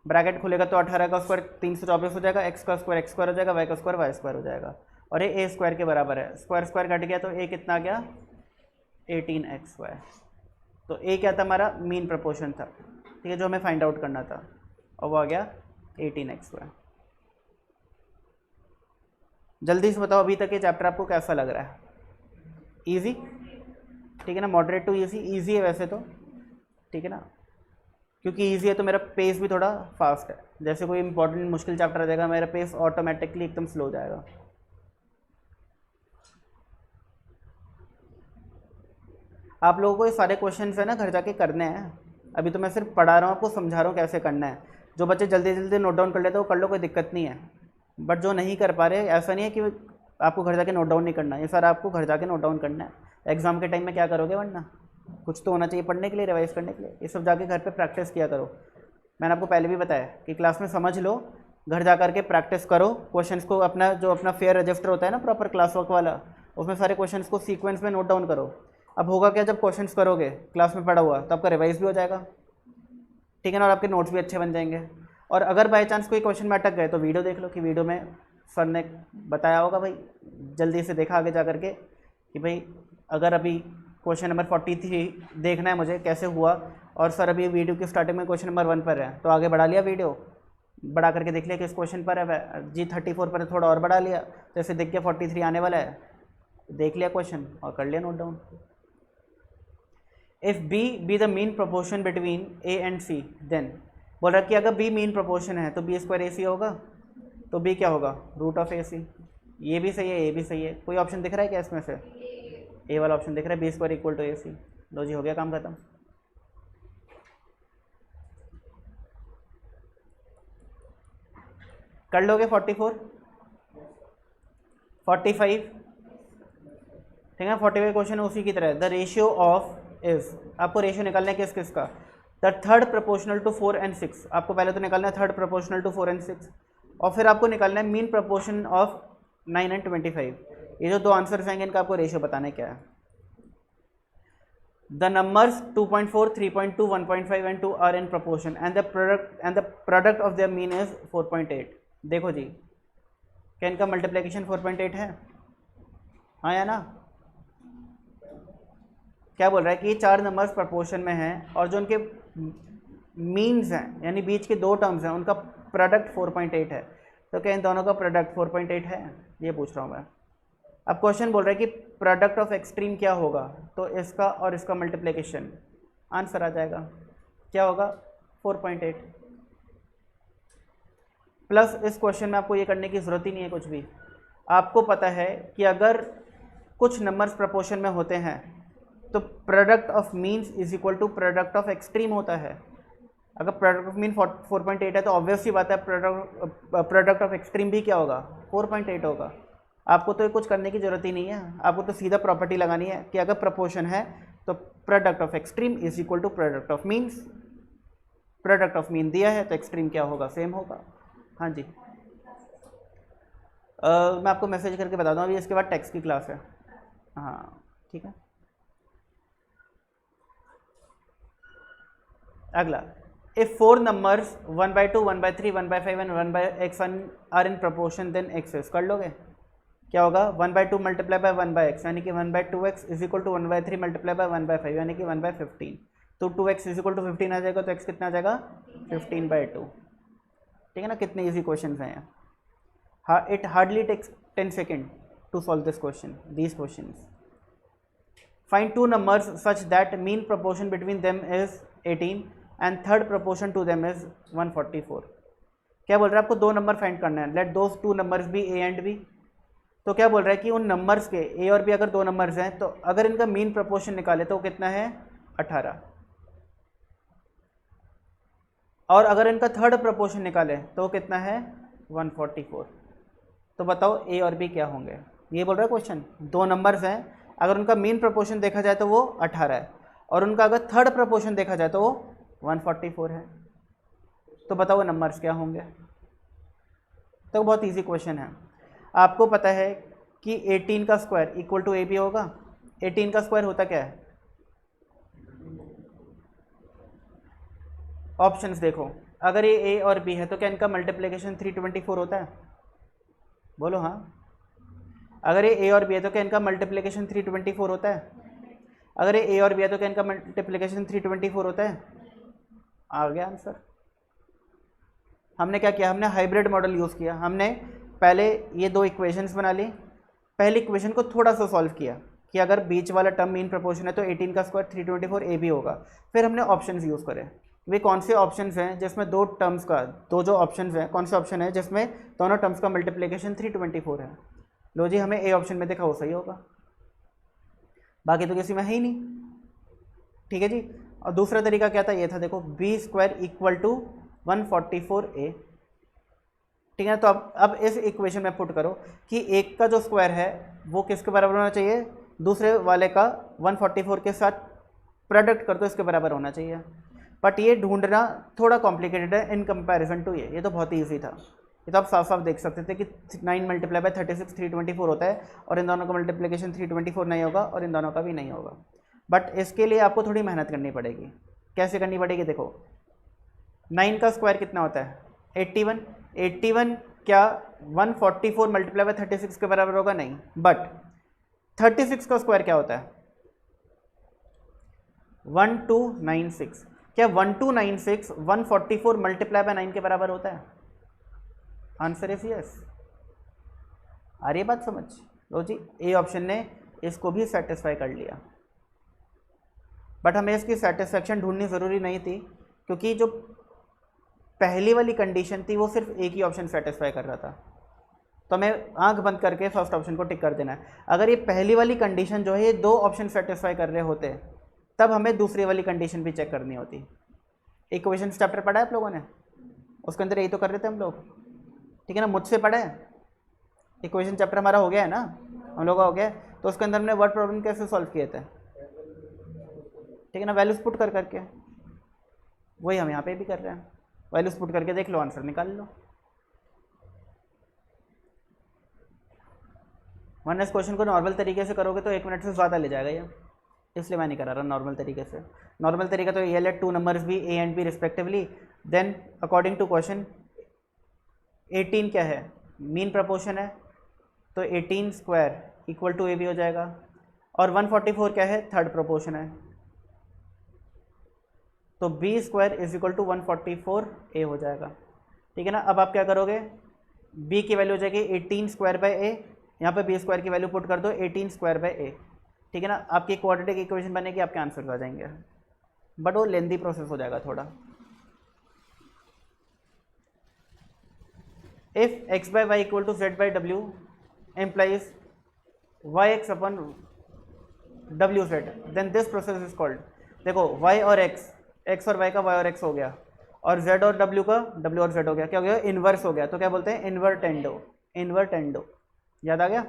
ब्रैकेट खुलेगा तो 18 का स्क्वायर 324 हो जाएगा, एक्स का स्क्वायर एक्स स्क्वायर हो जाएगा, वाई का स्क्वायर वाई स्क्वायर हो जाएगा, और ये ए स्क्वायर के बराबर है। स्क्वायर स्क्वायर कट गया तो ए कितना आ गया 18xy। तो ए क्या था हमारा मीन प्रोपोर्शन था, ठीक है, जो हमें फाइंड आउट करना था, और वो आ गया 18xy। जल्दी से बताओ अभी तक ये चैप्टर आपको कैसा लग रहा है? इजी, ठीक है ना, मॉडरेट टू इजी, इजी है वैसे तो, ठीक है ना, क्योंकि इजी है तो मेरा पेस भी थोड़ा फास्ट है। जैसे कोई इंपॉर्टेंट मुश्किल चैप्टर आ जाएगा मेरा पेस ऑटोमेटिकली एकदम स्लो हो जाएगा। आप लोगों को ये सारे क्वेश्चन है ना घर जाके करने हैं, अभी तो मैं सिर्फ पढ़ा रहा हूँ, आपको समझा रहा हूँ कैसे करना है। जो बच्चे जल्दी जल्दी नोट डाउन कर लेते हैं वो कर लो, कोई दिक्कत नहीं है, बट जो नहीं कर पा रहे ऐसा नहीं है कि आपको घर जाके नोट डाउन नहीं करना, ये सारा आपको घर जाके नोट डाउन करना है। एग्जाम के टाइम में क्या करोगे, वरना कुछ तो होना चाहिए पढ़ने के लिए, रिवाइज करने के लिए, ये सब जाके घर पे प्रैक्टिस किया करो। मैंने आपको पहले भी बताया कि क्लास में समझ लो, घर जा करके प्रैक्टिस करो क्वेश्चंस को, अपना जो अपना फेयर रजिस्टर होता है ना प्रॉपर क्लास वर्क वाला, उसमें सारे क्वेश्चंस को सीक्वेंस में नोट डाउन करो। अब होगा क्या, जब क्वेश्चंस करोगे क्लास में पढ़ा हुआ तो आपका रिवाइज भी हो जाएगा, ठीक है ना, और आपके नोट्स भी अच्छे बन जाएंगे। और अगर बाई चांस कोई क्वेश्चन में अटक गए तो वीडियो देख लो कि वीडियो में सर ने बताया होगा, भाई जल्दी से देखा आगे जा करके कि भाई अगर अभी क्वेश्चन नंबर 43 देखना है मुझे कैसे हुआ, और सर अभी वीडियो की स्टार्टिंग में क्वेश्चन नंबर 1 पर है, तो आगे बढ़ा लिया, वीडियो बढ़ा करके देख लिया कि इस क्वेश्चन पर है जी 34 पर है, थोड़ा और बढ़ा लिया, जैसे देख के 43 आने वाला है, देख लिया क्वेश्चन और कर लिया note down. If B be the mean proportion between A and C, then बोल रहा कि अगर बी मीन प्रोपोर्शन है तो बी स्क्वायर ए सी होगा, तो बी क्या होगा रूट ऑफ ए सी। ये भी सही है, ये भी सही है। कोई ऑप्शन दिख रहा है क्या इसमें से? ए वाला ऑप्शन दिख रहा है, बी स्क्वायर इक्वल टू ए सी। लो जी, हो गया काम खत्म। कर लोगे 44 45, ठीक है, 45 क्वेश्चन उसी की तरह। द रेशियो ऑफ इज, आपको रेशियो निकालना है किस किस का, the third proportional to 4 and 6। आपको पहले तो निकालना है थर्ड प्रोपोर्शनल टू 4 and 6, और फिर आपको निकालना है मीन प्रोपोर्शन ऑफ 9 and 25। ये जो दो आंसर्स आएंगे इनका आपको रेशियो बताना है क्या है। The numbers 2.4, 3.2, 1.5 and 2 are in proportion and the product of their mean is 4.8। देखो जी, क्या इनका मल्टीप्लिकेशन 4.8 है? हाँ या ना? क्या बोल रहा है कि ये चार नंबर्स प्रोपोर्शन में हैं और जो उनके मीन्स हैं यानी बीच के दो टर्म्स हैं उनका प्रोडक्ट 4.8 है, तो क्या इन दोनों का प्रोडक्ट 4.8 है? ये पूछ रहा हूँ मैं। अब क्वेश्चन बोल रहा है कि प्रोडक्ट ऑफ एक्सट्रीम क्या होगा, तो इसका और इसका मल्टीप्लिकेशन, आंसर आ जाएगा क्या होगा 4.8। प्लस इस क्वेश्चन में आपको ये करने की ज़रूरत ही नहीं है कुछ भी। आपको पता है कि अगर कुछ नंबर्स प्रोपोर्शन में होते हैं तो product of means is equal to product of extreme होता है। अगर प्रोडक्ट ऑफ मीन 4.8 है तो ऑब्वियस ही बात है प्रोडक्ट ऑफ एक्सट्रीम भी क्या होगा 4.8 होगा। आपको तो कुछ करने की ज़रूरत ही नहीं है, आपको तो सीधा प्रॉपर्टी लगानी है कि अगर प्रोपोर्शन है तो product of extreme is equal to product of means. Product of mean दिया है तो एक्सट्रीम क्या होगा, सेम होगा। हाँ जी, मैं आपको मैसेज करके बता दूँ, अभी इसके बाद टेक्स्ट की क्लास है। हाँ ठीक है। अगला, if 4 numbers 1/2, 1/3, 1/5 and 1/x are in proportion then x is, कर लोगे क्या होगा 1/2 मल्टीप्लाई बाय 1/x यानी कि 1/2x is equal to 1/3 multiply by 1/5 यानी कि 1/15। तो 2x इज इक्वल टू 15 आ जाएगा, तो x कितना आ जाएगा 15/2। ठीक है ना, कितने इजी क्वेश्चन हैं यहाँ। हाँ, it hardly takes 10 second to solve this question, these question. Find 2 numbers such that mean proportion between them is 18 and third proportion to them is 144। क्या बोल रहा है, आपको 2 नंबर फाइंड करना है। Late those 2 numbers be a and b। तो क्या बोल रहा है कि उन नंबर्स के a और b अगर 2 नंबर्स हैं तो अगर इनका मीन प्रोपोर्शन निकाले तो कितना है 18, और अगर इनका थर्ड प्रोपोर्शन निकाले तो कितना है 144। तो बताओ a और b क्या होंगे। ये बोल रहा है क्वेश्चन, 2 नंबर्स हैं, अगर उनका मीन प्रोपोर्शन देखा जाए तो वो 18 है, और उनका अगर थर्ड प्रोपोर्शन देखा जाए तो वो 144 है। तो बताओ वो नंबर्स क्या होंगे। तो बहुत इजी क्वेश्चन है। आपको पता है कि 18 का स्क्वायर इक्वल टू AB होगा। 18 का स्क्वायर होता क्या है, ऑप्शंस देखो, अगर ये ए और बी है तो क्या इनका मल्टीप्लिकेशन 324 होता है? बोलो हाँ। अगर ये ए और बी है तो क्या इनका मल्टीप्लिकेशन 324 होता है? अगर ये ए और बी है तो क्या इनका मल्टीप्लिकेशन 324 होता है? आ गया आंसर। हमने क्या किया, हमने हाइब्रिड मॉडल यूज़ किया। हमने पहले ये दो इक्वेशंस बना ली, पहली इक्वेशन को थोड़ा सा सॉल्व किया कि अगर बीच वाला टर्म मीन प्रोपोर्शन है तो 18 का स्क्वायर 324 ए भी होगा। फिर हमने ऑप्शंस यूज़ करे, वे कौन से ऑप्शंस हैं जिसमें दो टर्म्स का, दो जो ऑप्शंस हैं, कौन से ऑप्शन है जिसमें दोनों टर्म्स का मल्टीप्लिकेशन 324 है? लो जी, हमें ए ऑप्शन में देखा वो सही होगा, बाकी तो किसी में है ही नहीं। ठीक है जी। और दूसरा तरीका क्या था, ये था देखो, B square equal to 144a। ठीक है, तो अब इस इक्वेशन में पुट करो कि एक का जो स्क्वायर है वो किसके बराबर होना चाहिए, दूसरे वाले का 144 के साथ प्रोडक्ट कर दो, इसके बराबर होना चाहिए। बट ये ढूंढना थोड़ा कॉम्प्लिकेटेड है इन कंपैरिजन टू ये तो बहुत ही ईजी था। ये तो आप साफ साफ देख सकते थे कि 9 मल्टीप्लाई बाय 36 324 होता है, और इन दोनों का मल्टीप्लिकेशन 324 नहीं होगा और इन दोनों का भी नहीं होगा। बट इसके लिए आपको थोड़ी मेहनत करनी पड़ेगी। कैसे करनी पड़ेगी, देखो 9 का स्क्वायर कितना होता है, 81। 81 क्या 144 मल्टीप्लाई बाय 36 के बराबर होगा? नहीं। बट 36 का स्क्वायर क्या होता है, 1296। क्या 1296 144 मल्टीप्लाई बाय 9 के बराबर होता है? Answer is yes. आ रही है बात समझ? लो जी, ए ऑप्शन ने इसको भी सेटिस्फाई कर लिया। बट हमें इसकी सेटिस्फैक्शन ढूंढनी ज़रूरी नहीं थी, क्योंकि जो पहली वाली कंडीशन थी वो सिर्फ एक ही ऑप्शन सेटिस्फाई कर रहा था, तो हमें आंख बंद करके फर्स्ट ऑप्शन को टिक कर देना है। अगर ये पहली वाली कंडीशन जो है ये दो ऑप्शन सेटिस्फाई कर रहे होते तब हमें दूसरी वाली कंडीशन भी चेक करनी होती। इक्वेशन चैप्टर पढ़ा है आप लोगों ने, उसके अंदर यही तो कर रहे थे हम लोग। ठीक है ना, मुझसे पढ़ा है, इक्वेशन चैप्टर हमारा हो गया है ना, हम लोग का हो गया है। तो उसके अंदर हमने वर्ड प्रॉब्लम कैसे सॉल्व किए थे? ठीक है ना, वैल्यूज पुट कर करके, वही हम यहाँ पे भी कर रहे हैं। वैल्यूज पुट करके देख लो, आंसर निकाल लो। वरना इस क्वेश्चन को नॉर्मल तरीके से करोगे तो 1 मिनट से ज़्यादा ले जाएगा ये, इसलिए मैं नहीं करा रहा नॉर्मल तरीके से। नॉर्मल तरीका तो ये late two numbers be A and B respectively, then according to question 18 क्या है, मीन प्रपोर्शन है, तो 18 square equal to A B हो जाएगा। और 144 क्या है, थर्ड प्रोपोर्शन है, तो B square is equal to 144 A हो जाएगा। ठीक है ना, अब आप क्या करोगे, बी की वैल्यू हो जाएगी 18 स्क्वायर बाय ए, यहाँ पे बी स्क्वायर की वैल्यू पुट कर दो 18 स्क्वायर बाय ए। ठीक है ना, आपकी क्वाड्रेटिक इक्वेशन बनेगी, आपके आंसर आ जाएंगे, बट वो लेंदी प्रोसेस हो जाएगा थोड़ा। If X by Y equal to Z by W implies Y X upon W Z, then this process is called. देखो वाई और एक्स और वाई का वाई और एक्स हो गया, और जेड और डब्ल्यू का डब्ल्यू और जेड हो गया, क्या हो गया, इनवर्स हो गया। तो क्या बोलते हैं, इन्वर्टेंडो। इन्वर्टेंडो याद आ गया।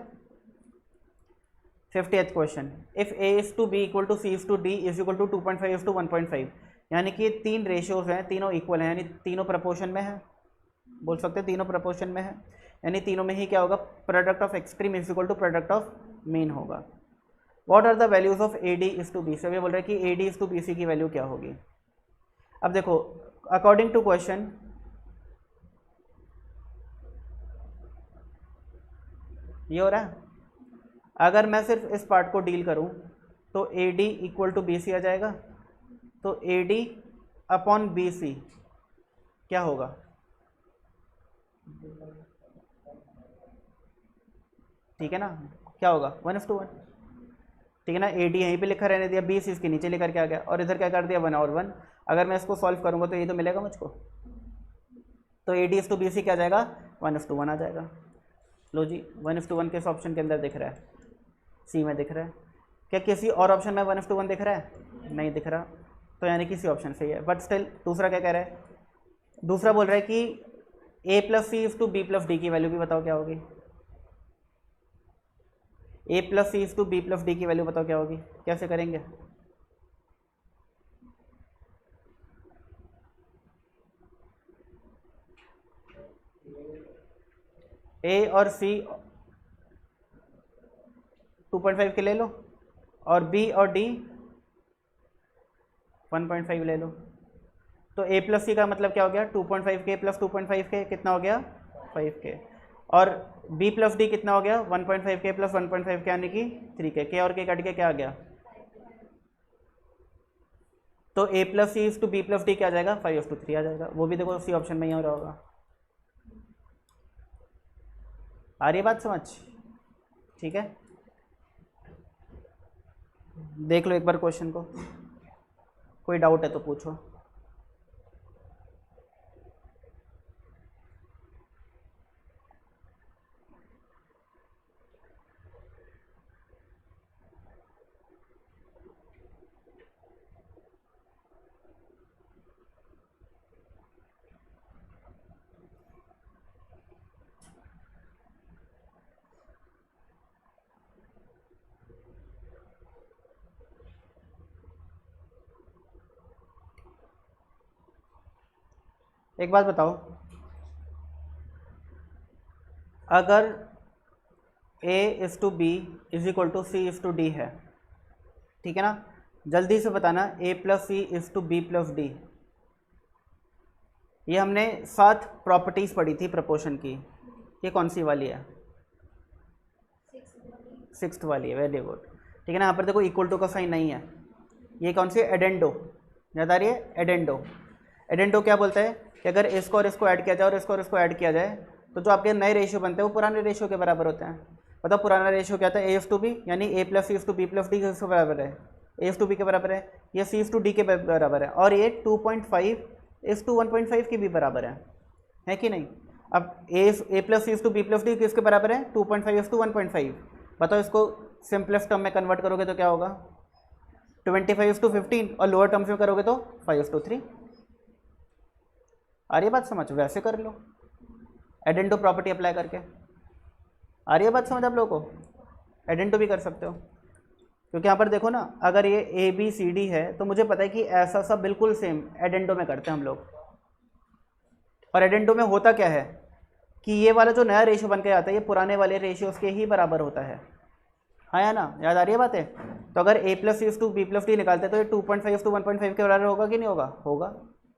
50th question, if A is to B equal to C is to D is equal to 2.5 is to 1.5, यानी कि तीन रेशियोज हैं, तीनों इक्वल हैं, यानी तीनों प्रपोर्शन में है, बोल सकते हैं तीनों प्रपोर्शन में है, यानी तीनों में ही क्या होगा, product of extreme is equal to product of mean होगा। What are the values of A D is to B C, ये बोल रहे हैं कि A D is to B C की वैल्यू क्या होगी। अब देखो अकॉर्डिंग टू क्वेश्चन ये हो रहा है, अगर मैं सिर्फ इस पार्ट को डील करूं तो A D equal to B C आ जाएगा, तो A D upon B C क्या होगा, ठीक है ना, क्या होगा 1:1। ठीक है ना, ए डी यहीं पे लिखा रहने दिया, बी सी इसके नीचे लेकर के आ गया, और इधर क्या कर दिया 1 और 1। अगर मैं इसको सॉल्व करूंगा तो ये तो मिलेगा मुझको, तो ए डी इस टू बी सी क्या आ जाएगा 1:1 आ जाएगा। लो जी 1:1 किस ऑप्शन के अंदर दिख रहा है, सी में दिख रहा है। क्या किसी और ऑप्शन में 1:1 दिख रहा है, नहीं दिख रहा, तो यानी किसी ऑप्शन से ही है। बट स्टिल दूसरा क्या कह रहा है, दूसरा बोल रहा है कि A plus C is to B plus D की वैल्यू भी बताओ क्या होगी, A plus C is to B plus D की वैल्यू बताओ क्या होगी, कैसे करेंगे। ए और सी 2.5 के ले लो, और बी और डी 1.5 ले लो। तो a प्लस सी का मतलब क्या हो गया 2.5k प्लस 2.5k कितना हो गया 5k, और b प्लस डी कितना हो गया 1.5k प्लस 1.5k यानी कि 3k, k और k कट के क्या आ गया, तो a plus C is to B plus D क्या आ जाएगा 5:3 आ जाएगा। वो भी देखो सी ऑप्शन में ही हो रहा होगा। आ रही है बात समझ? ठीक है, देख लो एक बार क्वेश्चन को, कोई डाउट है तो पूछो। एक बात बताओ, अगर a is to B is equal to C is to D है, ठीक है ना, जल्दी से बताना a plus C is to B plus D. ये हमने 7 प्रॉपर्टीज पढ़ी थी प्रपोर्शन की, ये कौन सी वाली है? 6th वाली है, वेरी गुड। ठीक है ना, यहाँ पर देखो इक्वल टू का साइन नहीं है, ये कौन सी है? एडेंडो, याद आ रही है? एडेंडो। एडेंडो क्या बोलता है कि अगर इसको और इसको ऐड किया जाए और इसको और इसको ऐड किया जाए तो जो आपके नए रेशियो बनते हैं वो पुराने रेशियो के बराबर होते हैं। बताओ पुराना रेशियो क्या था? ए इज टू बी, यानी A plus C is to B plus D किसके बराबर है? ए इज टू बी के बराबर है, ये सी इज टू डी के बराबर है, और ये 2.5 इज टू 1.5 के भी बराबर है कि नहीं? अब A plus C is to B plus D किसके बराबर है? 2.5 इज टू 1.5। बताओ इसको सिंपलेस्ट टर्म में कन्वर्ट करोगे तो क्या होगा? 25 इज टू 15, और लोअर टर्म्स में करोगे तो 5:3। आ रही है बात समझ? वैसे कर लो एडेंडो प्रॉपर्टी अप्लाई करके। आ रही है बात समझ आप लोगों को? एडेंडो भी कर सकते हो, क्योंकि यहाँ पर देखो ना, अगर ये ए बी सी डी है तो मुझे पता है कि ऐसा सब बिल्कुल सेम एडेंडो में करते हैं हम लोग। और एडेंडो में होता क्या है कि ये वाला जो नया रेशियो बन के आता है ये पुराने वाले रेशियोज के ही बराबर होता है। हाँ या ना? याद आ रही है बातें? तो अगर a plus C to B plus D निकालते हैं तो ये 2.5 टू 1.5 के बराबर होगा कि नहीं होगा? होगा।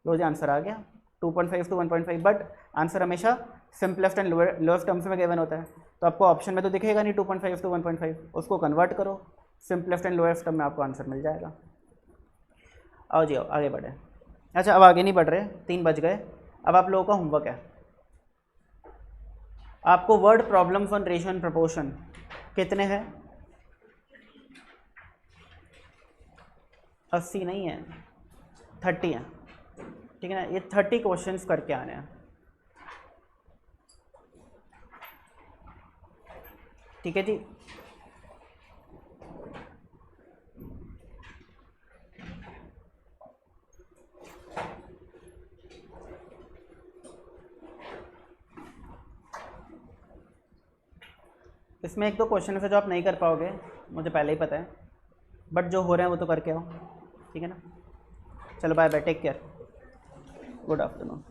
रोज आंसर आ गया 2.5 टू 1.5, बट आंसर हमेशा सिंपलेस्ट एंड लोएस्ट टर्म्स में गिवन होता है। तो आपको ऑप्शन में तो दिखेगा नहीं 2.5 टू 1.5, उसको कन्वर्ट करो सिंपलेस्ट एंड लोएस्ट टर्म में, आपको आंसर मिल जाएगा। आओ जी आओ, आगे बढ़े। अच्छा, अब आगे नहीं बढ़ रहे, 3 बज गए। अब आप लोगों का होमवर्क है, आपको word problems on ratio and proportion कितने हैं? 80 नहीं है, 30 हैं। ठीक है ना, ये 30 क्वेश्चंस करके आने हैं। ठीक है जी, इसमें 1-2 क्वेश्चन है जो आप नहीं कर पाओगे, मुझे पहले ही पता है, बट जो हो रहे हैं वो तो करके आओ। ठीक है ना, चलो bye bye, take care, good afternoon.